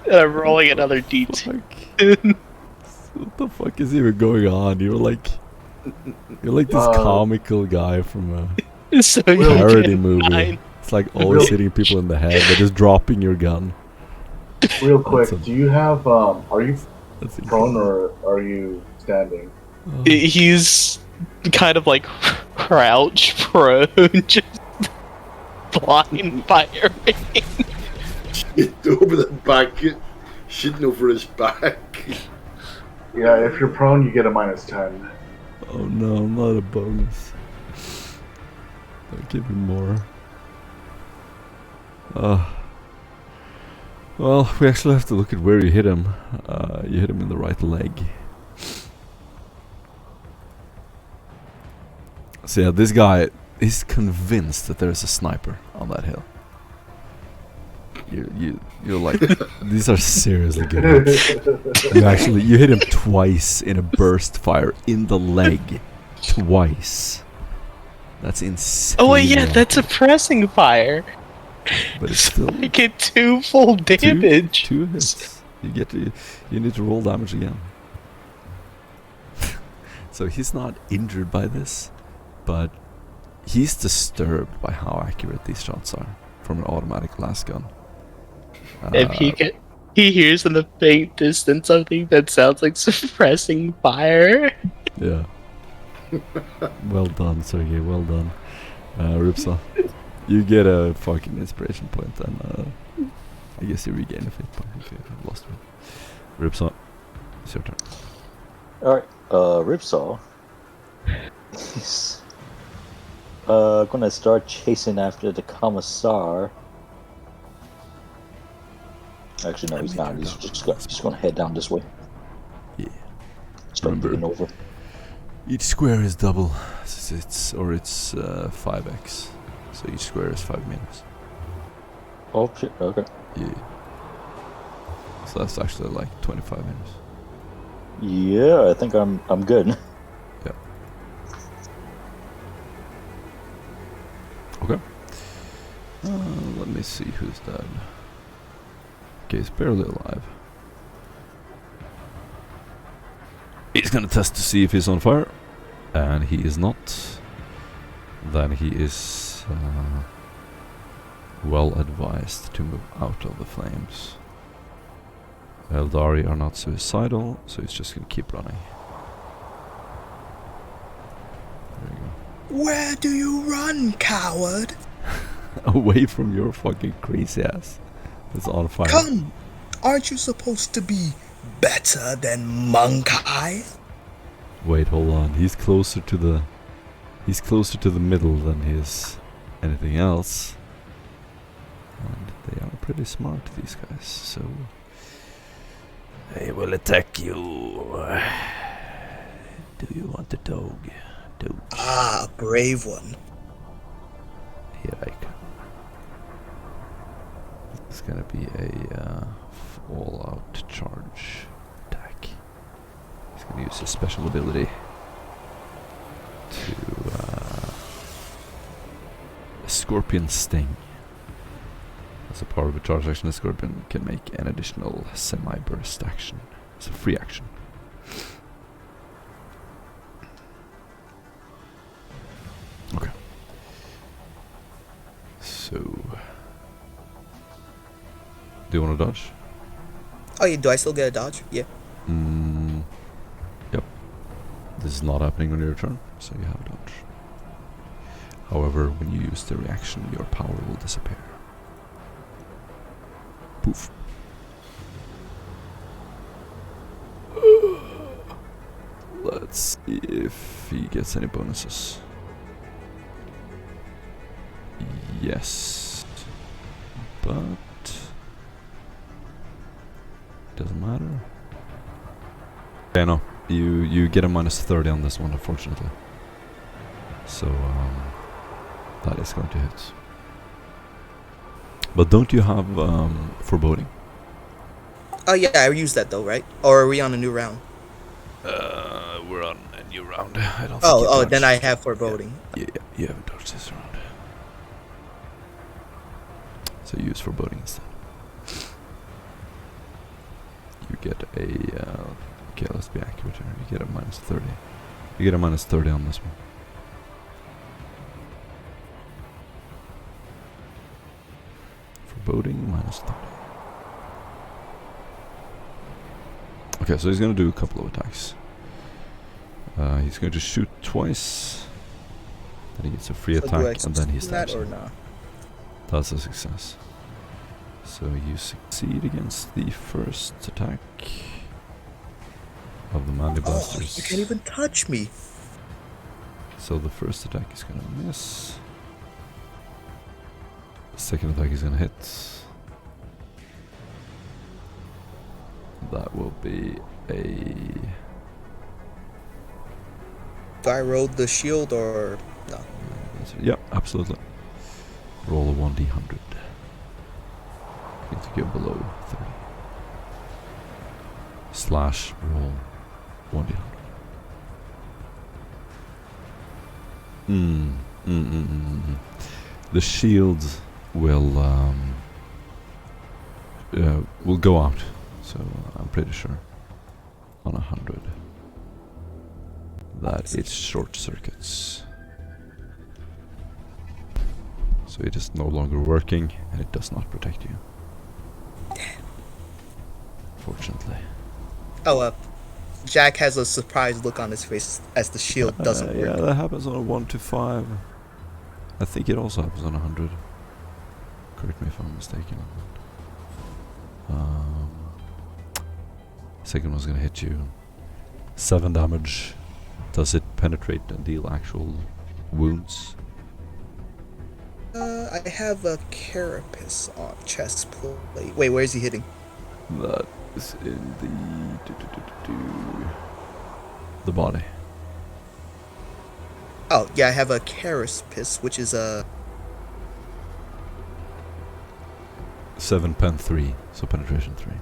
And I'm rolling another D2. What the fuck is even going on? You're like this comical guy from a So you parody get movie. 9. It's like always hitting people in the head, but just dropping your gun. Real quick, do you have are you That's prone or are you standing? He's kind of like crouch prone, just blind firing. Shit over the back, shitting over his back. Yeah, if you're prone, you get a -10. Oh no, not a bonus. Don't give me more. Well, we actually have to look at where you hit him. You hit him in the right leg. So yeah, this guy is convinced that there's a sniper on that hill. You're like, these are seriously good hits. You hit him twice in a burst fire in the leg. Twice. That's insane. Oh wait, yeah, that's suppressing fire. But it's still I get 2 full damage. Two hits. You need to roll damage again. So he's not injured by this, but he's disturbed by how accurate these shots are from an automatic lasgun. If he hears in the faint distance something that sounds like suppressing fire. Yeah. Well done, Sergey. Well done. Ripsaw, you get a fucking inspiration point, and I guess you regain a fate point if you lost one. Ripsaw, it's your turn. Alright, Ripsaw. He's gonna start chasing after the Commissar. Actually, no, he's not. He's just gonna head down this way. Yeah. Start Remember, moving over. each square is double. It's 5x. So each square is 5 minutes. Oh shit, okay. Yeah. So that's actually like 25 minutes. Yeah, I think I'm good. Yeah. Okay. Let me see who's dead. Okay, he's barely alive. He's gonna test to see if he's on fire, and he is not. Then he is well advised to move out of the flames. Eldari are not suicidal, so he's just gonna keep running. There you go. Where do you run, coward? Away from your fucking crazy ass. It's on fire. Come! Aren't you supposed to be better than Monkai? Wait, hold on. He's closer to the middle than he is anything else. And they are pretty smart, these guys, so they will attack you. Do you want the dog? Ah, a brave one. Here I come. It's gonna be a all-out charge attack. He's gonna use his special ability to a Scorpion Sting. As a part of a charge action, the Scorpion can make an additional semi-burst action. It's a free action. Okay. So, do you want to dodge? Oh, yeah, do I still get a dodge? Yeah. Yep. This is not happening on your turn, so you have dodge. However, when you use the reaction, your power will disappear. Poof. Let's see if he gets any bonuses. Yes. But doesn't matter. Okay, no. You get a minus 30 on this one, unfortunately. So that is going to hit. But don't you have foreboding? Oh yeah, I used that though, right? Or are we on a new round? We're on a new round. I don't. Oh, then I have foreboding. Yeah, you haven't dodged this round. So use foreboding instead. You get a okay, let's be accurate here. You get a minus 30. You get a minus 30 on this one. Foreboding minus 30. Okay, so he's gonna do a couple of attacks. He's going to shoot twice. Then he gets a free attack, and then he stabs. Or him. no? That's a success. So you succeed against the first attack of the Manly Blasters. You can't even touch me. So the first attack is gonna miss. The second attack is gonna hit. That will be a... Do I roll the shield or no? Yeah, absolutely. Roll a 1d100. Need to go below 30. Slash roll 1d100. The shield will go out, so I'm pretty sure on 100 that it short circuits. So it is no longer working, and it does not protect you. unfortunately. Oh, Jack has a surprised look on his face as the shield doesn't work. Yeah, that happens on a 1 to 5. I think it also happens on 100. Correct me if I'm mistaken. Second one's gonna hit you. 7 damage. Does it penetrate and deal actual wounds? I have a carapace on chest plate. Wait, where is he hitting? That is in the body. Oh, yeah, I have a carapace, which is a... 7 pen 3, so penetration 3.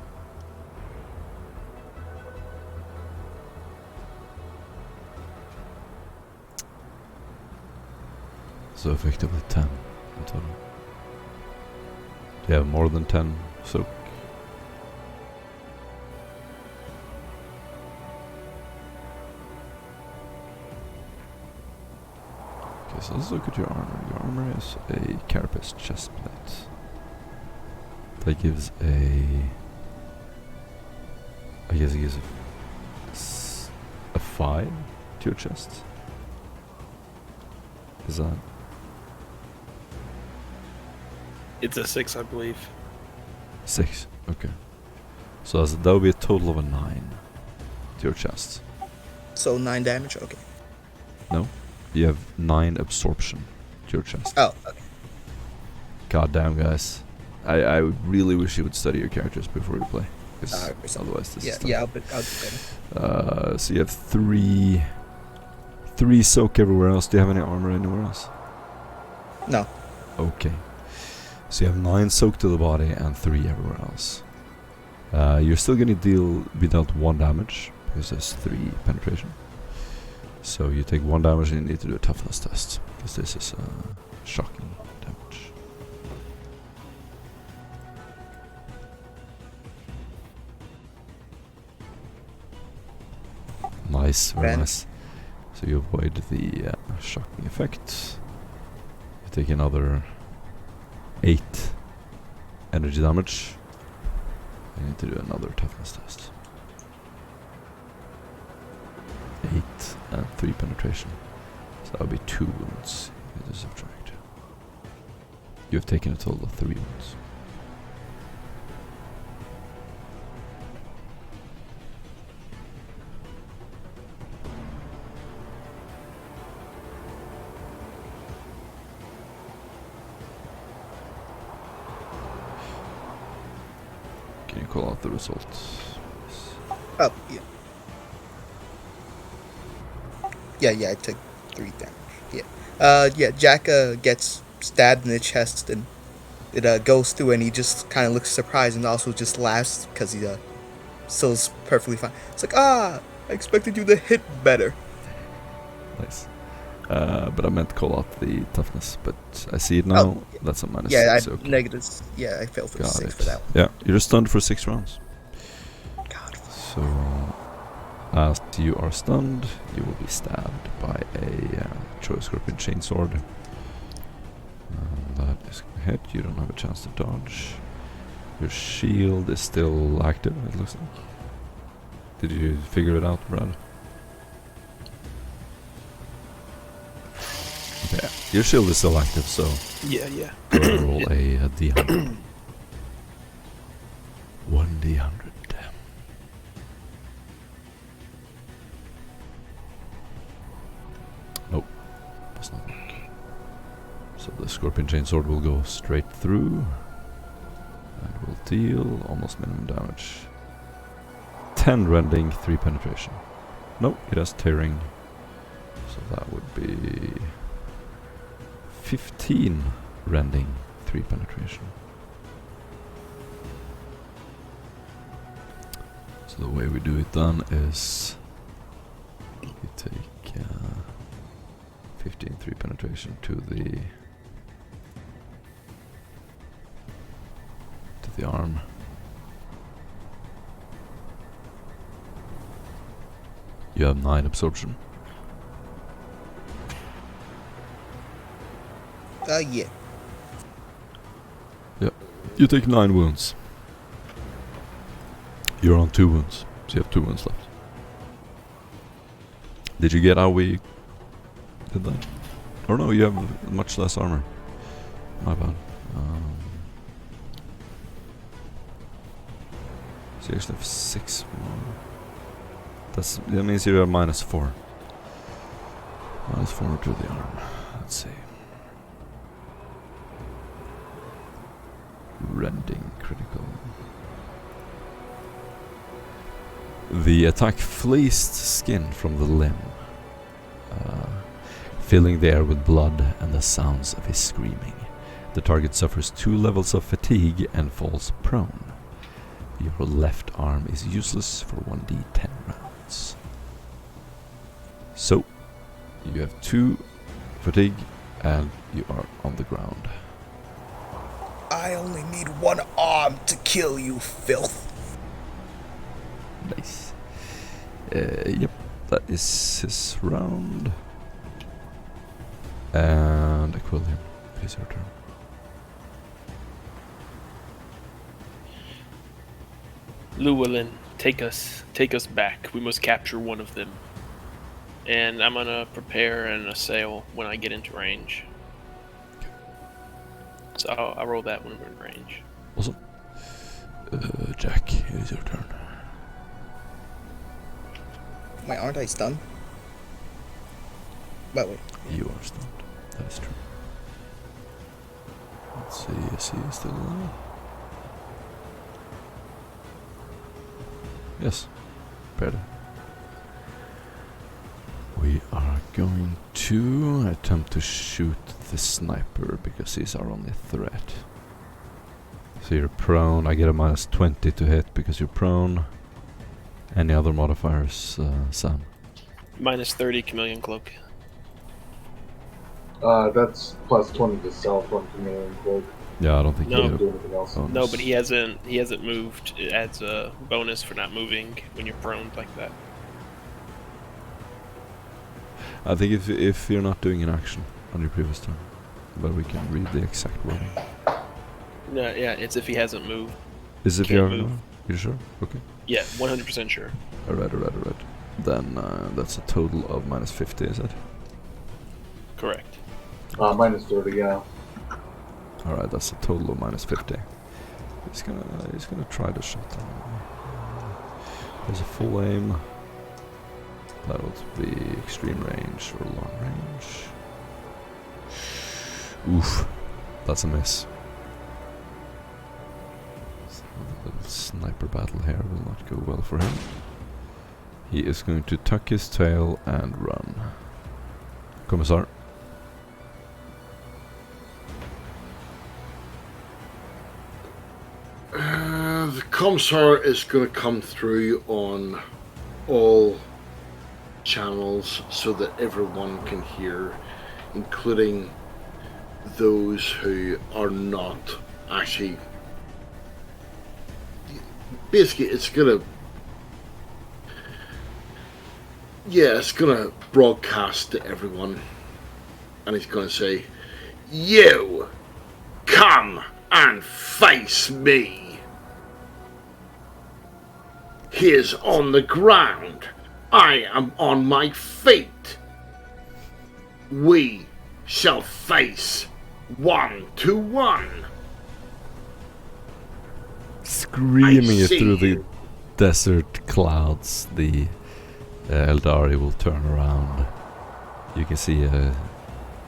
So effectively 10 in total. Do you have more than 10 soak? Okay, so let's look at your armor. Your armor is a carapace chestplate. That gives I guess it gives a 5 to your chest. Is that? It's a 6, I believe. 6, okay. So that would be a total of a 9 to your chest. So 9 damage? Okay. No? You have 9 absorption to your chest. Oh, okay. God damn, guys. I really wish you would study your characters before you play. Otherwise this is tough. I'll do better. So you have 3 soak everywhere else. Do you have any armor anywhere else? No. Okay. So you have 9 soak to the body and 3 everywhere else. You're still gonna be dealt 1 damage because there's 3 penetration. So you take 1 damage and you need to do a toughness test because this is shocking damage. Nice, very nice. So you avoid the shocking effect. You take another 8 energy damage. You need to do another toughness test. 8 and 3 penetration. So that would be 2 wounds. You need to subtract. You have taken a total of 3 wounds. Can you call out the results? Oh, yeah. Yeah, I took 3 damage. Yeah. Jack gets stabbed in the chest and it goes through and he just kind of looks surprised and also just laughs because he still is perfectly fine. It's like, I expected you to hit better. Nice. But I meant to call out the toughness, but I see it now. Oh, yeah. That's a minus Yeah, 6. Okay. negatives. Yeah, I failed for Got 6 it. for that one. Yeah, you're stunned for 6 rounds. God. So, as you are stunned, you will be stabbed by a choice scorpion chainsword. That is gonna hit. You don't have a chance to dodge. Your shield is still active, it looks like. Did you figure it out, Brad? Yeah, your shield is still active, so Yeah. go and roll a d100. 1d100. Nope, does not work. So the scorpion chainsword will go straight through and will deal almost minimum damage. 10 rending, 3 penetration. Nope, it has tearing. So that would be 15 rending, 3 penetration. So the way we do it then is we take 15, 3 penetration to the arm. You have 9 absorption. Yeah. Yep. You take 9 wounds. You're on 2 wounds, so you have 2 wounds left. Did you get how we did that? Or no, you have much less armor. My bad. So you actually have 6 more. That means you have -4. -4 to the arm. Let's see. Rending critical. The attack fleeced skin from the limb, filling the air with blood and the sounds of his screaming. The target suffers 2 levels of fatigue and falls prone. Your left arm is useless for 1d10 rounds. So, you have 2 fatigue and you are on the ground. I only need 1 arm to kill you, filth. Nice. Yep, that is his round. And Aquilium, please your turn. Llewellyn, take us back. We must capture one of them. And I'm gonna prepare and assail when I get into range. So I'll roll that when we're in range. Awesome. Jack, it is your turn. Wait, aren't I stunned? Wait. You are stunned. That is true. Let's see, is he still alive? Yes. Better. We are going to attempt to shoot the sniper because he's our only threat. So you're prone. I get a -20 to hit because you're prone. Any other modifiers, Sam? -30 chameleon cloak. That's +20 to self on chameleon cloak. Yeah, I don't think No. you Can't do do. anything else. Bonus. No, but he hasn't moved. It adds a bonus for not moving when you're prone like that. I think if you're not doing an action on your previous turn, but we can read the exact wording. No, yeah, it's if he hasn't moved. Is it if Can't you haven't move. moved? You sure? Okay. Yeah, 100% sure. Alright. Then that's a total of -50, is it? Correct. -30, yeah. Alright, that's a total of -50. He's gonna try to shot them. There's a full aim. That would be extreme range or long range. Oof, that's a miss. So the little sniper battle here will not go well for him. He is going to tuck his tail and run. Commissar. The Commissar is going to come through on all channels so that everyone can hear, including those who are not actually. Basically, it's gonna broadcast to everyone, and he's gonna say, "You come and face me. He is on the ground. I am on my feet. We shall face 1-1. Screaming it see through the you. desert clouds, the Eldari will turn around. You can see a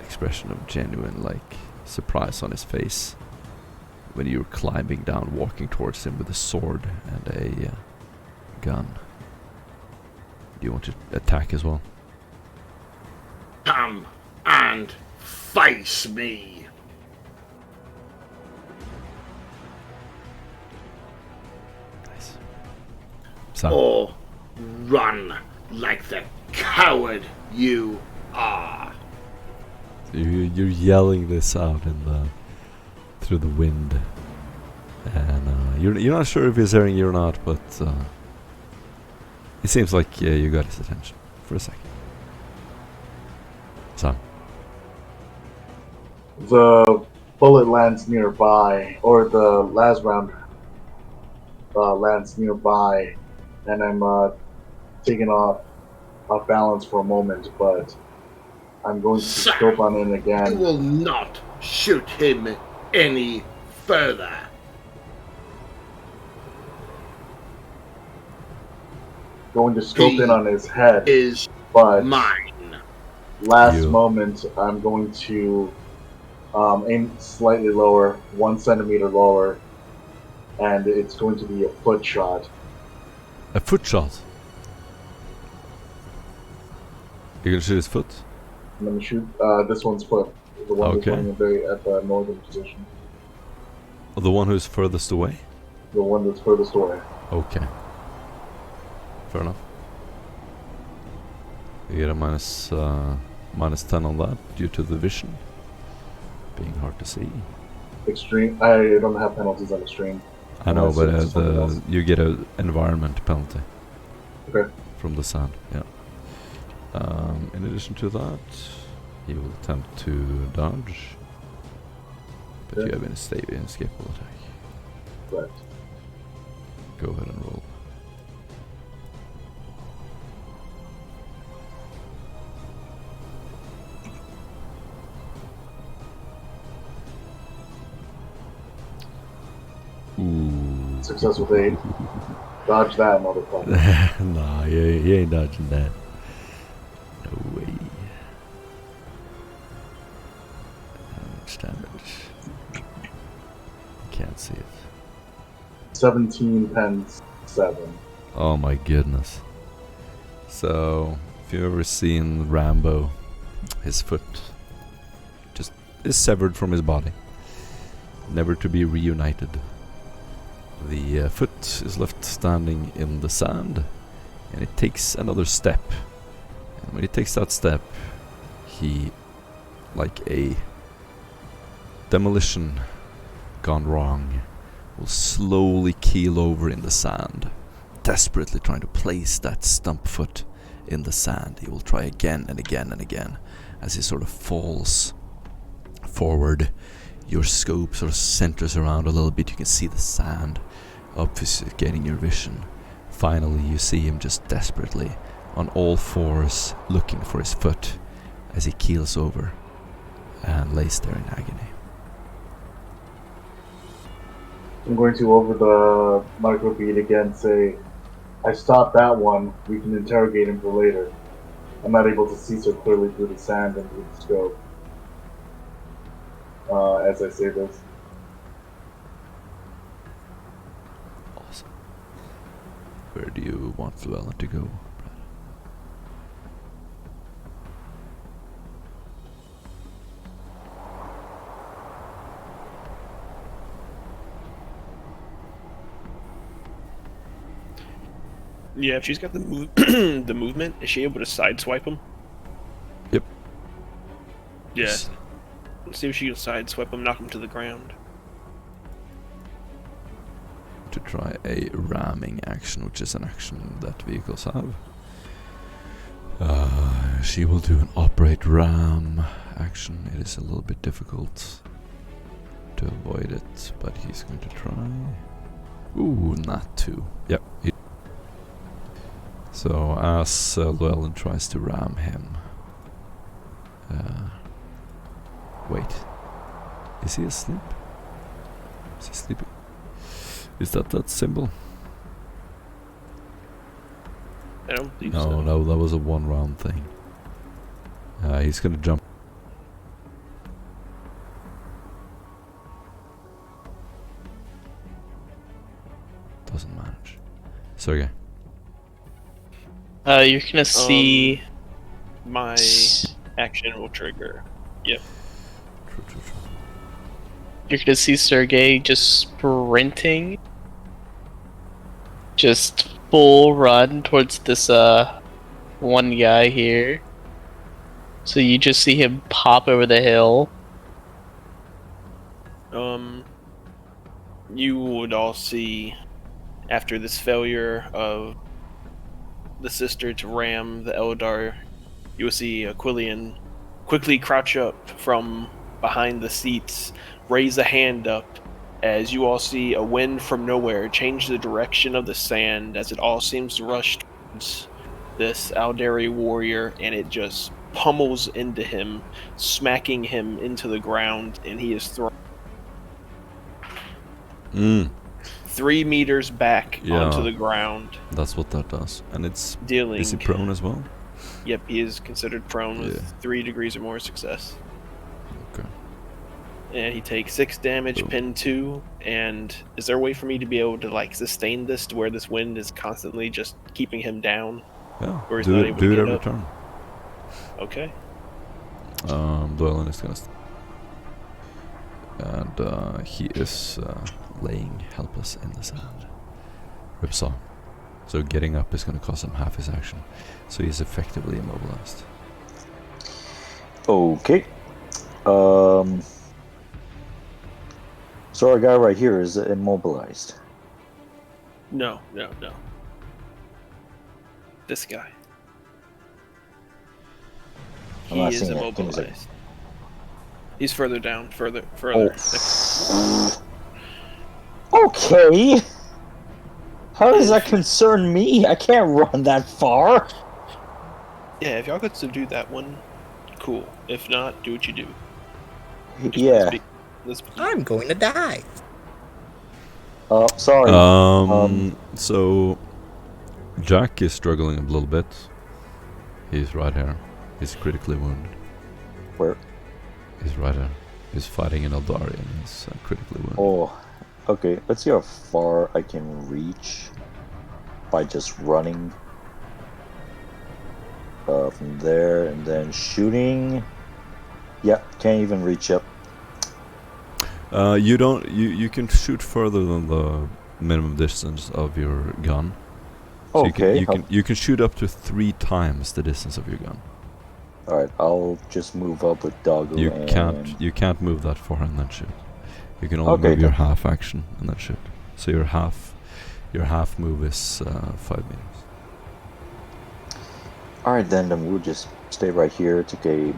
expression of genuine, surprise on his face when you're climbing down, walking towards him with a sword and a gun. Do you want to attack as well? Come and face me." Nice. Sam. Or run like the coward you are. You're yelling this out through the wind, and you're not sure if he's hearing you or not, but it seems like you got his attention for a second. Sam. The bullet lands nearby, or the last round lands nearby, and I'm taken off balance for a moment, but I'm going to Sir, scope on in You again. will not shoot him any further. Going to scope in on his head, Is but mine. last moment I'm going to aim slightly lower, 1 centimeter lower, and it's going to be a foot shot. A foot shot? You're gonna shoot his foot? I'm going to shoot this one's foot, the one that's running at the northern position. The one who's furthest away? The one that's furthest away. Okay. Fair enough. You get a minus 10 on that due to the vision being hard to see. Extreme. I don't have penalties on extreme. I know, but Unless it's something else. you get an environment penalty. Okay. From the sand, yeah. In addition to that, he will attempt to dodge, but you have an escapable attack. Right. Go ahead and roll. Ooh. Success with 8. Dodge that, motherfucker. Nah, you ain't dodging that. No way. How much damage? Can't see it. 17 pens 7. Oh my goodness. So, if you've ever seen Rambo, his foot just is severed from his body, never to be reunited. The foot is left standing in the sand, and it takes another step. And when he takes that step, he, like a demolition gone wrong, will slowly keel over in the sand, desperately trying to place that stump foot in the sand. He will try again and again and again as he sort of falls forward. Your scope sort of centers around a little bit. You can see the sand obfuscating your vision. Finally, you see him just desperately on all fours looking for his foot as he keels over and lays there in agony. I'm going to, over the microbead again, say, I stopped that one. We can interrogate him for later. I'm not able to see so clearly through the sand and through the scope. As I say this. Awesome. Where do you want Llewellyn to go, Brad? Yeah, if she's got the the movement, is she able to sideswipe him? Yep. Yeah. Let's see if she can sideswipe him, knock him to the ground. To try a ramming action, which is an action that vehicles have. She will do an operate ram action. It is a little bit difficult to avoid it, but he's going to try. Ooh, not 2. Yep. So as Llewellyn tries to ram him. Wait. Is he asleep? Is he sleeping? Is that symbol? I don't think No, so. no, that was a 1 round thing. He's gonna jump. Doesn't manage. Sergey. You're gonna see. My action will trigger. Yep. True. You're gonna see Sergey just sprinting, just full run towards this one guy here. So you just see him pop over the hill. You would all see, after this failure of the sister to ram the Eldar, you will see Aquilian quickly crouch up from behind the seats, raise a hand up, as you all see a wind from nowhere change the direction of the sand as it all seems to rush towards this Aldari warrior, and it just pummels into him, smacking him into the ground, and he is thrown 3 meters back onto the ground. That's what that does. And it's dealing. Is he prone as well? Yep, he is considered prone with 3 degrees or more success. Okay. And he takes 6 damage, pin 2. And is there a way for me to be able to like sustain this to where this wind is constantly just keeping him down? Yeah. Where he's Do not it. able Do to it get every up? turn. Okay. Doylan is gonna. And he is laying helpless in the sand. Ripsaw. So getting up is gonna cost him half his action. So he's effectively immobilized. Okay. So our guy right here is immobilized. No. This guy. I'm He not is seeing it. Give me a second. immobilized. He's further down, further. Oh. Okay. How does that concern me? I can't run that far. Yeah, if y'all could subdue that one, cool. If not, do what you do. Yeah. I'm going to die. Sorry. So Jack is struggling a little bit. He's right here. He's critically wounded. Where? He's right here. He's fighting an Eldar and he's critically wounded. Oh, okay. Let's see how far I can reach by just running from there and then shooting. Yeah, can't even reach up. You don't. You can shoot further than the minimum distance of your gun. So Okay. You can shoot up to 3 times the distance of your gun. All right, I'll just move up with Doggo. You can't move that far and then shoot. You can only move your half action and then shoot. So your half move is 5 meters. All right, then we'll just stay right here. Take a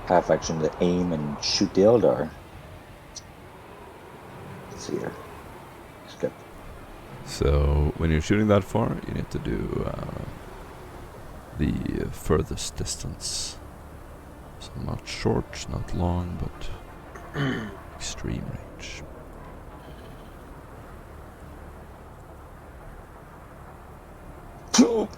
half action to aim and shoot the Eldar. Let's see here. Skip. So when you're shooting that far, you need to do the furthest distance. So not short, not long, but extreme range. Oof.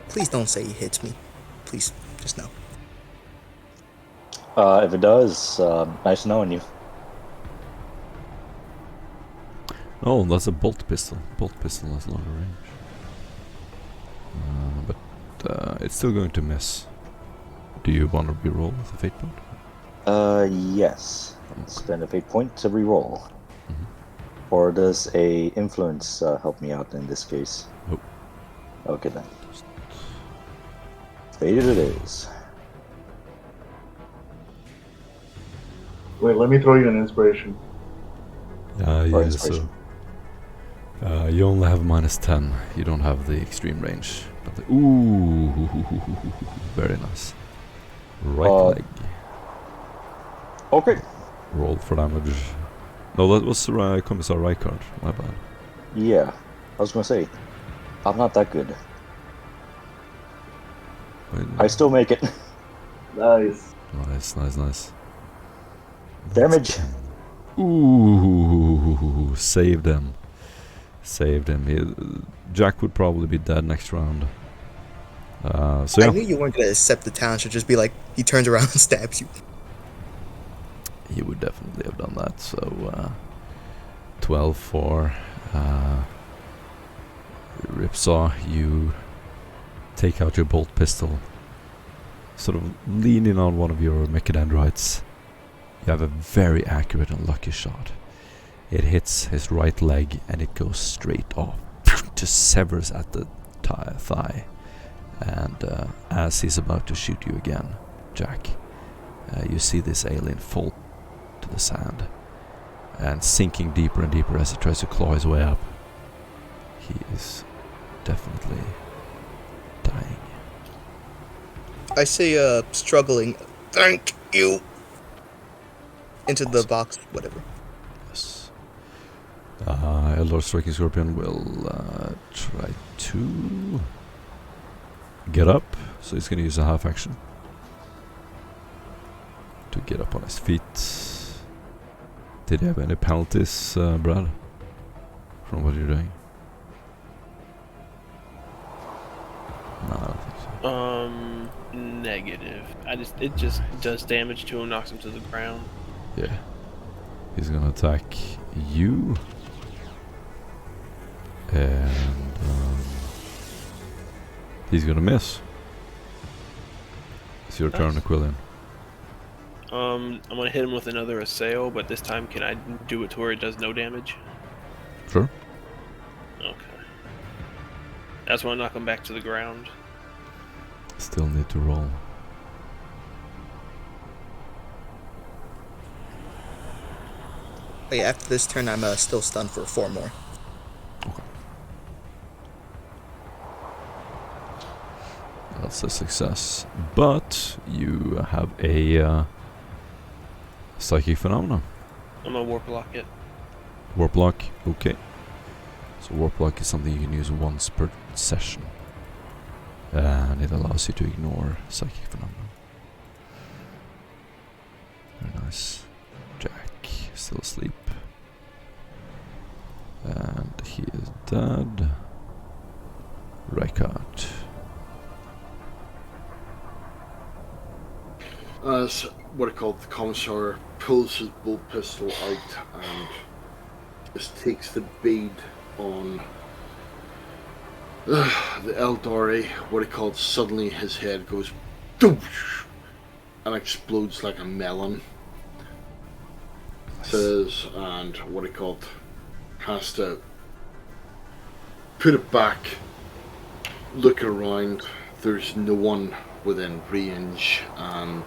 Please don't say he hits me. Please, just no. If it does, nice knowing you. Oh, that's a bolt pistol. Bolt pistol has longer range. But it's still going to miss. Do you want to reroll with a fate point? Yes. Spend a fate point to reroll. Or does a influence help me out in this case? Nope. Okay then. Fated it is. Wait, let me throw you an inspiration. Yeah, inspiration. so you only have -10. You don't have the extreme range. But ooh, very nice. Right leg. Okay. Roll for damage. No, that was Commissar Rykard. My bad. Yeah, I was gonna say, I'm not that good. I still make it. Nice. Nice. Damage. Ooh, saved him. Jack would probably be dead next round. So I yeah. knew you weren't gonna accept the challenge. Should just be like he turns around and stabs you. He would definitely have done that. So 12 for Ripsaw. You take out your bolt pistol, sort of lean in on one of your mechadendrites. You have a very accurate and lucky shot. It hits his right leg and it goes straight off, just severs at the thigh. And as he's about to shoot you again, Jack, you see this alien fall to the sand and sinking deeper and deeper as he tries to claw his way up. He is definitely dying. I say, struggling Thank you. Into the box, whatever. Yes. Eldar Striking Scorpion will try to get up, so he's gonna use a half action to get up on his feet. Did you have any penalties, Brad, from what you're doing? No, I don't think so. Negative. It just does damage to him, knocks him to the ground. Yeah. He's gonna attack you. And he's gonna miss. It's your turn, Aquilian. I'm gonna hit him with another assail, but this time can I do it to where it does no damage? Sure. Okay. That's when I knock him back to the ground. Still need to roll. Oh, yeah, after this turn, I'm still stunned for 4 more. Okay. That's a success. But you have a psychic phenomenon. I'm gonna warp lock it. Warp lock, okay. So warp lock is something you can use once per session. And it allows you to ignore psychic phenomenon. Very nice. Jack, still asleep. And he is dead. Rykard. As what I call the commissar pulls his bolt pistol out and just takes the bead on the Eldar, what I call suddenly his head goes doosh, and explodes like a melon. Says, and what I called has to put it back, look around, there's no one within range, and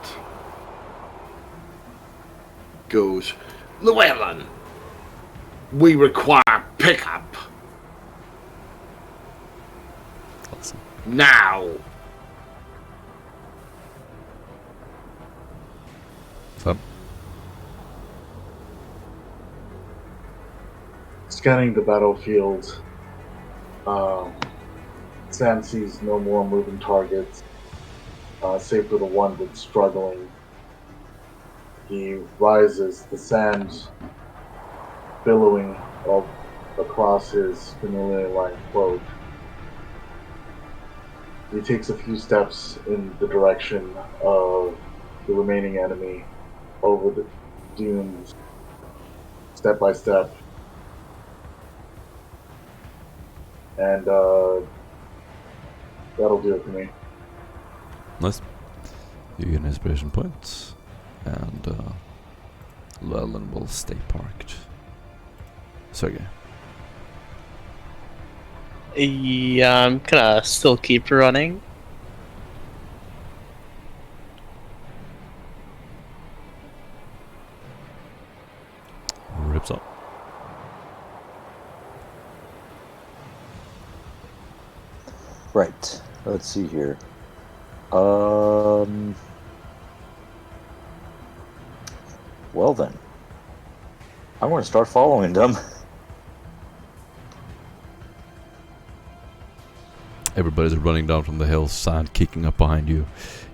goes, Llewellyn, we require pickup. Awesome. Now. So, Scanning the battlefield, Sam sees no more moving targets, save for the one that's struggling. He rises, the sand billowing across his familiar-lined cloak. He takes a few steps in the direction of the remaining enemy over the dunes, step by step. And that'll do it for me. nice. You get an inspiration point. And Llewellyn will stay parked. Sergey. Yeah, I'm gonna still keep running. Rips up. Right. Let's see here. Well then. I'm going to start following them. Everybody's running down from the hill, sand kicking up behind you.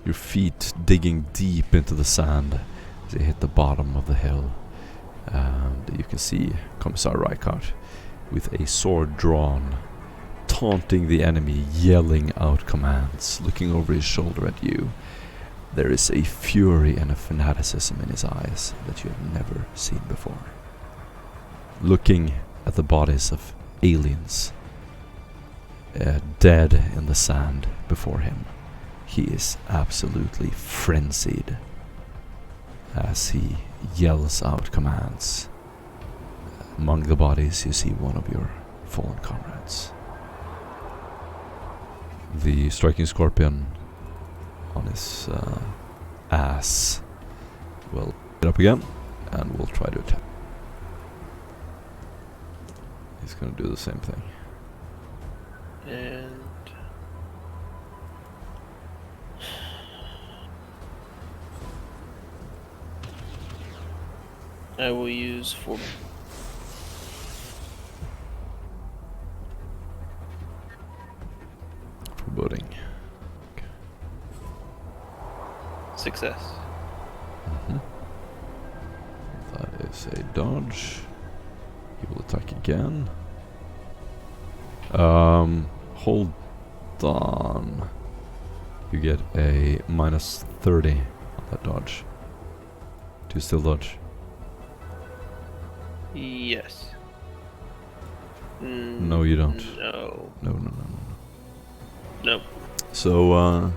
Your feet digging deep into the sand as you hit the bottom of the hill. And you can see Commissar Rykard with a sword drawn, taunting the enemy, yelling out commands, looking over his shoulder at you. There is a fury and a fanaticism in his eyes that you have never seen before. Looking at the bodies of aliens dead in the sand before him, he is absolutely frenzied as he yells out commands. Among the bodies you see one of your fallen comrades. The striking scorpion on his ass will get up again and will try to attack. He's gonna do the same thing. And I will use 4. Foreboding. Success. That is a dodge. He will attack again. Hold on. You get a minus 30 on that dodge. Do you still dodge? Yes. No, you don't. No. No. Nope. So,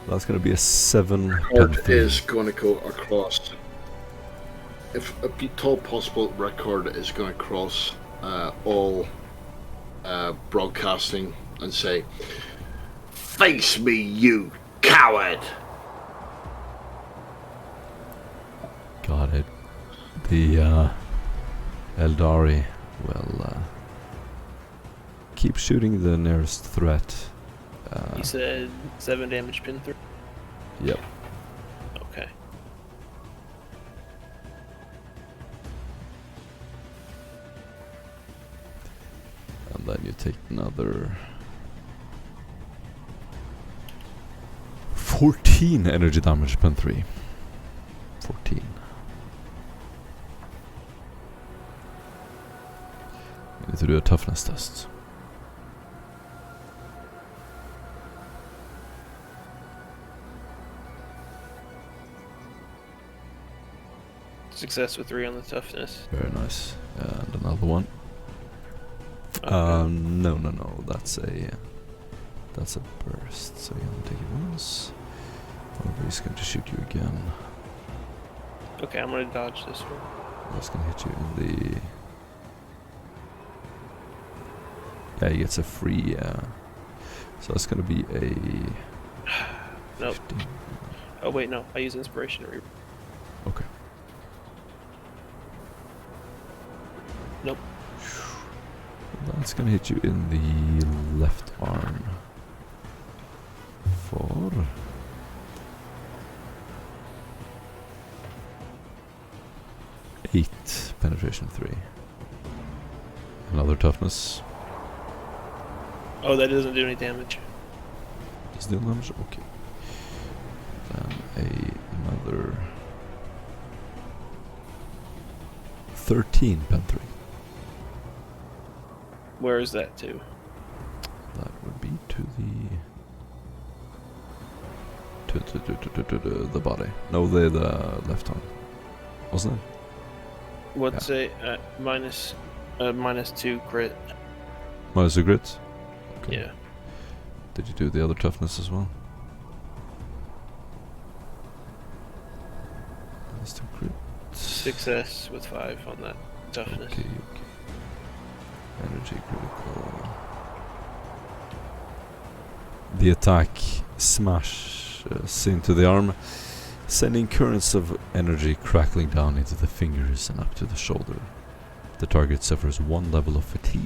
that's gonna be a 7 Record pen 3. is going to go across. If at all possible, record is going to cross all broadcasting and say, "Face me, you coward!" Got it. The Eldari will keep shooting the nearest threat. You said 7 damage pin 3? Yep. Okay. And then you take another 14 energy damage pen 3. 14. You need to do a toughness test. Success with 3 on the toughness. Very nice. And another one. Okay. No. That's a burst. So you only take it once. However, he's going to shoot you again. Okay, I'm gonna dodge this one. That's going to hit you in the... Yeah, he gets a free... So that's going to be a... Nope. 15. Oh wait, no. I use inspiration to Okay. Nope. That's gonna hit you in the left arm. For 8 penetration 3. Another toughness. Oh, that doesn't do any damage. Does deal damage? Okay. Then another 13 pen 3. Where is that to? That would be to the body. No, the left arm. Wasn't it? What's a minus 2 crit? Minus a grit? Okay. Yeah. Did you do the other toughness as well? Minus 2 crit. Success with 5 on that toughness. Okay. Energy critical. The attack smashes into the arm, sending currents of energy crackling down into the fingers and up to the shoulder. The target suffers 1 level of fatigue,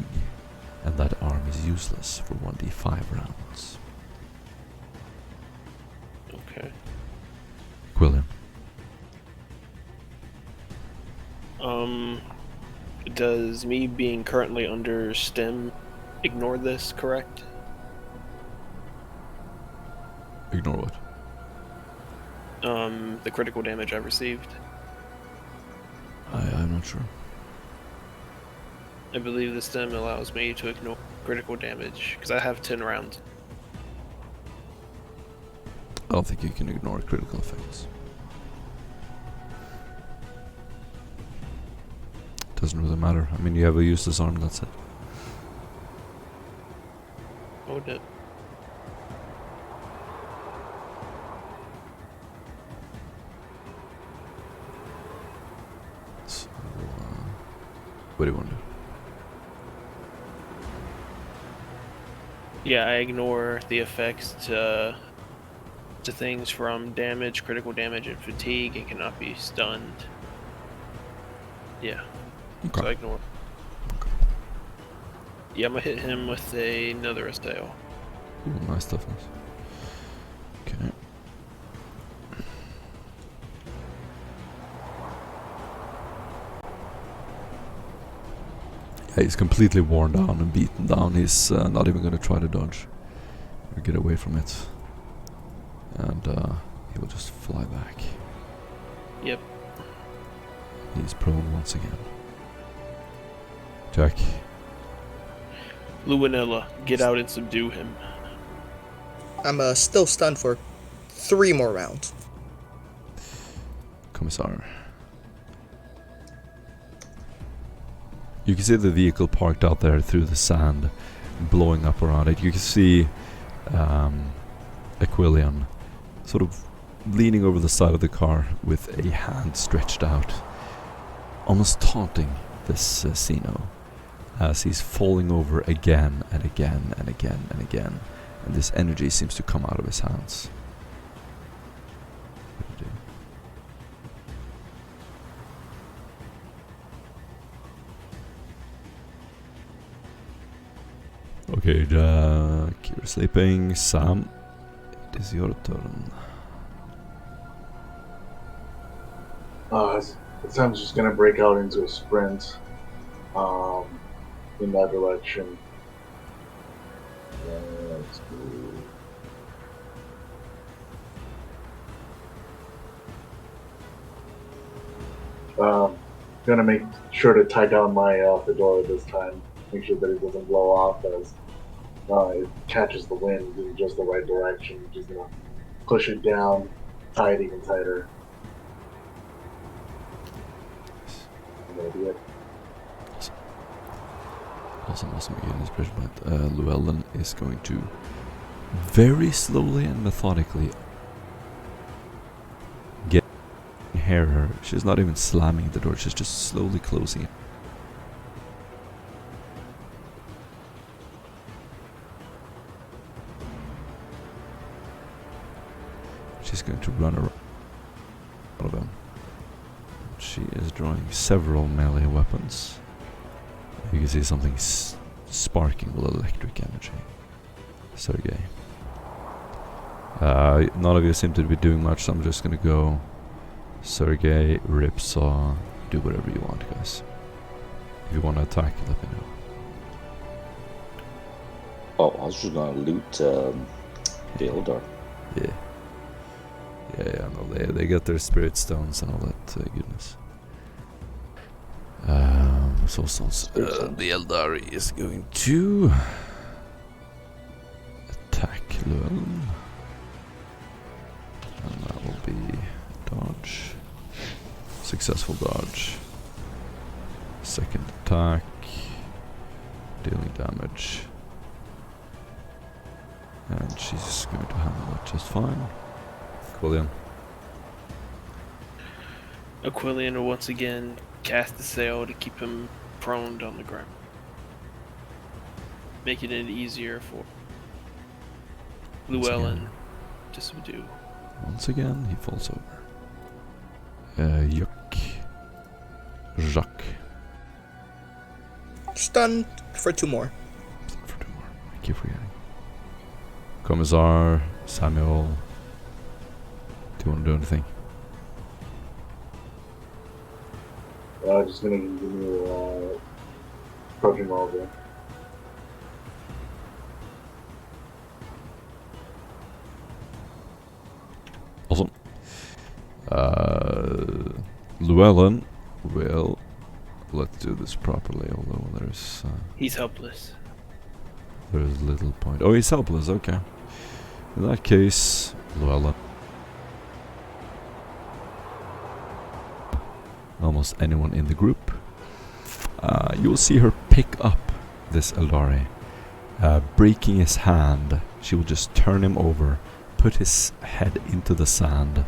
and that arm is useless for 1d5 rounds. Okay. Quillian. Does me being currently under stim ignore this, correct? Ignore what? The critical damage I received. I'm not sure. I believe the stim allows me to ignore critical damage, because I have 10 rounds. I don't think you can ignore critical effects. Doesn't really matter. I mean, you have a useless arm, that's it. Oh, no. So, what do you want to do? Yeah, I ignore the effects to things from damage, critical damage, and fatigue, and cannot be stunned. Yeah. Okay. So I ignore. Okay. Yeah, I'm gonna hit him with another assail. Ooh, nice toughness. Okay. He's completely worn down and beaten down. He's not even going to try to dodge or get away from it. And he will just fly back. Yep. He's prone once again. Jack. Luanella, get out and subdue him. I'm still stunned for 3 more rounds. Commissar. You can see the vehicle parked out there through the sand, blowing up around it. You can see Askellon sort of leaning over the side of the car with a hand stretched out, almost taunting this Xeno as he's falling over again and again and again and again, and this energy seems to come out of his hands. What do you do? Okay, Jack, you're sleeping. Sam, it is your turn. Sam's just gonna break out into a sprint in that direction. Let's go. Gonna make sure to tie down my fedora this time. Make sure that it doesn't blow off as it catches the wind in just the right direction. Just gonna push it down, tie it even tighter. Awesome again, this pressure point. Llewellyn is going to very slowly and methodically get her. She's not even slamming the door, she's just slowly closing it. She's going to run around of him. She is drawing several melee weapons. You can see something sparking with electric energy. Sergey. None of you seem to be doing much, so I'm just gonna go Sergey, Ripsaw, do whatever you want, guys. If you want to attack, let me know. Oh, I was just gonna loot the Eldar. Yeah, no, they get their spirit stones and all that goodness. The Eldar is going to attack Llewellyn. And that will be dodge. Successful dodge. Second attack. Dealing damage. And she's going to handle it just fine. Askellon. Askellon will once again cast the sail to keep him prone on the ground, making it easier for Llewellyn to subdue. Once again, he falls over. Jacques. Stunned for 2 more. Thank you for getting. Commissar, Samuel. Do you want to do anything? Just gonna continue approaching all there. Awesome. Llewellyn will. Let's do this properly, although there's. He's helpless. There's little point. Oh, he's helpless, okay. In that case, Llewellyn. Almost anyone in the group. You will see her pick up this Eldari. Breaking his hand, she will just turn him over, put his head into the sand,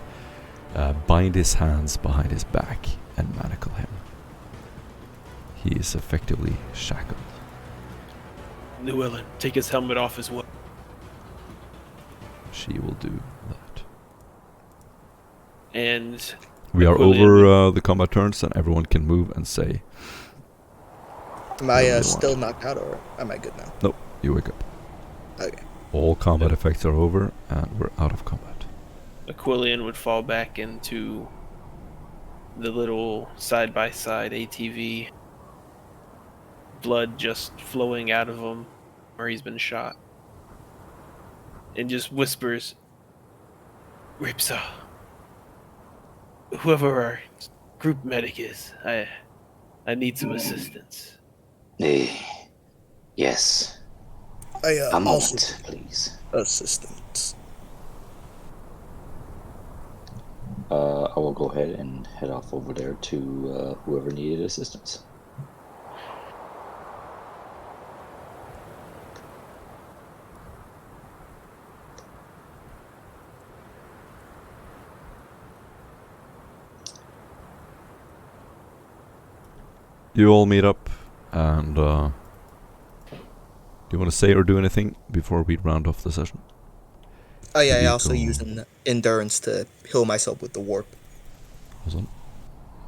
bind his hands behind his back, and manacle him. He is effectively shackled. Llewellyn, take his helmet off as well. She will do that. And we are over the combat turns, and everyone can move and say. Am I still knocked out, or am I good now? Nope, you wake up. Okay. All combat effects are over, and we're out of combat. Askellon would fall back into the little side-by-side ATV, blood just flowing out of him where he's been shot. And just whispers, Ripsaw, whoever our group medic is, I need some assistance. Yes. I A also moment, please. assistance. I will go ahead and head off over there to whoever needed assistance. You all meet up, and do you want to say or do anything before we round off the session? Oh yeah, I also Vehicle. use an endurance to heal myself with the warp. Awesome.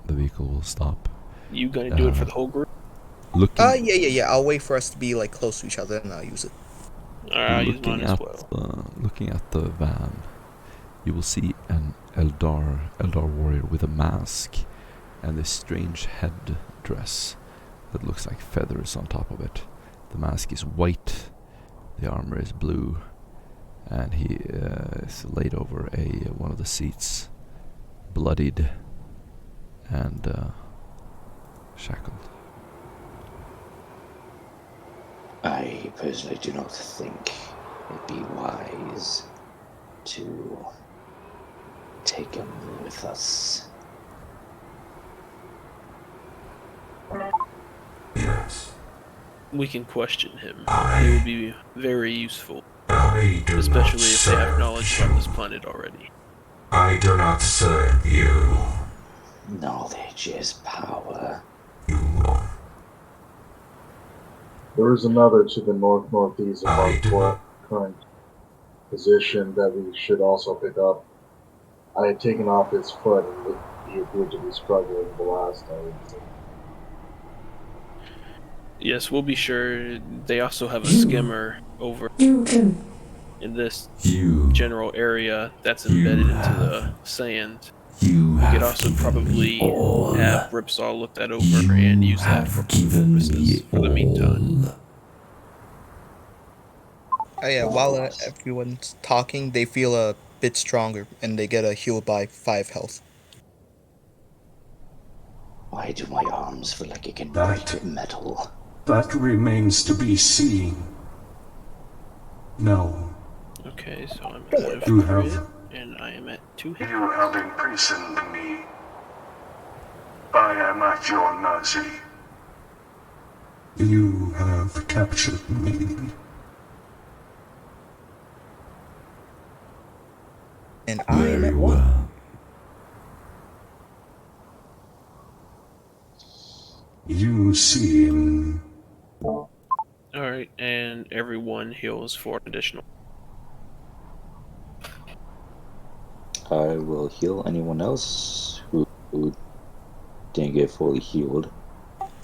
The vehicle will stop. You gonna do it for the whole group? Looking, Yeah. I'll wait for us to be like close to each other, and I'll use it. Alright, I'll use mine as well. looking at the van, you will see an Eldar warrior with a mask and this strange headdress that looks like feathers on top of it. The mask is white, the armor is blue, and he is laid over one of the seats, bloodied and shackled. I personally do not think it'd be wise to take him with us. Yes. We can question him. I- It would be very useful, I do especially not if they have serve knowledge you. about this planet already. I do not serve you. Knowledge is power. You There is another to the northeast of I do our not. current position that we should also pick up. I had taken off his foot and he appeared to be struggling the last time. Yes, we'll be sure. They also have a skimmer over in this You. general area that's embedded into the sand. You We have could also given probably me all. have Ripsaw look that over and use that for given purposes me for the meantime. all. Oh yeah, while everyone's talking, they feel a bit stronger, and they get a heal by 5 health. Why do my arms feel like I can That- break metal? That remains to be seen. No. Okay, so I'm Don't worry at You 5 have. and I am at 2 hit. You have imprisoned me. I am at your mercy. You have captured me. And I am Very at 1. well. You seem. Alright, and everyone heals for an additional. I will heal anyone else who didn't get fully healed.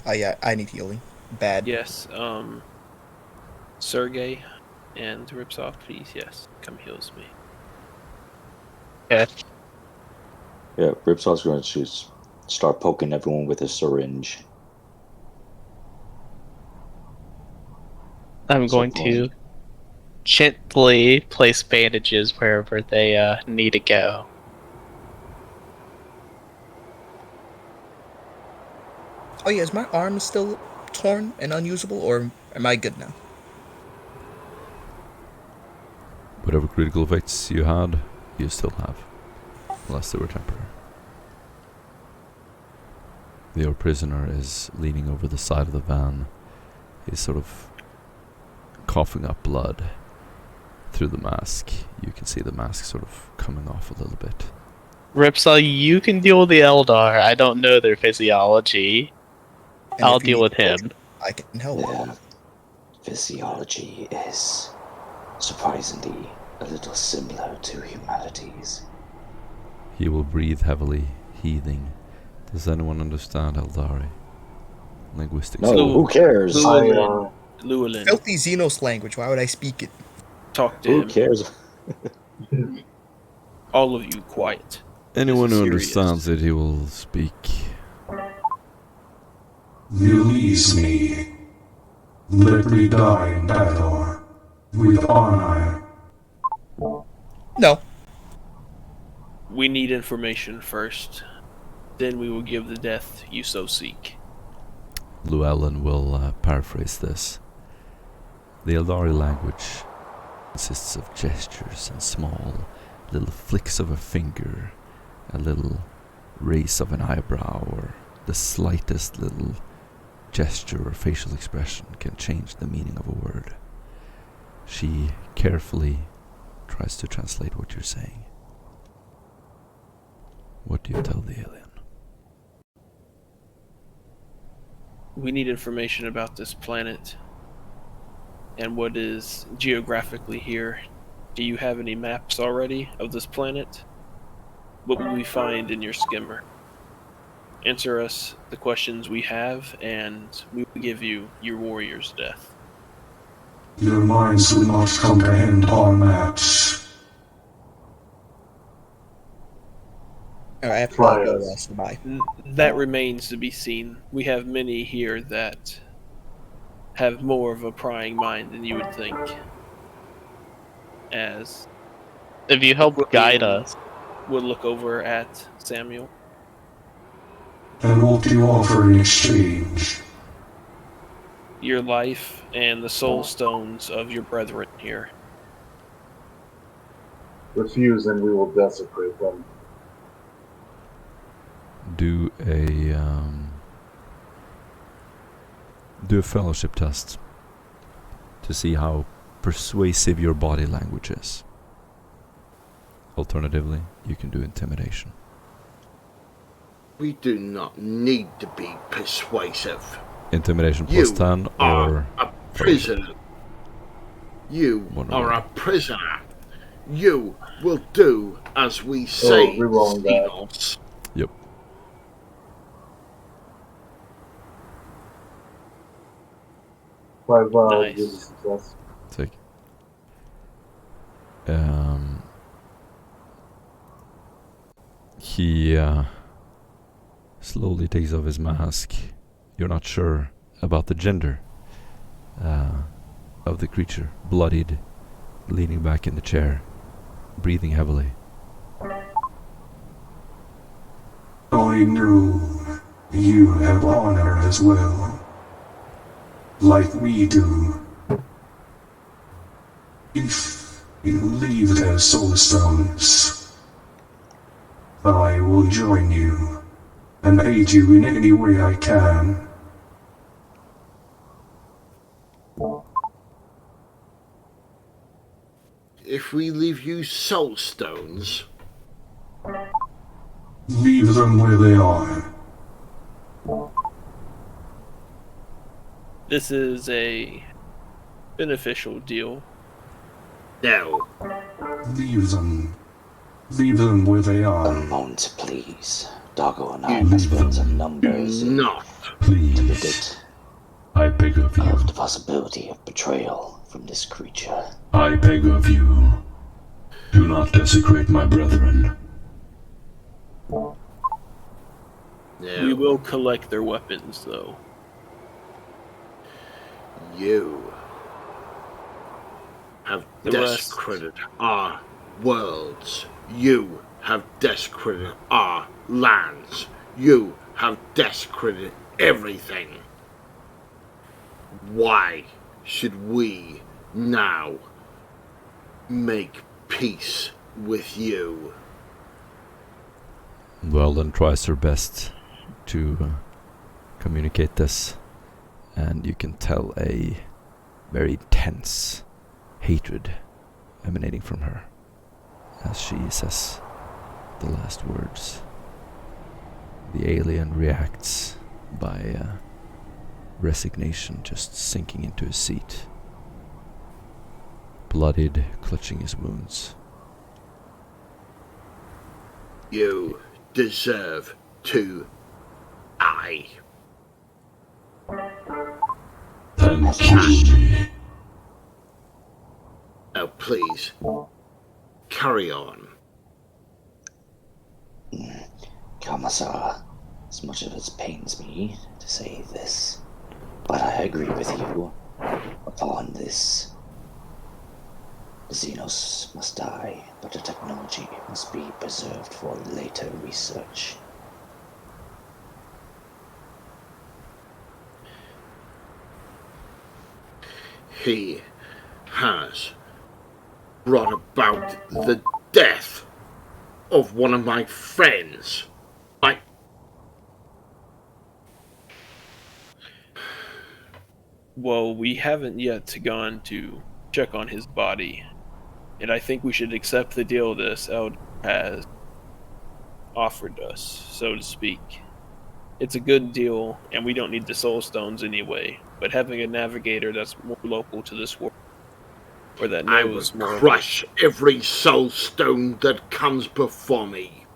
Oh yeah, I need healing. Bad. Yes, Sergey and Ripsaw, please, yes, come heals me. Yeah, Ripsaw's going to just start poking everyone with a syringe. I'm going to gently place bandages wherever they need to go. Oh yeah, is my arm still torn and unusable, or am I good now? Whatever critical effects you had, you still have. Unless they were temporary. Your prisoner is leaning over the side of the van. He's sort of coughing up blood through the mask. You can see the mask sort of coming off a little bit. Ripsaw, you can deal with the Eldar. I don't know their physiology. And I'll if you deal need with him. I can help. Their physiology is surprisingly a little similar to humanity's. He will breathe heavily, heaving. Does anyone understand Eldari? Linguistics. No, who cares? Llewellyn, Filthy Xenos language. Why would I speak it? talk to Who him. cares? All of you, quiet. Anyone This who is serious. understands it, he will speak. Release me. Let me die in battle, with honor. No. We need information first. Then we will give the death you so seek. Llewellyn will paraphrase this. The Eldari language consists of gestures and small little flicks of a finger, a little raise of an eyebrow, or the slightest little gesture or facial expression can change the meaning of a word. She carefully tries to translate what you're saying. What do you tell the alien? We need information about this planet and what is geographically here. Do you have any maps already of this planet? What will we find in your skimmer? Answer us the questions we have, and we will give you your warrior's death. Your minds will not comprehend all maps. Alright, I have to Try go us. Bye. That remains to be seen. We have many here that have more of a prying mind than you would think. As If you help guide us, would look over at Samuel. And what do you offer in exchange? Your life and the soul stones of your brethren here. Refuse and we will desecrate them. Do a fellowship test to see how persuasive your body language is. Alternatively, you can do intimidation. We do not need to be persuasive. Intimidation plus You 10 are or a prisoner. You One are more. a prisoner. You will do as we say, rerolling that. Xenos. Yep. Five Nice. gives a success. Take. He slowly takes off his mask. You're not sure about the gender of the creature. Bloodied, leaning back in the chair, breathing heavily. I know you have honor as well, like we do. If you leave their soul stones, I will join you and aid you in any way I can. If we leave you soul stones, Leave them where they are. This is a beneficial deal. no. Leave them. Leave them where they A are. moment, please. Doggo and I You must run some numbers Do in not. to Please, predict I beg of you. of the possibility of betrayal from this creature. I beg of you. Do not desecrate my brethren. No. We will collect their weapons, though. You have The rest- desecrated our worlds. You have desecrated our lands. You have desecrated everything. Why should we now make peace with you? Weldon tries her best to communicate this, and you can tell a very tense hatred emanating from her as she says the last words. The alien reacts by resignation, just sinking into his seat, bloodied, clutching his wounds. You deserve to die. Then kill me. Now please, carry on. Commissar, as much as it pains me to say this, but I agree with you. Upon this, Xenos must die, but the technology must be preserved for later research. He has brought about the death of one of my friends. Well, we haven't yet gone to check on his body, and I think we should accept the deal this Eldar has offered us, so to speak. It's a good deal, and we don't need the soul stones anyway, but having a navigator that's more local to this world, or that I will knows more crush every soul stone that comes before me.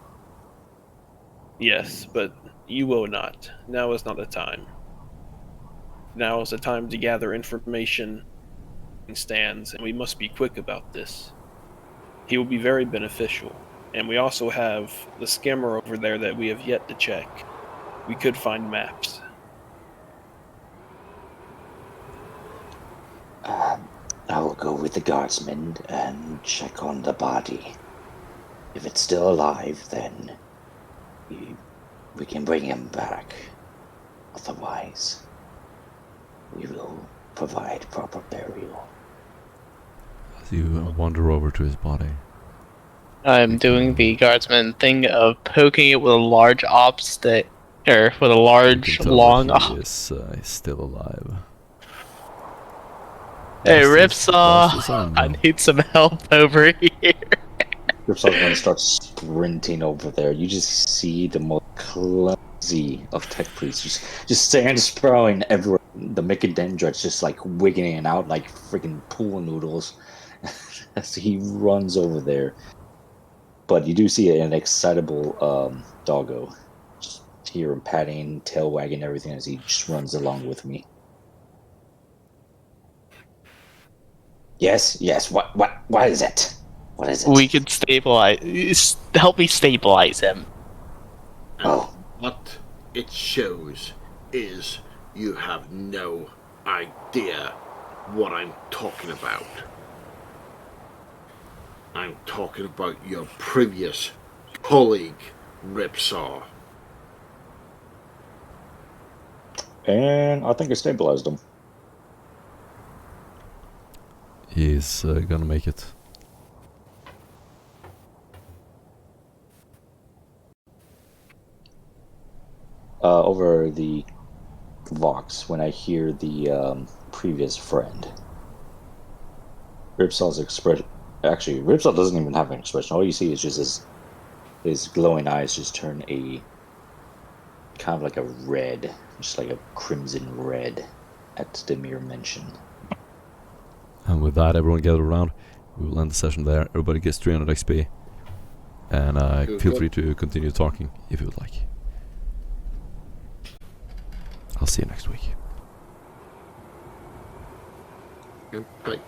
Yes, but you will not. Now is not the time. Now is the time to gather information stands, and we must be quick about this. He will be very beneficial, and we also have the skimmer over there that we have yet to check. We could find maps. I will go with the guardsmen and check on the body. If it's still alive, then we can bring him back. Otherwise, we will provide proper burial. As you wander over to his body. I'm doing the guardsman thing of poking it with a large obstacle, or with a large, long. He is still alive. Hey, Lost Ripsaw, his arm, I though. need some help over here. Ripsaw's gonna start sprinting over there. You just see the most clumsy of tech priests just sand sprawling everywhere. The Mechadendrites just like wiggling out like freaking pool noodles as he runs over there. But you do see an excitable doggo. Just hear him patting, tail wagging, everything as he just runs along with me. Yes. What is it? What is it? We can stabilize. Help me stabilize him. Oh. What it shows is you have no idea what I'm talking about. I'm talking about your previous colleague, Ripsaw. And I think I stabilized him. He's gonna make it. Over the Vox, when I hear the previous friend, Ripsaw's expression. Actually, Ripsaw doesn't even have an expression. All you see is just his glowing eyes just turn a kind of like a red, just like a crimson red at the mere mention. And with that, everyone gather around. We will end the session there. Everybody gets 300 XP. And feel free to continue talking if you would like. I'll see you next week. Bye.